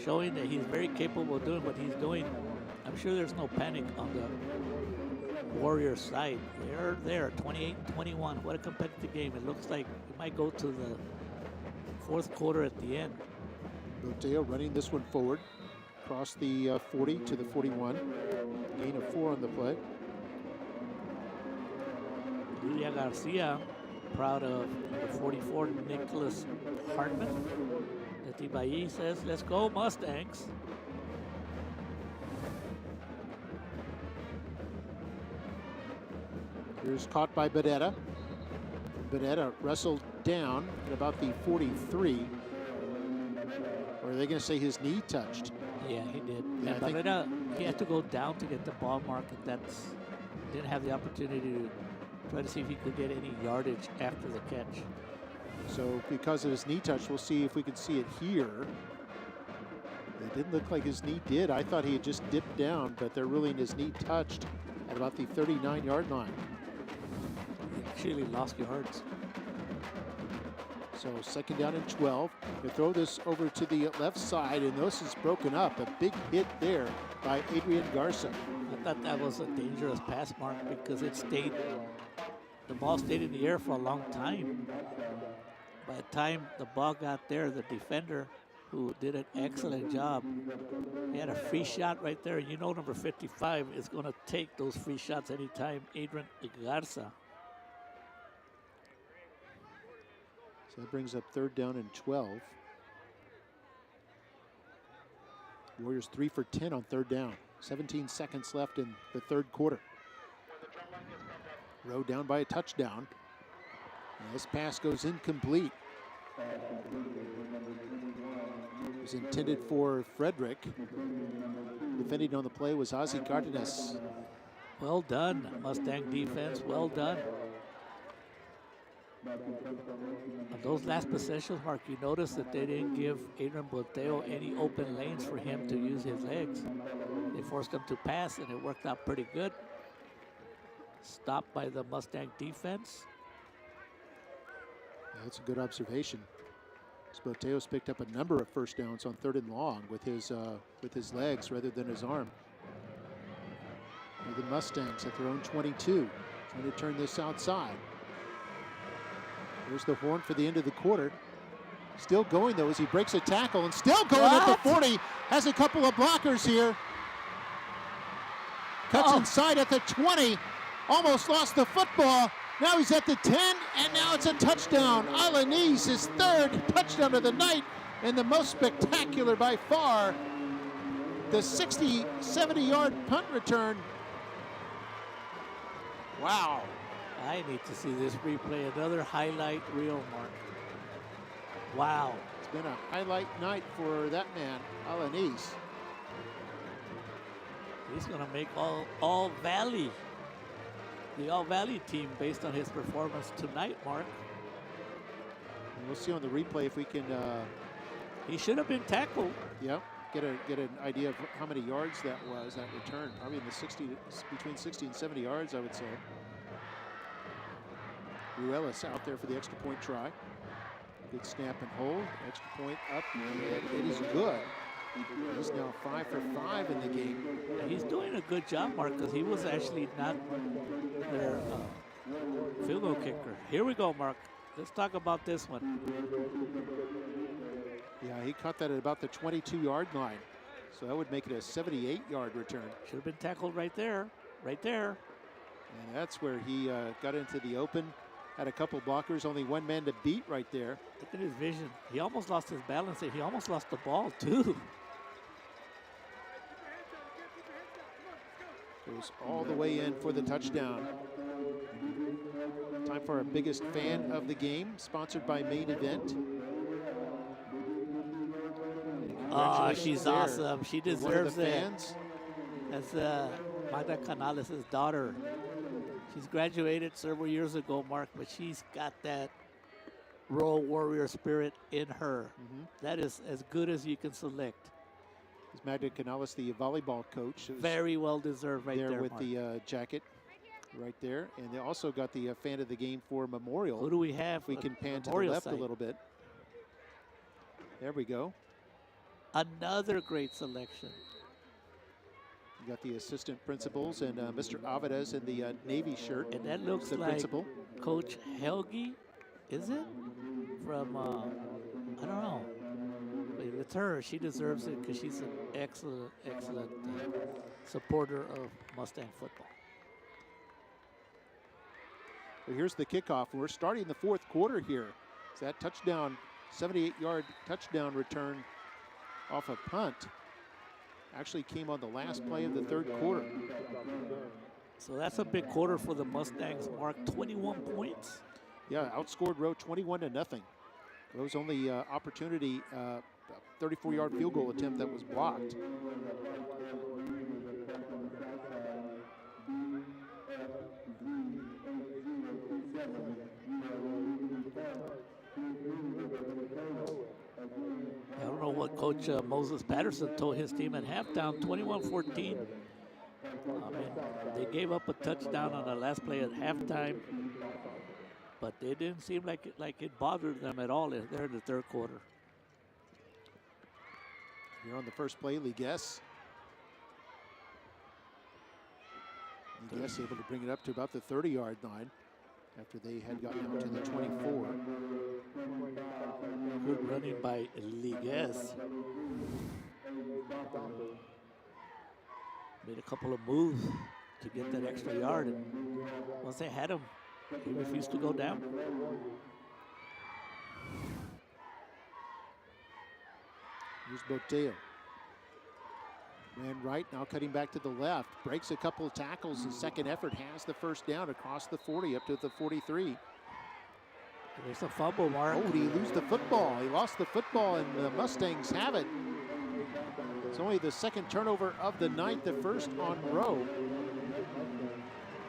showing that he's very capable of doing what he's doing, I'm sure there's no panic on the Warriors side. They're there, 28-21. What a competitive game. It looks like it might go to the 4th quarter at the end. Boteo running this one forward, across the 40 to the 41. Gain of 4 on the play. Julia Garcia, proud of the 44, Nicholas Hartman. The Tibayi says, let's go Here's caught by Bedetta. Bedetta wrestled down at about the 43. Or are they going to say his knee touched? Yeah, he did. Yeah, And I think- Barrera, he had to go down to get the ball mark, and that's didn't have the opportunity to try to see if he could get any yardage after the catch. So because of his knee touch, we'll see if we can see it here. It didn't look like his knee did. I thought he had just dipped down, but they're ruling his knee touched at about the 39-yard line. He actually lost yards. So 2nd down and 12. They throw this over to the left side, and this is broken up. A big hit there by Adrian Garza. I thought that was a dangerous pass, Mark, because the ball stayed in the air for a long time. By the time the ball got there, the defender, who did an excellent job, he had a free shot right there. You know, number 55 is going to take those free shots anytime, Adrian Garza. So that brings up 3rd down and 12. Warriors 3 for 10 on 3rd down. 17 seconds left in the 3rd quarter. Rowe down by a touchdown. And this pass goes incomplete. It was intended for Frederick. Defending on the play was Ozzy Cardenas. Well done, Mustang defense, well done. On those last possessions, Mark, you notice that they didn't give Adrian Boteo any open lanes for him to use his legs. They forced him to pass, and it worked out pretty good. Stopped by the Mustang defense. Yeah, that's a good observation. Boteo's picked up a number of 1st downs on 3rd and long with his legs rather than his arm. And the Mustangs at their own 22, trying to turn this outside. There's the horn for the end of the quarter. Still going though as he breaks a tackle and still going at the 40. Has a couple of blockers here. Cuts inside at the 20. Almost lost the football. Now he's at the 10, and now it's a touchdown. Alanis, his 3rd touchdown of the night, and the most spectacular by far. The 60, 70-yard punt return. Wow. I need to see this replay. Another highlight reel, Mark. Wow. It's been a highlight night for that man, Alanis. He's going to make all Valley. The All Valley team based on his performance tonight, Mark. And we'll see on the replay if we can. He should have been tackled. Yep. Get an idea of how many yards that was, that return. Probably in the between 60 and 70 yards, I would say. Ruelas out there for the extra point try. Good snap and hold. Extra point up, and it is good. He's now 5 for 5 in the game. He's doing a good job, Mark, because he was actually not their field goal kicker. Here we go, Mark. Let's talk about this one. Yeah, he caught that at about the 22-yard line. So that would make it a 78-yard return. Should have been tackled right there. Right there. And that's where he got into the open. Had a couple blockers, only one man to beat right there. Look at his vision. He almost lost his balance. He almost lost the ball, too. Goes all the way in for the touchdown. Time for our biggest fan of the game, sponsored by Main Event. Oh, she's there. awesome. She One of deserves the it. fans. That's Magda Canales' daughter. She's graduated several years ago, Mark, but she's got that Royal Warrior spirit in her. That is as good as you can select. Is Magda Canales the volleyball coach? Very well deserved right there, with Mark. the jacket right there. And they also got the fan of the game for Memorial. Who do we have? If we can pan to the Memorial left side. a little bit. There we go. Another great selection. You got the assistant principals and Mr. Avides in the Navy shirt. And that looks the like principal. Coach Helgi, is it? From, I don't know. But it's her. She deserves it because she's an excellent supporter of Mustang football. Well, here's the kickoff. We're starting the 4th quarter here. It's that touchdown, 78-yard touchdown return off a punt. Actually came on the last play of the 3rd quarter. So that's a big quarter for the Mustangs, Mark. 21 points. Yeah, outscored Rowe 21-0. Rowe's only opportunity, 34-yard field goal attempt that was blocked. I don't know what Coach Moses Patterson told his team at halftime, 21-14. I mean, they gave up a touchdown on the last play at halftime, but they didn't seem like it bothered them at all there in the third quarter. Here on the first play, Ligues. Ligues able to bring it up to about the 30-yard line after they had gotten out to the 24. Good running by Ligues. Made a couple of moves to get that extra yard, and once they had him, he refused to go down. Here's Boteo. Ran right, now cutting back to the left. Breaks a couple of tackles. His second effort has the first down across the 40 up to the 43. There's a fumble, Mark. Oh, did he lose the football? He lost the football, and the Mustangs have it. It's only the second turnover of the night, the first on Rowe.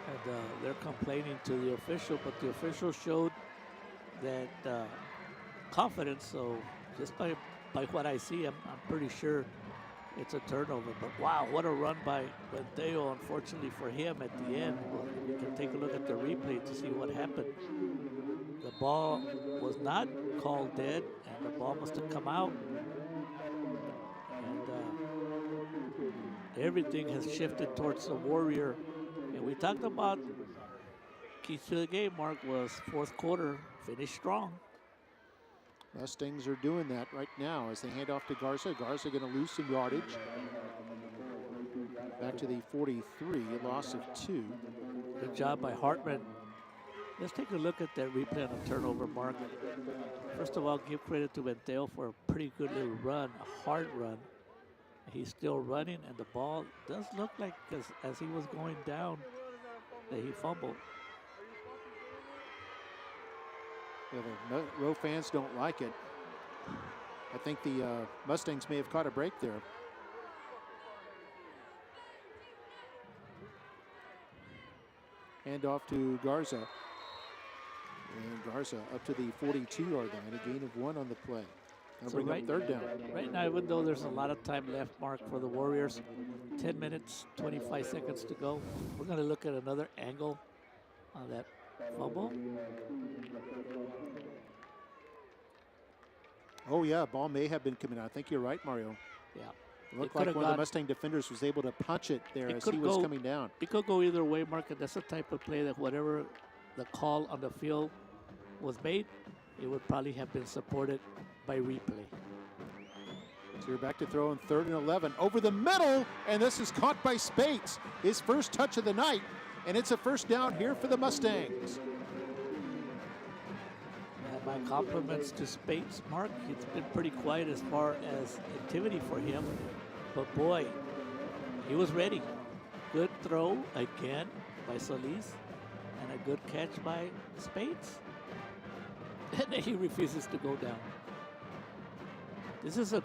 And they're complaining to the official, but the official showed that confidence. So just by what I see, I'm pretty sure it's a turnover. But wow, what a run by Boteo. Unfortunately for him at the end. We can take a look at the replay to see what happened. The ball was not called dead, and the ball must have come out. And everything has shifted towards the Warrior. And we talked about key to the game, Mark, was fourth quarter, finish strong. Mustangs are doing that right now as they hand off to Garza. Garza going to lose some yardage. Back to the 43, a loss of 2. Good job by Hartman. Let's take a look at that replay on the turnover, Mark. First of all, give credit to Boteo for a pretty good little run, a hard run. He's still running, and the ball does look like, as he was going down, that he fumbled. Yeah, the Rowe fans don't like it. I think the Mustangs may have caught a break there. Hand off to Garza. And Garza up to the 42-yard line, a gain of 1 on the play. Now So bring up third down. Right now, even though there's a lot of time left, Mark, for the Warriors, 10 minutes, 25 seconds to go. We're going to look at another angle on that fumble. Oh, yeah, ball may have been coming out. I think you're right, Mario. Yeah. It looked like one of the Mustang defenders was able to punch it there as he was coming down. It could go either way, Mark, and that's the type of play that whatever the call on the field was made, it would probably have been supported by replay. So you're back to throw in 3rd and 11. Over the middle, and this is caught by Spates. His first touch of the night, and it's a first down here for the Mustangs. And my compliments to Spates, Mark. It's been pretty quiet as far as activity for him, but boy, he was ready. Good throw again by Solis, and a good catch by Spates. And then he refuses to go down. This is a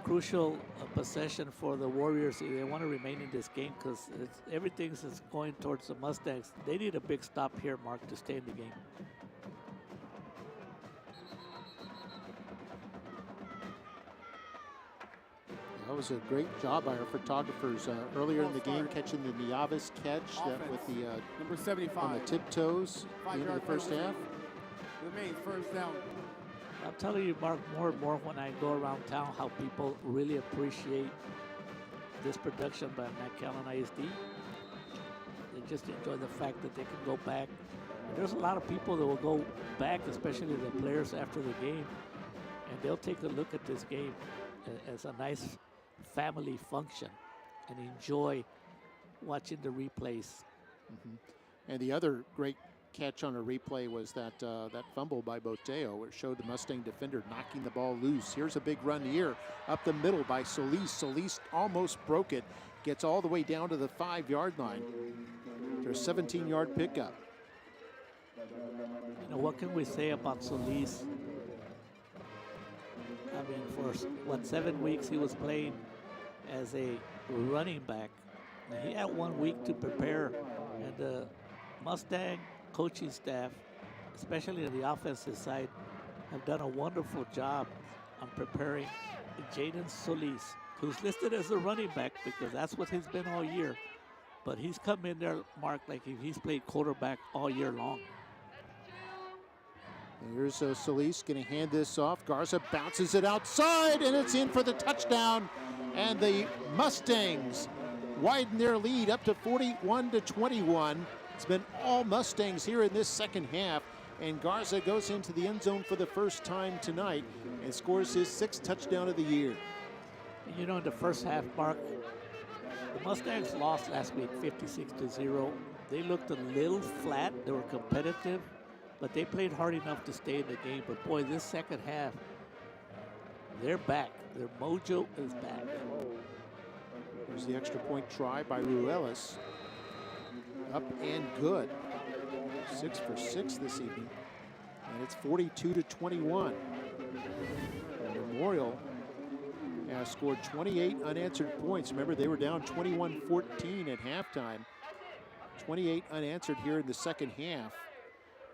crucial possession for the Warriors. They want to remain in this game because everything's going towards the Mustangs. They need a big stop here, Mark, to stay in the game. That was a great job by our photographers earlier in the game, catching the Nieves catch with the number 75 on the tiptoes in the first half. Remains first down. I'm telling you, Mark, more and more when I go around town, how people really appreciate this production by McAllen ISD. They just enjoy the fact that they can go back. And there's a lot of people that will go back, especially the players after the game, and they'll take a look at this game as a nice family function and enjoy watching the replays. And the other great catch on a replay was that fumble by Boteo, where it showed the Mustang defender knocking the ball loose. Here's a big run here up the middle by Solis. Solis almost broke it, gets all the way down to the 5-yard line. after a 17-yard pickup. You know, what can we say about Solis? I mean, for 7 weeks he was playing as a running back. And he had 1 week to prepare, and the Mustang coaching staff, especially on the offensive side, have done a wonderful job on preparing Jaden Solis, who's listed as a running back because that's what he's been all year. But he's come in there, Mark, like if he's played quarterback all year long. And here's Solis going to hand this off. Garza bounces it outside, and it's in for the touchdown. And the Mustangs widen their lead up to 41-21. It's been all Mustangs here in this second half. And Garza goes into the end zone for the first time tonight and scores his 6th touchdown of the year. You know, in the first half, Mark, the Mustangs lost last week 56-0. They looked a little flat. They were competitive, but they played hard enough to stay in the game. But boy, this second half, they're back. Their mojo is back. Here's the extra point try by Ruelas. Up and good. 6 for 6 this evening. And it's 42-21. Memorial has scored 28 unanswered points. Remember, they were down 21-14 at halftime. 28 unanswered here in the second half.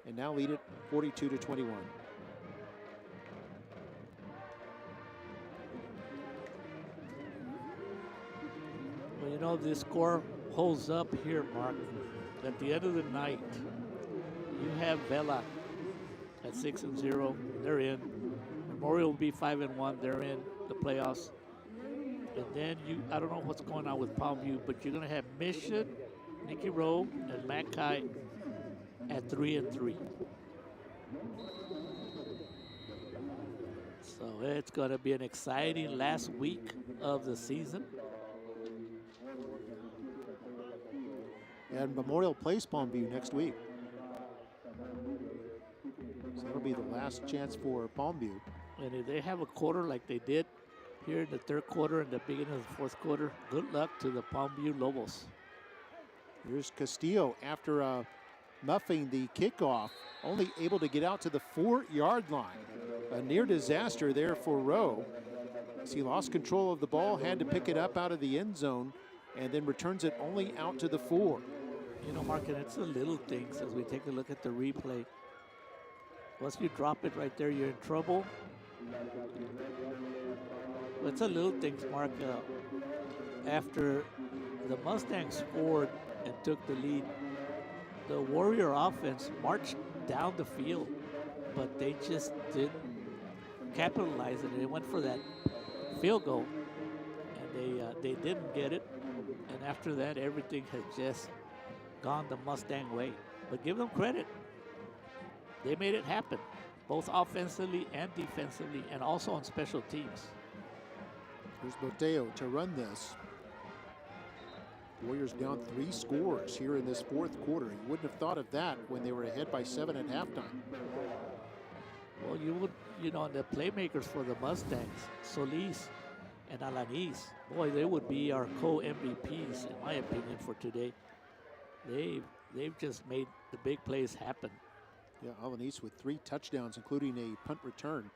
And now lead it 42-21. Well, you know, this score holds up here, Mark. At the end of the night, you have Vela at 6-0. They're in. Memorial will be 5-1. They're in the playoffs. And then I don't know what's going on with Palmview, but you're going to have Mission, Nikki Rowe, and Mackay at 3-3. So it's going to be an exciting last week of the season. And Memorial plays Palmview next week. So that'll be the last chance for Palmview. And if they have a quarter like they did here in the third quarter and the beginning of the fourth quarter, good luck to the Palmview Lobos. Here's Castillo after muffing the kickoff, only able to get out to the 4-yard line. A near disaster there for Rowe, as he lost control of the ball, had to pick it up out of the end zone, and then returns it only out to the 4. You know, Mark, and it's the little things as we take a look at the replay. Once you drop it right there, you're in trouble. But it's a little things, Mark. After the Mustangs scored and took the lead, the Warrior offense marched down the field, but they just didn't capitalize it. They went for that field goal, and they didn't get it. And after that, everything has just gone the Mustang way. But give them credit. They made it happen, both offensively and defensively, and also on special teams. Here's Boteo to run this. Warriors down 3 scores here in this fourth quarter. You wouldn't have thought of that when they were ahead by 7 at halftime. Well, you would, you know, the playmakers for the Mustangs, Solis and Alanis, boy, they would be our co-MVPs, in my opinion, for today. They've just made the big plays happen. Yeah, Alanis with 3 touchdowns, including a punt return.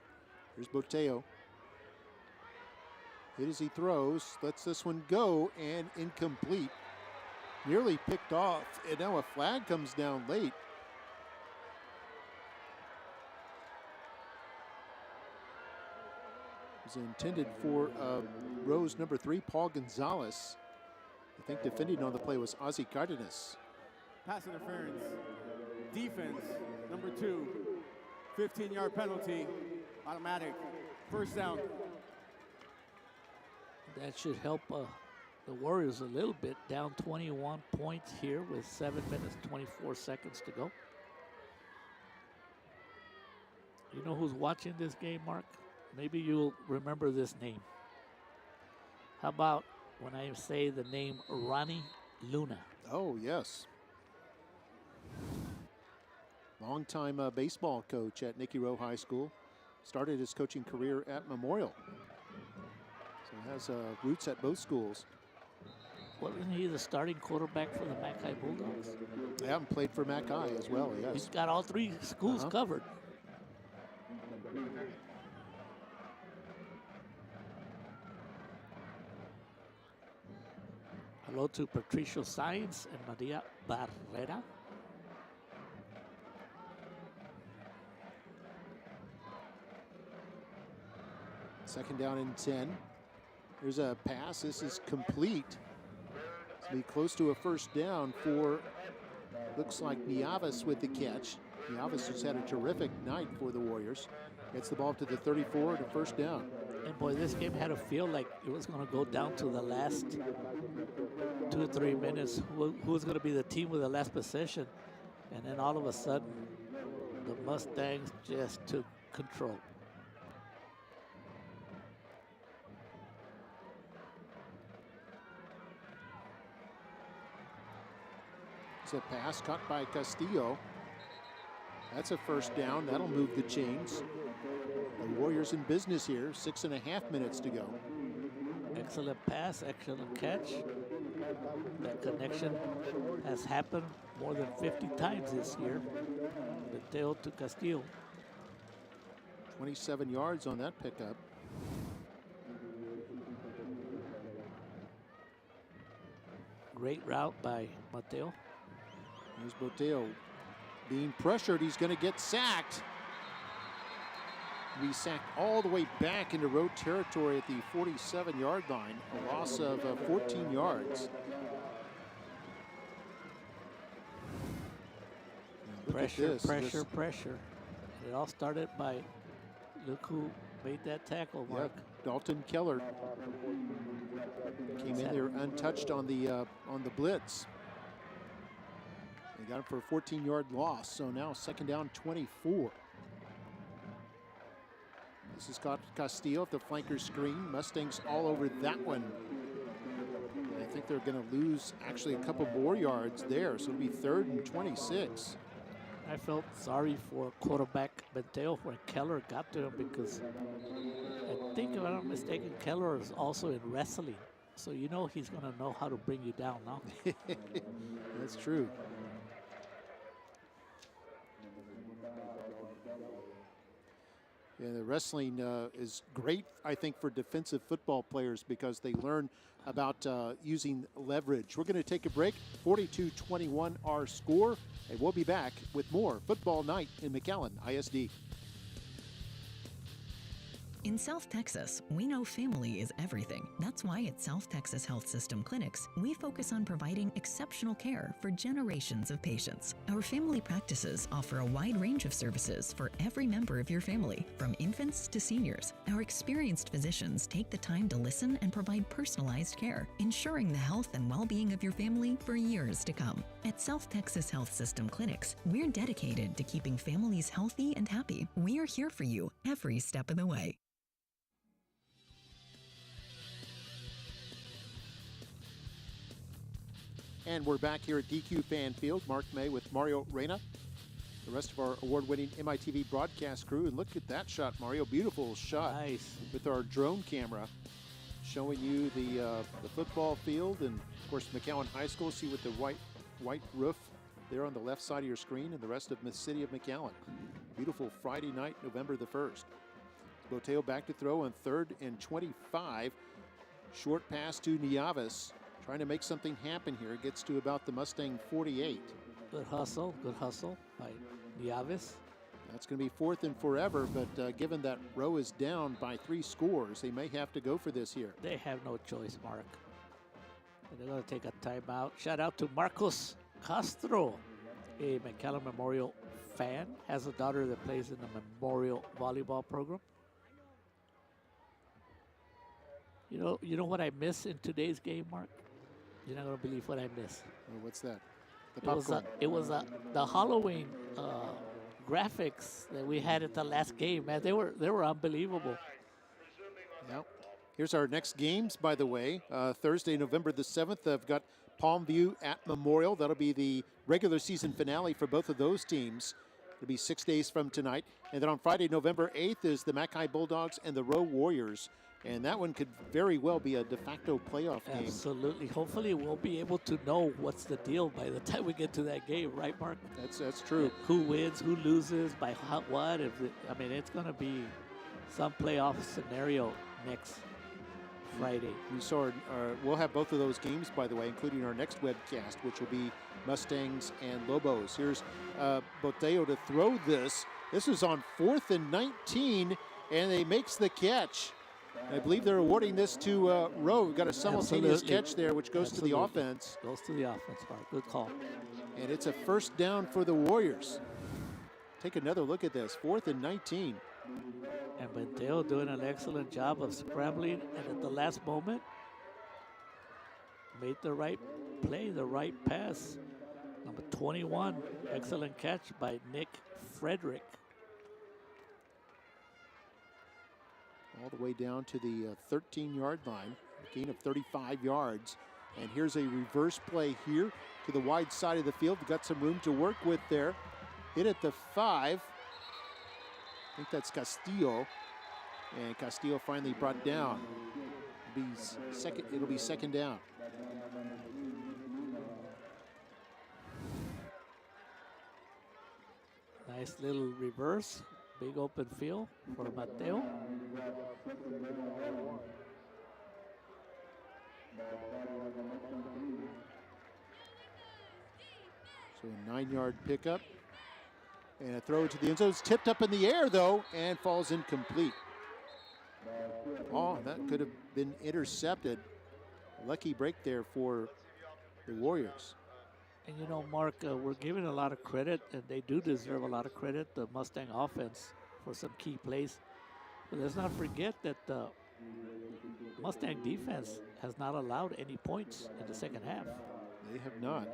Here's Boteo. Hit as he throws, lets this one go, and incomplete. Nearly picked off, and now a flag comes down late. It was intended for Rose number 3, Paul Gonzalez. I think defending on the play was Ozzy Cardenas. Pass interference. Defense, number 2. 15-yard penalty. Automatic. First down. That should help the Warriors a little bit. Down 21 points here with 7 minutes, 24 seconds to go. You know who's watching this game, Mark? Maybe you'll remember this name. How about when I say the name Ronnie Luna? Oh, yes. Longtime baseball coach at Nikki Rowe High School. Started his coaching career at Memorial. So has roots at both schools. Wasn't he the starting quarterback for the McAllen Bulldogs? They haven't played for McAllen as well, yes. He's got all three schools covered. Hello to Patricio Sainz and Maria Barrera. Second down and 10. Here's a pass. This is complete. It's going to be close to a first down for, looks like Nieves with the catch. Nieves has had a terrific night for the Warriors. Gets the ball to the 34 to first down. And boy, this game had to feel like it was going to go down to the last 2 or 3 minutes. Who's going to be the team with the last possession? And then all of a sudden, the Mustangs just took control. It's a pass caught by Castillo. That's a first down. That'll move the chains. The Warriors in business here. 6.5 minutes to go. Excellent pass, excellent catch. That connection has happened more than 50 times this year. Mateo to Castillo. 27 yards on that pickup. Great route by Mateo. Here's Mateo being pressured. He's going to get sacked. Be sacked all the way back into road territory at the 47-yard line. A loss of 14 yards. Pressure, pressure. It all started by, look who made that tackle, Mark. Yep, Dalton Keller came in there untouched on the blitz. They got him for a 14-yard loss, so now second down 24. This is Castillo at the flanker screen. Mustangs all over that one. And I think they're going to lose actually a couple more yards there, so it'll be 3rd and 26. I felt sorry for quarterback Mateo when Keller got to him because I think, if I'm not mistaken, Keller is also in wrestling. So you know he's going to know how to bring you down now. That's true. Yeah, the wrestling is great, I think, for defensive football players because they learn about using leverage. We're going to take a break. 42-21 our score, and we'll be back with more Football Night in McAllen ISD. In South Texas, we know family is everything. That's why at South Texas Health System Clinics, we focus on providing exceptional care for generations of patients. Our family practices offer a wide range of services for every member of your family, from infants to seniors. Our experienced physicians take the time to listen and provide personalized care, ensuring the health and well-being of your family for years to come. At South Texas Health System Clinics, we're dedicated to keeping families healthy and happy. We're here for you every step of the way. And we're back here at DQ Fan Field. Mark May with Mario Reyna, the rest of our award-winning MITV broadcast crew. And look at that shot, Mario. Beautiful shot. Nice. With our drone camera showing you the football field. And, of course, McAllen High School. See with the white roof there on the left side of your screen, and the rest of the city of McAllen. Beautiful Friday night, November the 1st. Boteo back to throw on 3rd and 25. Short pass to Nieves. Trying to make something happen here. Gets to about the Mustang 48. Good hustle by Nieves. That's going to be 4th and forever, but given that Rowe is down by 3 scores, they may have to go for this here. They have no choice, Mark. And they're going to take a timeout. Shout out to Marcos Castro, a McAllen Memorial fan. Has a daughter that plays in the Memorial volleyball program. You know what I miss in today's game, Mark? You're not going to believe what I miss. Oh, what's that? The popcorn. It was the Halloween graphics that we had at the last game. Man, they were unbelievable. Yep. Here's our next games, by the way. Thursday, November the 7th, I've got Palmview at Memorial. That'll be the regular season finale for both of those teams. It'll be 6 days from tonight. And then on Friday, November 8th, is the McAllen Bulldogs and the Rowe Warriors And that one could very well be a de facto playoff game. Absolutely. Hopefully we'll be able to know what's the deal by the time we get to that game, right, Mark? That's true. Who wins, who loses, by what? I mean, it's going to be some playoff scenario next Friday. We'll have both of those games, by the way, including our next webcast, which will be Mustangs and Lobos. Here's Boteo to throw this. This is on 4th and 19, and he makes the catch. I believe they're awarding this to Rowe. We've got a simultaneous catch there, which goes to the offense. Goes to the offense, Mark. Good call. And it's a first down for the Warriors. Take another look at this. 4th and 19. And Benteo doing an excellent job of scrambling, and at the last moment, made the right play, the right pass. Number 21, excellent catch by Nick Frederick. All the way down to the 13-yard line, a gain of 35 yards. And here's a reverse play here to the wide side of the field. We've got some room to work with there. Hit at the 5. I think that's Castillo. And Castillo finally brought down. It'll be second down. Nice little reverse. Big open field for Mateo. So a 9-yard pickup. And a throw to the end zone. It's tipped up in the air, though, and falls incomplete. Oh, that could have been intercepted. Lucky break there for the Warriors. And you know, Mark, we're giving a lot of credit, and they do deserve a lot of credit, the Mustang offense, for some key plays. But let's not forget that the Mustang defense has not allowed any points in the second half. They have not.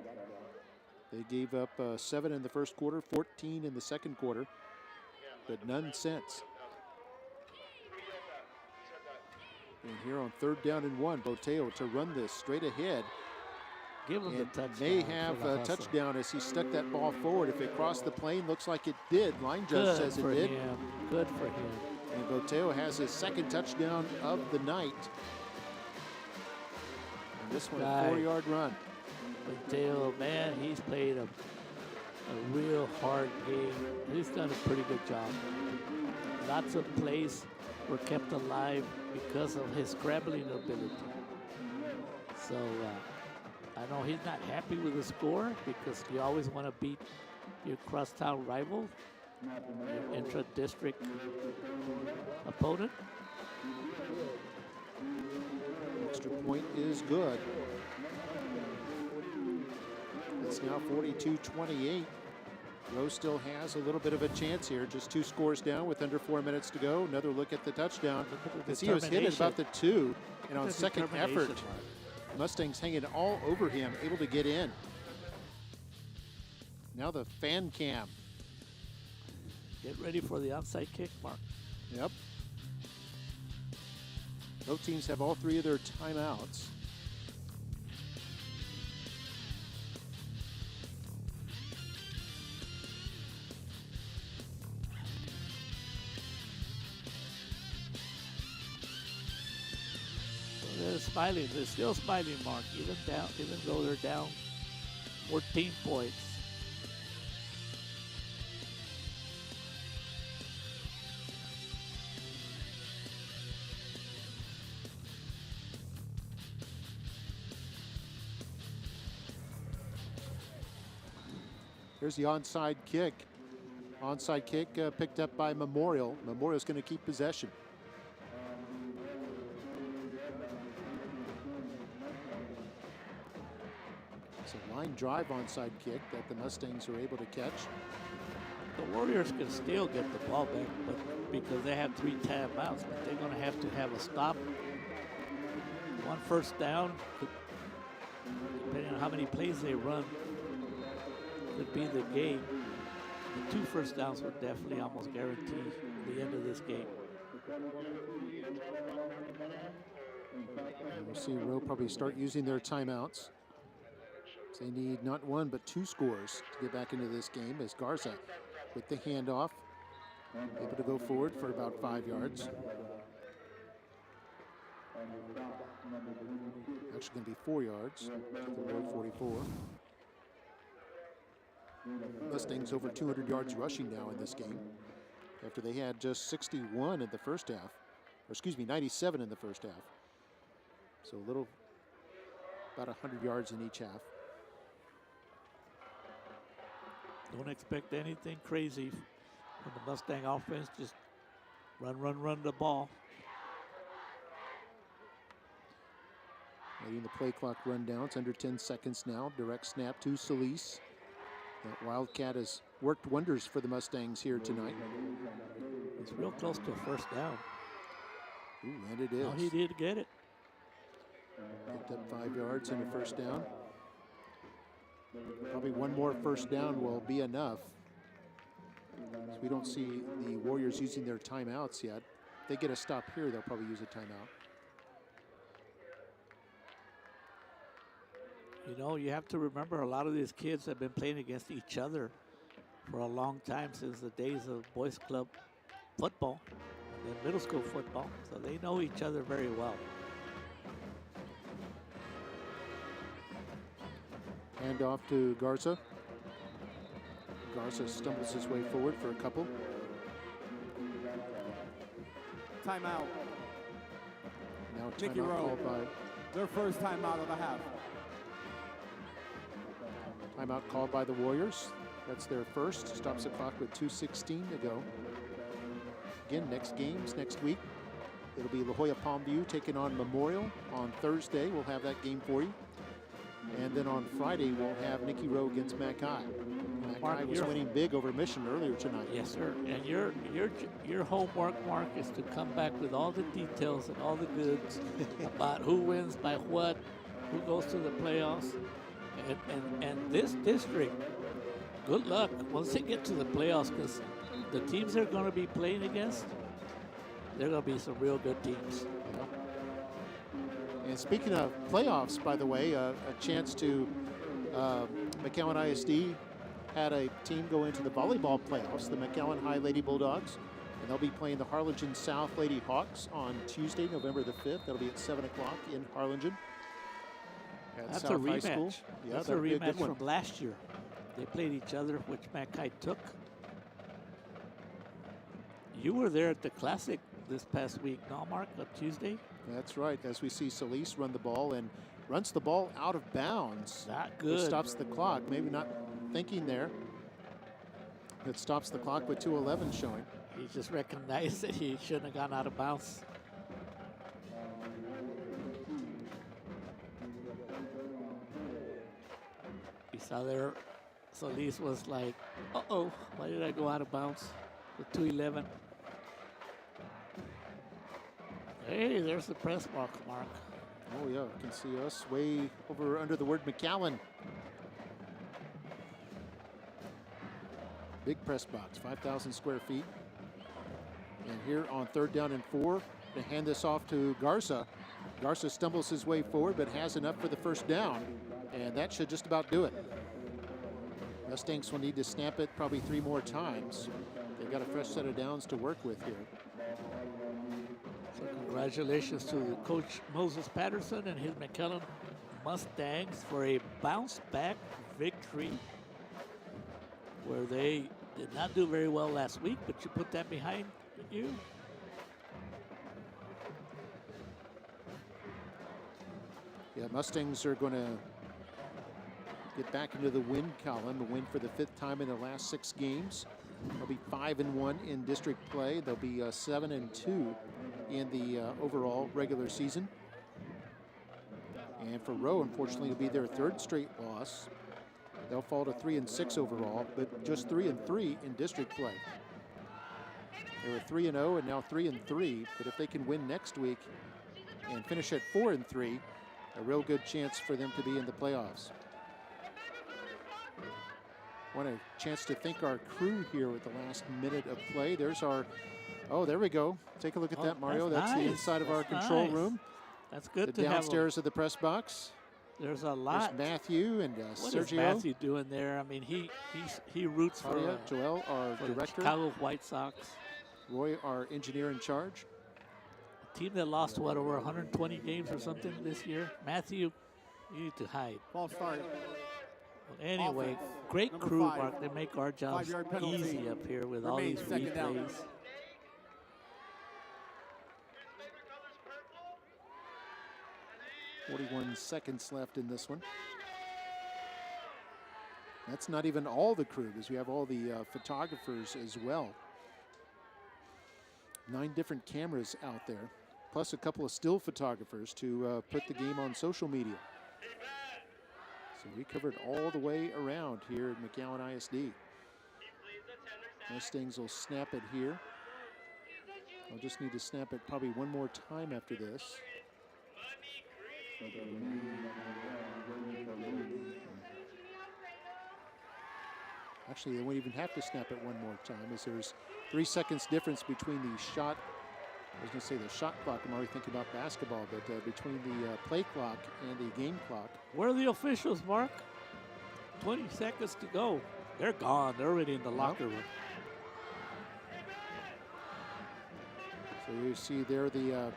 They gave up 7 in the first quarter, 14 in the second quarter, but none since. And here on 3rd down and 1, Boteo to run this straight ahead. Give him the touchdown. May have a touchdown as he stuck that ball forward. If it crossed the plane, looks like it did. Line judge says it did. Good for him. And Boteo has his second touchdown of the night. And this one, a 4-yard run. Boteo, man, he's played a real hard game. He's done a pretty good job. Lots of plays were kept alive because of his scrambling ability. So I know he's not happy with the score because you always want to beat your crosstown rival, your intra-district opponent. Extra point is good. It's now 42-28. Rowe still has a little bit of a chance here. Just 2 scores down with under 4 minutes to go. Another look at the touchdown. As he was hit at about the 2. And on second effort, Mustangs hanging all over him, able to get in. Now the fan cam. Get ready for the onside kick, Mark. Yep. Both teams have all 3 of their timeouts. They're smiling. They're still smiling, Mark. Even though they're down 14 points. Here's the onside kick. Onside kick picked up by Memorial. Memorial's going to keep possession. It's a line drive onside kick that the Mustangs are able to catch. The Warriors can still get the ball back, but because they have 3 timeouts, but they're going to have a stop. 1 first down, depending on how many plays they run, could be the game. The 2 first downs would definitely almost guarantee the end of this game. And we'll see Rowe probably start using their timeouts. So they need not 1 but 2 scores to get back into this game as Garza with the handoff, able to go forward for about 5 yards. Actually going to be 4 yards. The road 44. Mustangs over 200 yards rushing now in this game, after they had just 61 in the first half, or excuse me, 97 in the first half. So a little, about 100 yards in each half. Don't expect anything crazy from the Mustang offense. Just run the ball. Waiting the play clock rundown. It's under 10 seconds now. Direct snap to Solis. That Wildcat has worked wonders for the Mustangs here tonight. It's real close to a first down. Ooh, and it is. Oh, he did get it. Picked up 5 yards and a first down. Probably one more first down will be enough. So we don't see the Warriors using their timeouts yet. If they get a stop here, they'll probably use a timeout. You know, you have to remember a lot of these kids have been playing against each other for a long time, since the days of boys club football and middle school football. So they know each other very well. Hand off to Garza. Garza stumbles his way forward for a couple. Timeout. Now Nikki timeout Rowe. called by Their first timeout of the half. Timeout called by the Warriors. That's their first. Stops the clock with 2:16 to go. Again, next games next week. It'll be La Jolla Palmview taking on Memorial on Thursday. We'll have that game for you. And then on Friday, we'll have Nikki Rowe against McAllen. McAllen was winning big over Mission earlier tonight. Yes, sir. And your homework, Mark, is to come back with all the details and all the goods about who wins by what, who goes to the playoffs. And this district, good luck once they get to the playoffs, because the teams they're going to be playing against, they're going to be some real good teams. And speaking of playoffs, by the way, a chance to McAllen ISD had a team go into the volleyball playoffs, the McAllen High Lady Bulldogs, and they'll be playing the Harlingen South Lady Hawks on Tuesday, November the 5th. That'll be at 7 o'clock in Harlingen. That's South a High rematch. School. Yeah, That's a that'll be rematch good one. from last year. They played each other, which Mackay took. You were there at the Classic this past week, no, Mark, on Tuesday? That's right. As we see Solis run the ball and runs the ball out of bounds. Not It good. stops the clock. Maybe not thinking there. It stops the clock with 2:11 showing. He just recognized that he shouldn't have gone out of bounds. You saw there, Solis was like, uh-oh, why did I go out of bounds with 2:11? Hey, there's the press box, Mark. Oh yeah, you can see us way over under the word McAllen. Big press box, 5,000 square feet. And here on 3rd down and 4, to hand this off to Garza. Garza stumbles his way forward, but has enough for the first down. And that should just about do it. Mustangs will need to snap it probably 3 more times. They've got a fresh set of downs to work with here. So congratulations to Coach Moses Patterson and his McAllen Mustangs for a bounce-back victory where they did not do very well last week, but you put that behind you. Yeah, Mustangs are going to get back into the win column, a win for the 5th time in the last 6 games. They'll be 5-1 in district play. They'll be 7-2 in the overall regular season. And for Rowe, unfortunately, it'll be their 3rd straight loss. They'll fall to 3-6 overall, but just 3-3 in district play. They were 3-0 and now 3-3. But if they can win next week and finish at 4-3, a real good chance for them to be in the playoffs. Want a chance to thank our crew here with the last minute of play. There's our, oh, there we go. Take a look at that, Mario. That's the nice. inside of our That's control nice. room. That's good The to have. downstairs of the press box. There's a lot. There's Matthew and What Sergio. is Matthew doing there? I mean, he roots for, Claudia, Joel, our for the director. Chicago White Sox. Roy, our engineer in charge. team that lost, what, over 120 games or something this year. Matthew, you need to hide. False start. Well, anyway, Offense. great Number crew, 5. Mark. They make our jobs 5-yard penalty. easy up here with all Remains these second down. replays. 41 seconds left in this one. That's not even all the crew, because we have all the photographers as well. 9 different cameras out there, plus a couple of still photographers to put the game on social media. So we covered all the way around here at McAllen ISD. Mustangs will snap it here. I'll just need to snap it probably one more time after this. Actually, they won't even have to snap it one more time, as there's 3 seconds difference between the shot. I was going to say the shot clock. I'm already thinking about basketball, but between the play clock and the game clock. Where are the officials, Mark? 20 seconds to go. They're gone. They're already in the locker room. So you see there the.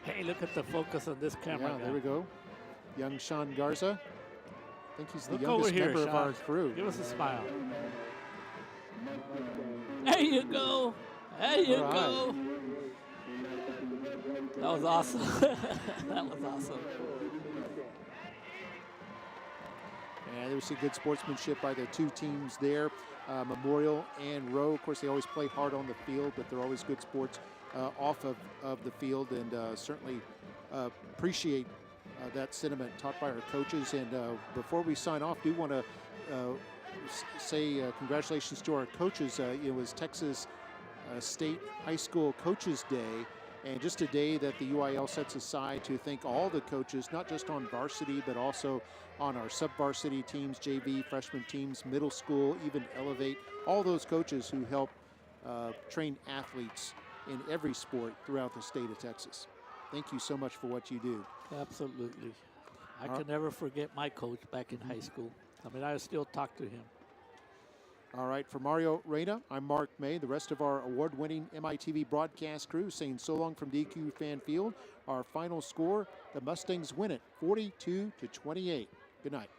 Hey, look at the focus on this camera. Yeah, guy. there we go. Young Sean Garza. I think he's the Look youngest over here, member of our Sean. crew. Give us a smile. There you go. There you All right. go. That was awesome. That was awesome. And there was some good sportsmanship by the 2 teams there, Memorial and Rowe. Of course, they always play hard on the field, but they're always good sports off of the field, and certainly appreciate that sentiment taught by our coaches. And before we sign off, do want to say congratulations to our coaches. It was Texas State High School Coaches Day, and just a day that the UIL sets aside to thank all the coaches, not just on varsity, but also on our sub-varsity teams, JV, freshman teams, middle school, even Elevate, all those coaches who help train athletes in every sport throughout the state of Texas. Thank you so much for what you do. Absolutely. I can never forget my coach back in high school. I mean, I still talk to him. All right, for Mario Reyna, I'm Mark May. The rest of our award-winning MITV broadcast crew saying so long from DQ Fan Field. Our final score, the Mustangs win it 42-28. Good night.